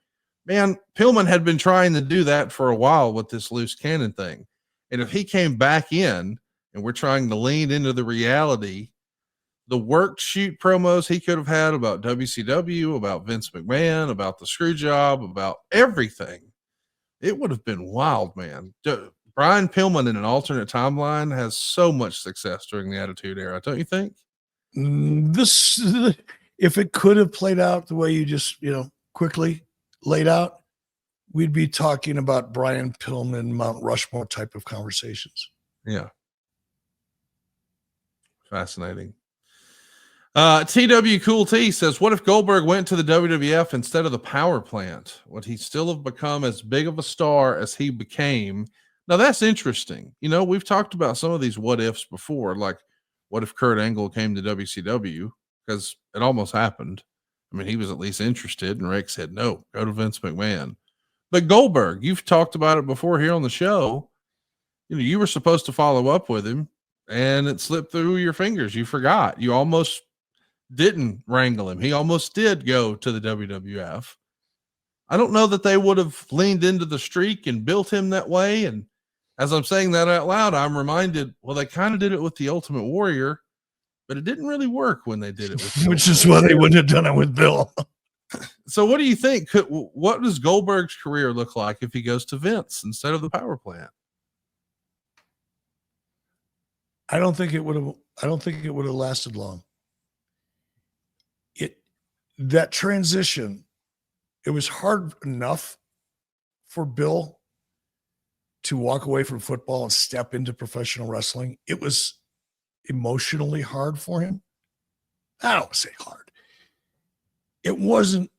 Man, Pillman had been trying to do that for a while with this loose cannon thing. And if he came back in and we're trying to lean into the reality, the worked shoot promos he could have had about WCW, about Vince McMahon, about the screw job, about everything, it would have been wild, man. Brian Pillman in an alternate timeline has so much success during the Attitude Era, don't you think? If it could have played out the way you just, quickly laid out, we'd be talking about Brian Pillman, Mount Rushmore type of conversations. Yeah. Fascinating. TW Cool T says, what if Goldberg went to the WWF instead of the power plant? Would he still have become as big of a star as he became? Now that's interesting. We've talked about some of these what ifs before, like what if Kurt Angle came to WCW? Because it almost happened. I mean, he was at least interested, and Rick said, no, go to Vince McMahon. But Goldberg, you've talked about it before here on the show. You were supposed to follow up with him, and it slipped through your fingers. You forgot. You almost didn't wrangle him. He almost did go to the WWF. I don't know that they would have leaned into the streak and built him that way. And as I'm saying that out loud, I'm reminded, well, they kind of did it with the Ultimate Warrior, but it didn't really work when they did it with which is why they wouldn't have done it with Bill. So what do you think? What does Goldberg's career look like if he goes to Vince instead of the power plant? I don't think it would have lasted long. that transition, it was hard enough for Bill to walk away from football and step into professional wrestling. It was emotionally hard for him. I don't want to say hard. It wasn't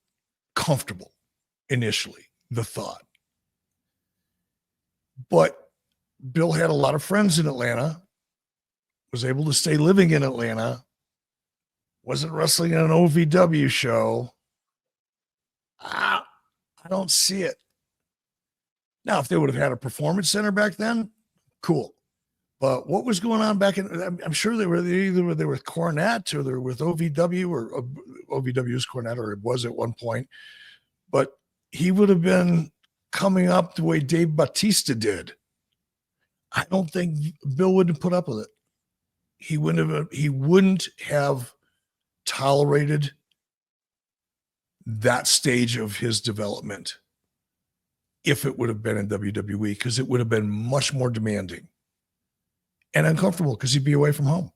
comfortable initially, the thought. But Bill had a lot of friends in Atlanta, was able to stay living in Atlanta, wasn't wrestling in an OVW show. I don't see it. Now, if they would have had a performance center back then, cool. But what was going on back in, I'm sure they were either with Cornette or they were with OVW, or OVW's Cornette, or it was at one point. But he would have been coming up the way Dave Bautista did. I don't think Bill wouldn't have put up with it. He wouldn't have tolerated that stage of his development if it would have been in WWE, because it would have been much more demanding and uncomfortable because he'd be away from home.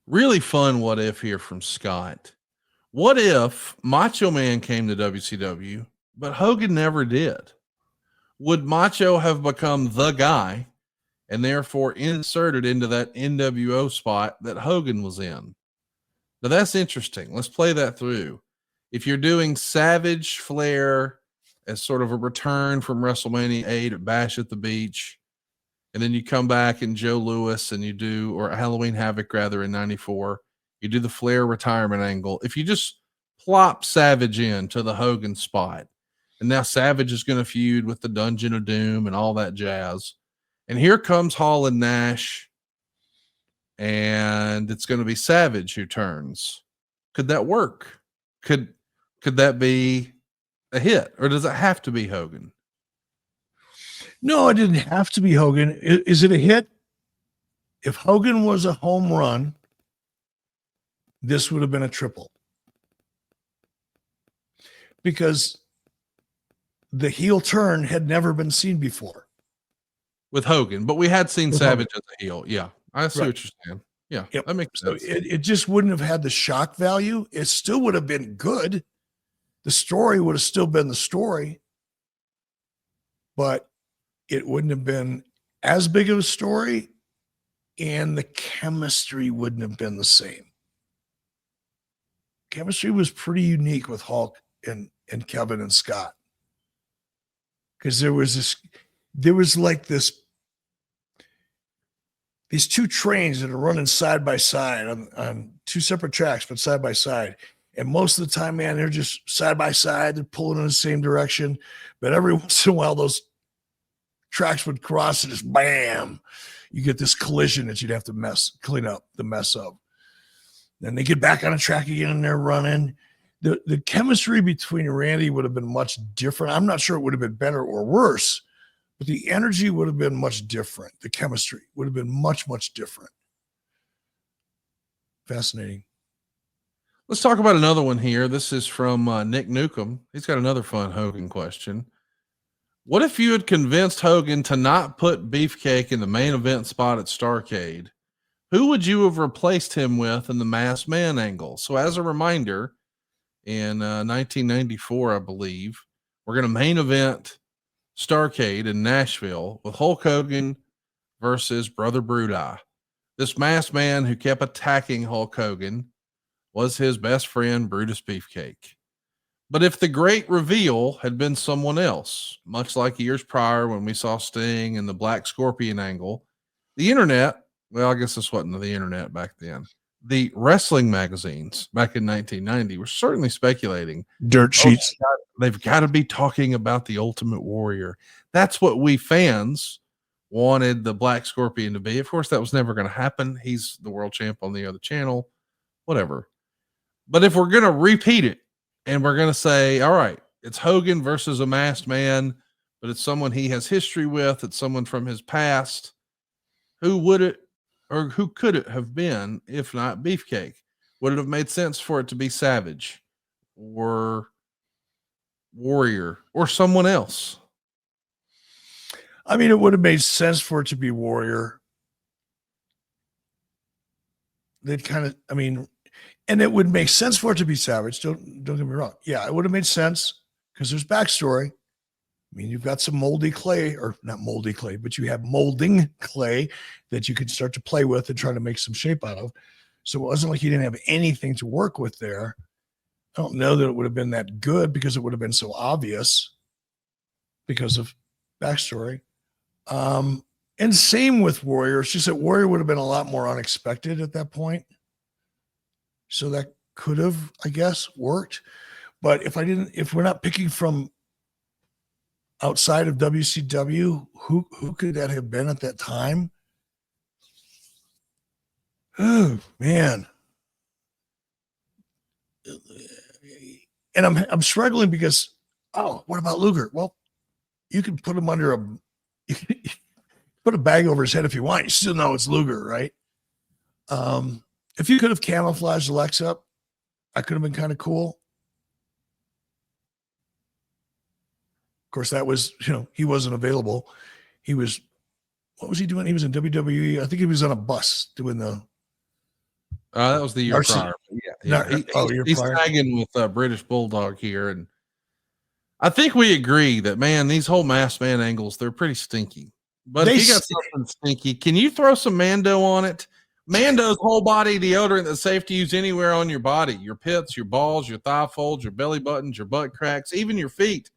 Really fun what if here from Scott. What if Macho Man came to WCW, but Hogan never did? Would Macho have become the guy and therefore inserted into that NWO spot that Hogan was in? Now that's interesting. Let's play that through. If you're doing Savage Flair as sort of a return from WrestleMania 8 at Bash at the Beach, and then you come back in Joe Louis and you do, or Halloween Havoc rather, in 94, you do the Flair retirement angle. If you just plop Savage into the Hogan spot, and now Savage is going to feud with the Dungeon of Doom and all that jazz, and here comes Hall and Nash, and it's going to be Savage who turns. Could that work? Could that be a hit, or does it have to be Hogan? No, it didn't have to be Hogan. Is it a hit? If Hogan was a home run, this would have been a triple. Because the heel turn had never been seen before. With Hogan, but we had seen With Savage Hogan. as a heel. Yeah, I see what you're saying. Yeah, Yep. that makes So sense. it just wouldn't have had the shock value. It still would have been good. The story would have still been the story, but it wouldn't have been as big of a story, and the chemistry wouldn't have been the same. Chemistry was pretty unique with Hulk and Kevin and Scott, because there was like these two trains that are running side by side on two separate tracks, but side by side. And most of the time, man, they're just side by side. They're pulling in the same direction. But every once in a while, those tracks would cross and just bam, you get this collision that you'd have to clean up the mess of. Then they get back on a track again and they're running. The chemistry between Randy would have been much different. I'm not sure it would have been better or worse, but the energy would have been much different. The chemistry would have been much, much different. Fascinating. Let's talk about another one here. This is from Nick Newcomb. He's got another fun Hogan question. What if you had convinced Hogan to not put Beefcake in the main event spot at Starrcade? Who would you have replaced him with in the Masked Man angle? So as a reminder, in 1994, I believe, we're going to main event Starrcade in Nashville with Hulk Hogan versus Brother Brudai. This Masked Man who kept attacking Hulk Hogan was his best friend, Brutus Beefcake. But if the great reveal had been someone else, much like years prior when we saw Sting and the Black Scorpion angle, the internet, well, I guess this wasn't the internet back then, the wrestling magazines back in 1990 were certainly speculating. Dirt sheets. They've got to be talking about the Ultimate Warrior. That's what we fans wanted the Black Scorpion to be. Of course, that was never going to happen. He's the world champ on the other channel, whatever. But if we're going to repeat it and we're going to say, all right, it's Hogan versus a Masked Man, but it's someone he has history with, it's someone from his past, who would it, or who could it have been if not Beefcake? Would it have made sense for it to be Savage or Warrior or someone else? I mean, it would have made sense for it to be Warrior. They'd kind of, I mean, And it would make sense for it to be Savage. Don't get me wrong. Yeah, it would have made sense because there's backstory. I mean, you've got some moldy clay, or not moldy clay, but you have molding clay that you can start to play with and try to make some shape out of. So it wasn't like you didn't have anything to work with there. I don't know that it would have been that good because it would have been so obvious because of backstory. And same with Warrior. It's just that Warrior would have been a lot more unexpected at that point. So that could have, I guess, worked. But if we're not picking from outside of WCW, who could that have been at that time? Oh man. And I'm struggling because, what about Luger? Well, you can put him under put a bag over his head if you want. You still know it's Luger, right? If you could have camouflaged Alexa, I could have been kind of cool. Of course, that was, he wasn't available. What was he doing? He was in WWE. I think he was on a bus doing the. That was the year prior. He's prior. tagging with British Bulldog here. And I think we agree that, man, these whole masked man angles, they're pretty stinky. But if you got something stinky, can you throw some Mando on it? Mando's whole body deodorant that's safe to use anywhere on your body, your pits, your balls, your thigh folds, your belly buttons, your butt cracks, even your feet.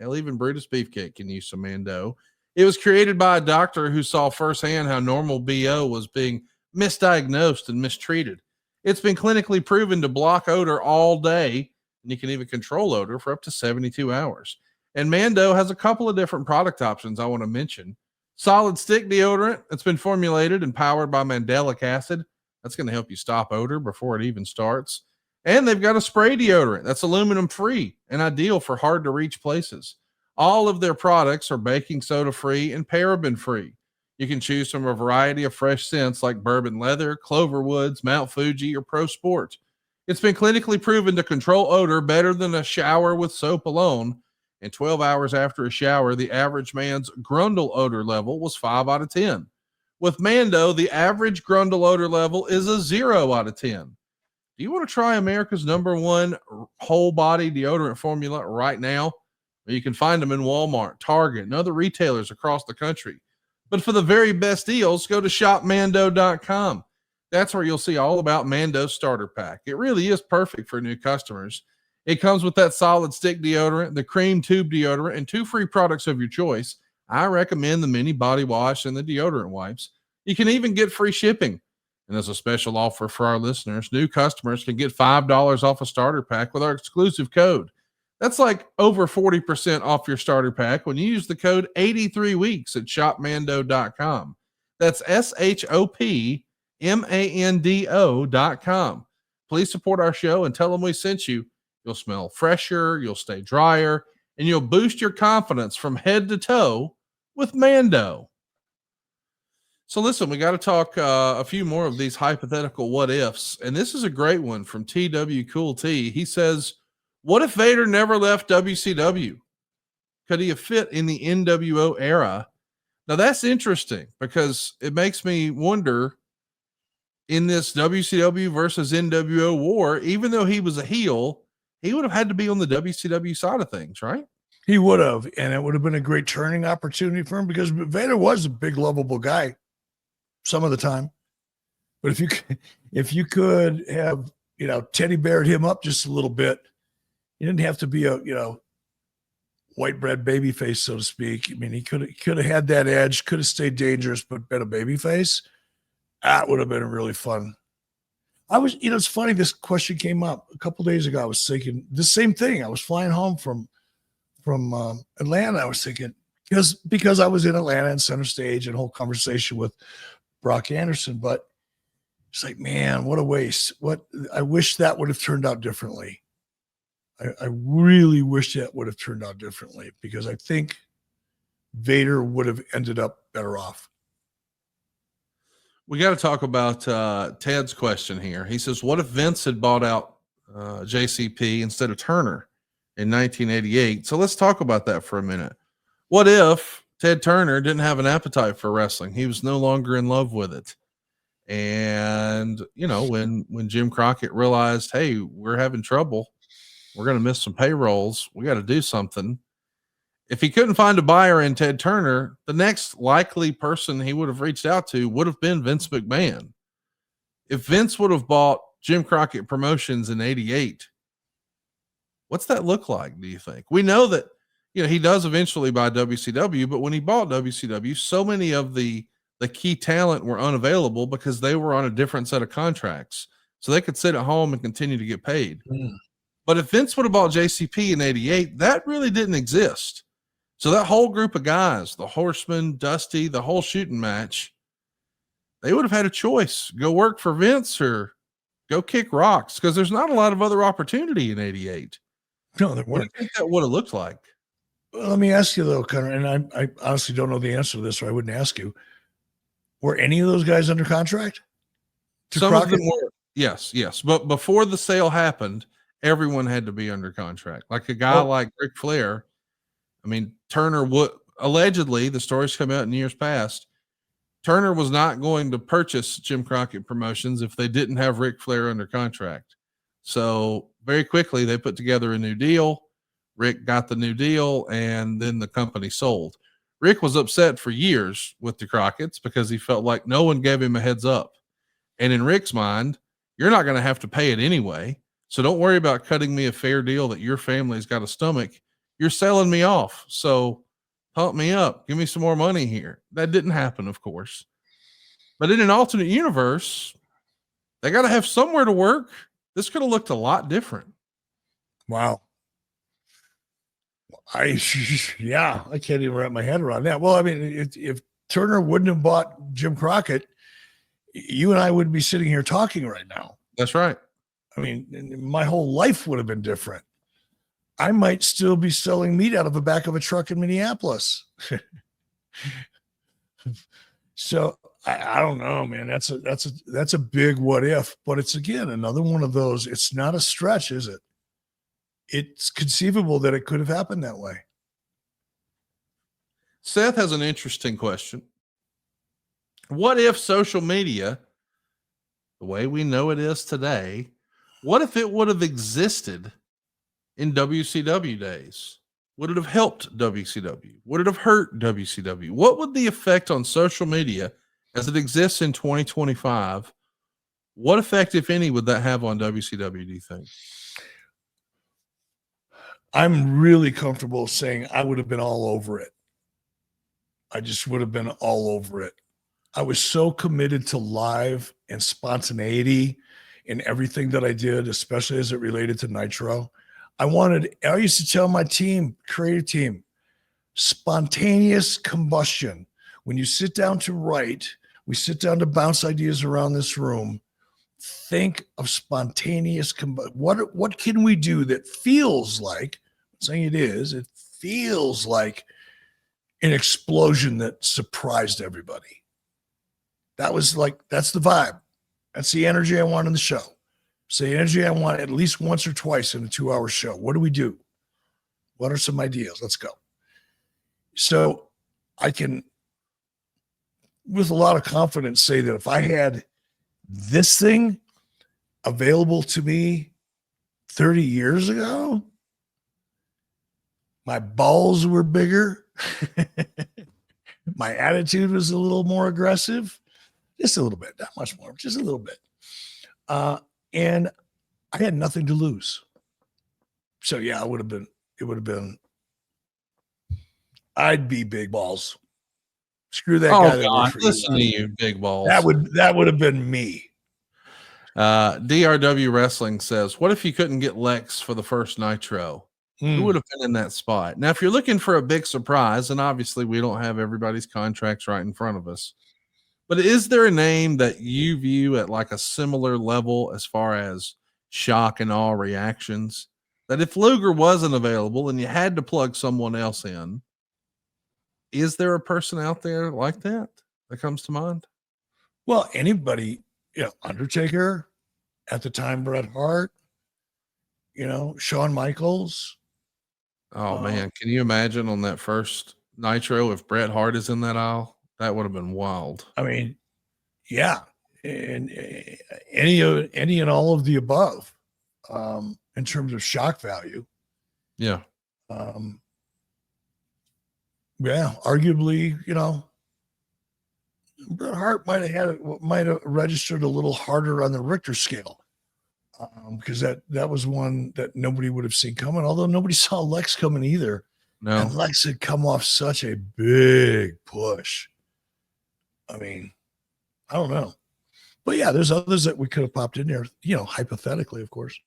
Hell, even Brutus Beefcake can use some Mando. It was created by a doctor who saw firsthand how normal BO was being misdiagnosed and mistreated. It's been clinically proven to block odor all day, and you can even control odor for up to 72 hours. And Mando has a couple of different product options I want to mention. Solid stick deodorant that's been formulated and powered by mandelic acid. That's going to help you stop odor before it even starts. And they've got a spray deodorant that's aluminum free and ideal for hard to reach places. All of their products are baking soda free and paraben free. You can choose from a variety of fresh scents like bourbon leather, clover woods, Mount Fuji, or Pro Sport. It's been clinically proven to control odor better than a shower with soap alone. And 12 hours after a shower, the average man's Grundle odor level was 5 out of 10. With Mando, the average Grundle odor level is a 0 out of 10. Do you want to try America's #1 whole body deodorant formula right now? You can find them in Walmart, Target, and other retailers across the country. But for the very best deals, go to shopmando.com. That's where you'll see all about Mando's starter pack. It really is perfect for new customers. It comes with that solid stick deodorant, the cream tube deodorant, and 2 free products of your choice. I recommend the mini body wash and the deodorant wipes. You can even get free shipping. And as a special offer for our listeners, new customers can get $5 off a starter pack with our exclusive code. That's like over 40% off your starter pack when you use the code 83weeks at shopmando.com. That's shopmando.com. Please support our show and tell them we sent you. You'll smell fresher, you'll stay drier, and you'll boost your confidence from head to toe with Mando. So listen, we got to talk a few more of these hypothetical what ifs. And this is a great one from TW Cool T. He says, what if Vader never left WCW? Could he have fit in the NWO era? Now that's interesting because it makes me wonder, in this WCW versus NWO war, even though he was a heel, he would have had to be on the WCW side of things, right? He would have, and it would have been a great turning opportunity for him because Vader was a big, lovable guy some of the time. But if you could have, teddy beared him up just a little bit, you didn't have to be a, white bread baby face, so to speak. I mean, he could have had that edge, could have stayed dangerous, but been a baby face. That would have been really fun. It's funny. This question came up a couple days ago. I was thinking the same thing. I was flying home from Atlanta. I was thinking because I was in Atlanta and center stage and whole conversation with Brock Anderson, but it's like, man, what a waste. I wish that would have turned out differently. I really wish that would have turned out differently because I think Vader would have ended up better off. We got to talk about Ted's question here. He says, what if Vince had bought out JCP instead of Turner in 1988? So let's talk about that for a minute. What if Ted Turner didn't have an appetite for wrestling? He was no longer in love with it. And, you know, when Jim Crockett realized, hey, we're having trouble, we're going to miss some payrolls, we got to do something. If he couldn't find a buyer in Ted Turner, the next likely person he would have reached out to would have been Vince McMahon. If Vince would have bought Jim Crockett Promotions in 88, what's that look like, do you think? We know that, you know, he does eventually buy WCW, but when he bought WCW, so many of the key talent were unavailable because they were on a different set of contracts. So they could sit at home and continue to get paid. But if Vince would have bought JCP in 88, that really didn't exist. So that whole group of guys, the Horsemen, Dusty, the whole shooting match, they would have had a choice: go work for Vince or go kick rocks, because there's not a lot of other opportunity in 88. No, there What do weren't. you think that would have looked like? Well, let me ask you though, Connor, and I honestly don't know the answer to this, or I wouldn't ask you. Were any of those guys under contract? Some of them were. Yes. But before the sale happened, everyone had to be under contract. Like a guy like Ric Flair. I mean, Turner would allegedly, the stories come out in years past, Turner was not going to purchase Jim Crockett Promotions if they didn't have Ric Flair under contract. So very quickly they put together a new deal. Rick got the new deal, and then the company sold. Rick was upset for years with the Crockett's because he felt like no one gave him a heads up. And in Rick's mind, you're not going to have to pay it anyway. So don't worry about cutting me a fair deal that your family's got a stomach. You're selling me off. So pump me up. Give me some more money here. That didn't happen, of course. But in an alternate universe, they got to have somewhere to work. This could have looked a lot different. Wow. I can't even wrap my head around that. Well, I mean, if Turner wouldn't have bought Jim Crockett, you and I wouldn't be sitting here talking right now. That's right. I mean, my whole life would have been different. I might still be selling meat out of the back of a truck in Minneapolis. So I don't know, man. That's a big what if, but it's again another one of those. It's not a stretch, is it? It's conceivable that it could have happened that way. Seth has an interesting question. What if social media, the way we know it is today, what if it would have existed in WCW days? Would it have helped WCW? Would it have hurt WCW? What would the effect on social media as it exists in 2025? What effect, if any, would that have on WCW, do you think? I'm really comfortable saying I would have been all over it. I just would have been all over it. I was so committed to live and spontaneity in everything that I did, especially as it related to Nitro. I used to tell my team, creative team, spontaneous combustion. When you sit down to write, we sit down to bounce ideas around this room. Think of spontaneous combustion. What can we do that feels like, I'm saying it feels like an explosion that surprised everybody. That's the vibe. That's the energy I want in the show. It's the energy I want at least once or twice in a 2-hour show. What do we do? What are some ideas? Let's go. So I can, with a lot of confidence, say that if I had this thing available to me 30 years ago, my balls were bigger. My attitude was a little more aggressive, just a little bit, not much more, just a little bit. And I had nothing to lose. So yeah, it would have been, I'd be big balls. Screw that guy. God, listen to you, big balls. That would have been me. DRW Wrestling says, what if you couldn't get Lex for the first Nitro? Who would have been in that spot? Now, if you're looking for a big surprise, and obviously we don't have everybody's contracts right in front of us, but is there a name that you view at like a similar level as far as shock and awe reactions, that if Luger wasn't available and you had to plug someone else in, is there a person out there like that comes to mind? Well, anybody, Undertaker, at the time, Bret Hart, Shawn Michaels. Oh man, can you imagine on that first Nitro if Bret Hart is in that aisle? That would have been wild. I mean, yeah, and any and all of the above, in terms of shock value. Yeah. Yeah, arguably, Bret Hart might have registered a little harder on the Richter scale, because that was one that nobody would have seen coming. Although nobody saw Lex coming either, No. and Lex had come off such a big push. I mean, I don't know, but yeah, there's others that we could have popped in there, hypothetically, of course.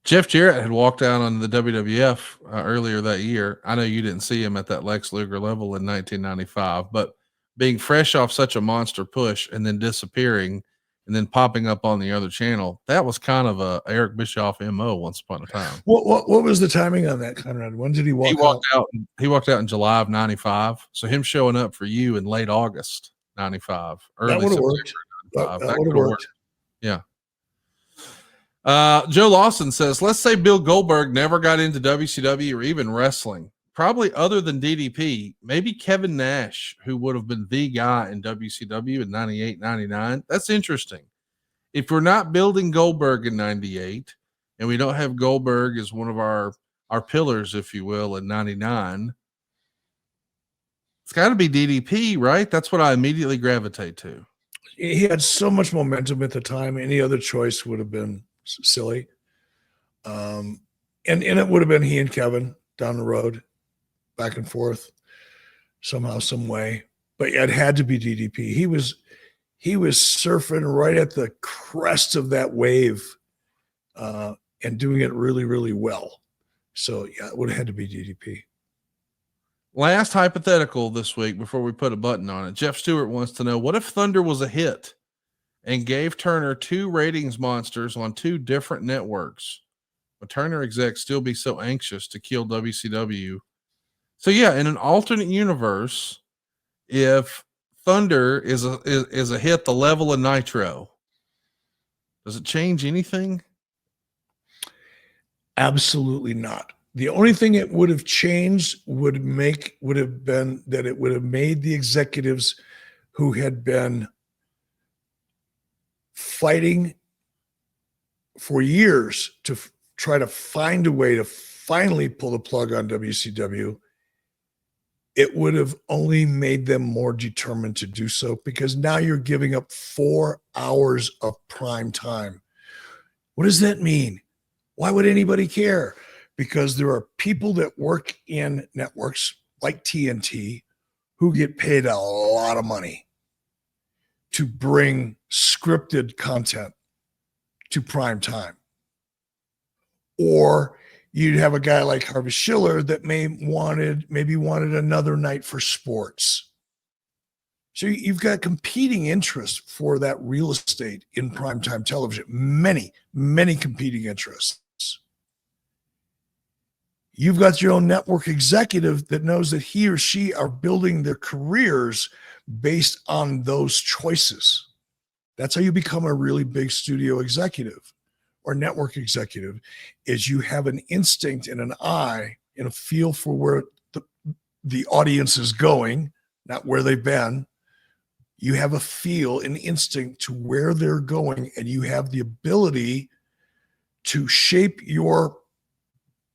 Jeff Jarrett had walked out on the WWF earlier that year. I know you didn't see him at that Lex Luger level in 1995, but being fresh off such a monster push and then disappearing and then popping up on the other channel, that was kind of a Eric Bischoff MO once upon a time. What was the timing on that, Conrad? When did he walk out? He walked out in July of 95. So him showing up for you in late August 95. That would have worked. That would have worked. Yeah. Joe Lawson says, let's say Bill Goldberg never got into WCW or even wrestling, probably other than DDP, maybe Kevin Nash, who would have been the guy in WCW in 98, 99. That's interesting. If we're not building Goldberg in 98 and we don't have Goldberg as one of our pillars, if you will, in 99, it's got to be DDP, right? That's what I immediately gravitate to. He had so much momentum at the time. Any other choice would have been silly. And it would have been he and Kevin down the road, back and forth, somehow, some way. But it had to be DDP. He was surfing right at the crest of that wave, and doing it really, really well. So yeah, it would have had to be DDP. Last hypothetical this week before we put a button on it. Jeff Stewart wants to know, what if Thunder was a hit and gave Turner 2 ratings monsters on 2 different networks? Would Turner execs still be so anxious to kill WCW? So yeah, in an alternate universe, if Thunder is a hit the level of Nitro, does it change anything? Absolutely not. The only thing it would have changed would have been that it would have made the executives who had been fighting for years to try to find a way to finally pull the plug on WCW, it would have only made them more determined to do so, because now you're giving up 4 hours of prime time. What does that mean? Why would anybody care? Because there are people that work in networks like TNT who get paid a lot of money to bring scripted content to prime time. Or you'd have a guy like Harvey Schiller that maybe wanted another night for sports. So you've got competing interests for that real estate in primetime television. Many, many competing interests. You've got your own network executive that knows that he or she are building their careers based on those choices. That's how you become a really big studio executive or network executive, is you have an instinct and an eye and a feel for where the audience is going, not where they've been. You have a feel, an instinct to where they're going, and you have the ability to shape your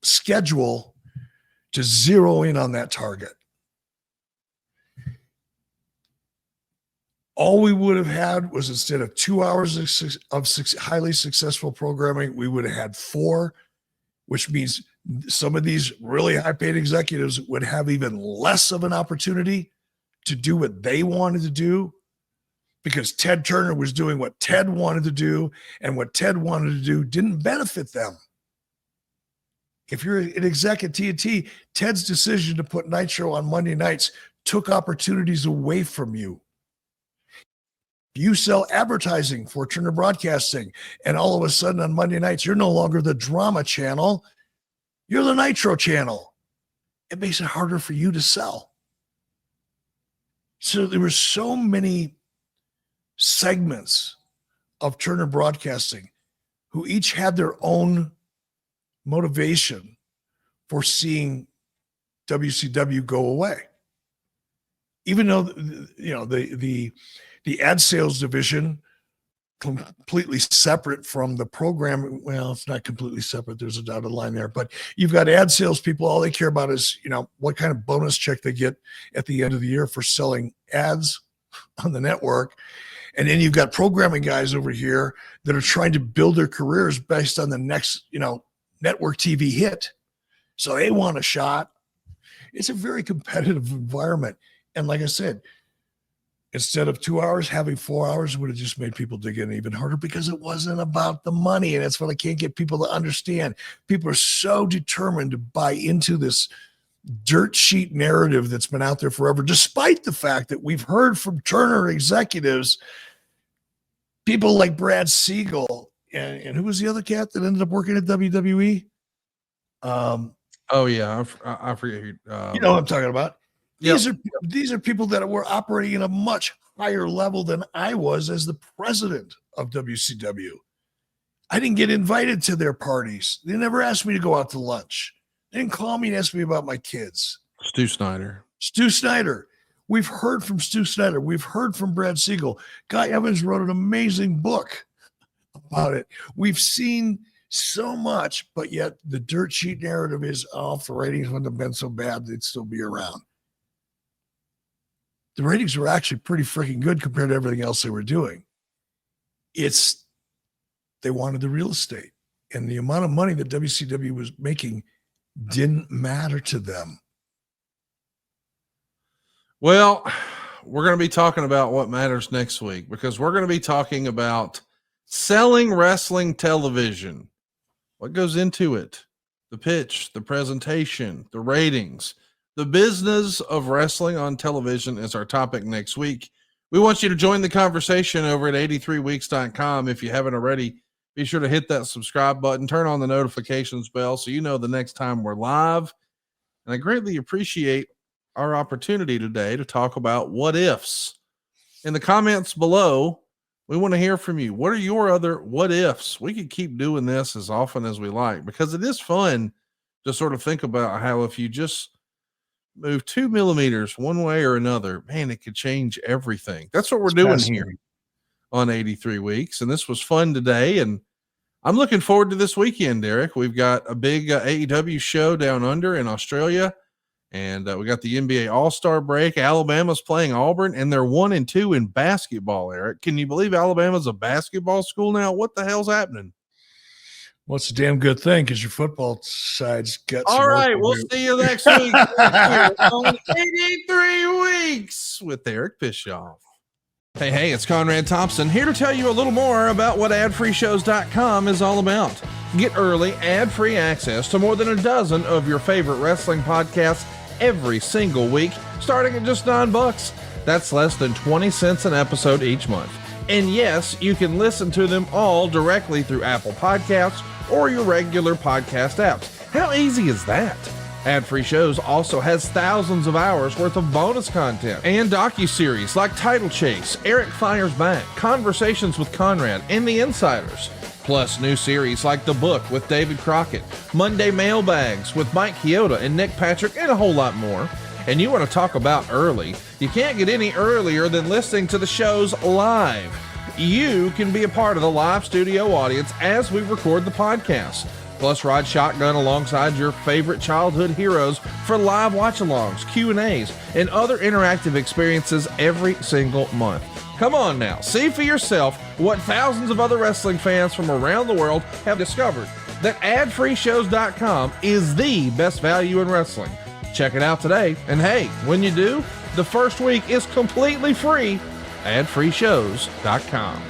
schedule to zero in on that target. All we would have had was, instead of 2 hours of highly successful programming, we would have had 4, which means some of these really high-paid executives would have even less of an opportunity to do what they wanted to do, because Ted Turner was doing what Ted wanted to do, and what Ted wanted to do didn't benefit them. If you're an exec at TNT, Ted's decision to put Nitro on Monday nights took opportunities away from you. You sell advertising for Turner Broadcasting, and all of a sudden on Monday nights, you're no longer the drama channel, you're the Nitro channel. It makes it harder for you to sell. So there were so many segments of Turner Broadcasting who each had their own motivation for seeing WCW go away. Even though the ad sales division completely separate from the program. Well, it's not completely separate. There's a dotted line there, but you've got ad sales people. All they care about is, what kind of bonus check they get at the end of the year for selling ads on the network. And then you've got programming guys over here that are trying to build their careers based on the next, network TV hit. So they want a shot. It's a very competitive environment. And like I said, instead of 2 hours, having 4 hours would have just made people dig in even harder, because it wasn't about the money. And that's what I can't get people to understand. People are so determined to buy into this dirt sheet narrative that's been out there forever, despite the fact that we've heard from Turner executives, people like Brad Siegel, and who was the other cat that ended up working at WWE? Oh yeah, I forget who. You know what I'm talking about. Yep. These are people that were operating at a much higher level than I was as the president of WCW. I didn't get invited to their parties. They never asked me to go out to lunch. They didn't call me and ask me about my kids. Stu Snyder. We've heard from Stu Snyder. We've heard from Brad Siegel. Guy Evans wrote an amazing book about it. We've seen so much, but yet the dirt sheet narrative is, if the ratings wouldn't have been so bad, they'd still be around. The ratings were actually pretty freaking good compared to everything else they were doing. They wanted the real estate, and the amount of money that WCW was making didn't matter to them. Well, we're going to be talking about what matters next week, because we're going to be talking about selling wrestling television. What goes into it? The pitch, the presentation, the ratings. The business of wrestling on television is our topic next week. We want you to join the conversation over at 83weeks.com. If you haven't already, be sure to hit that subscribe button, turn on the notifications bell so you know the next time we're live. And I greatly appreciate our opportunity today to talk about what ifs. In the comments below, we want to hear from you. What are your other what ifs? We could keep doing this as often as we like, because it is fun to sort of think about how if you just move 2 millimeters one way or another, man, it could change everything. That's what we're doing here on 83 Weeks. And this was fun today. And I'm looking forward to this weekend, Eric. We've got a big AEW show down under in Australia. And we got the NBA All-Star break. Alabama's playing Auburn, and they're 1-2 in basketball, Eric. Can you believe Alabama's a basketball school now? What the hell's happening? Well, it's a damn good thing, because your football side's got some All right, we'll do. see you next week. On 83 Weeks with Eric Bischoff. Hey, it's Conrad Thompson here to tell you a little more about what adfreeshows.com is all about. Get early, ad-free access to more than a dozen of your favorite wrestling podcasts every single week, starting at just $9. That's less than 20 cents an episode each month. And yes, you can listen to them all directly through Apple Podcasts or your regular podcast apps. How easy is that? Ad-free shows also has thousands of hours worth of bonus content and docuseries like Title Chase, Eric Fires Back, Conversations with Conrad, and The Insiders. Plus new series like The Book with David Crockett, Monday Mailbags with Mike Chioda and Nick Patrick, and a whole lot more. And you want to talk about early? You can't get any earlier than listening to the shows live. You can be a part of the live studio audience as we record the podcast. Plus, ride shotgun alongside your favorite childhood heroes for live watch-alongs, Q&As, and other interactive experiences every single month. Come on now, see for yourself what thousands of other wrestling fans from around the world have discovered, that adfreeshows.com is the best value in wrestling. Check it out today, and hey, when you do, the first week is completely free. adfreeshows.com.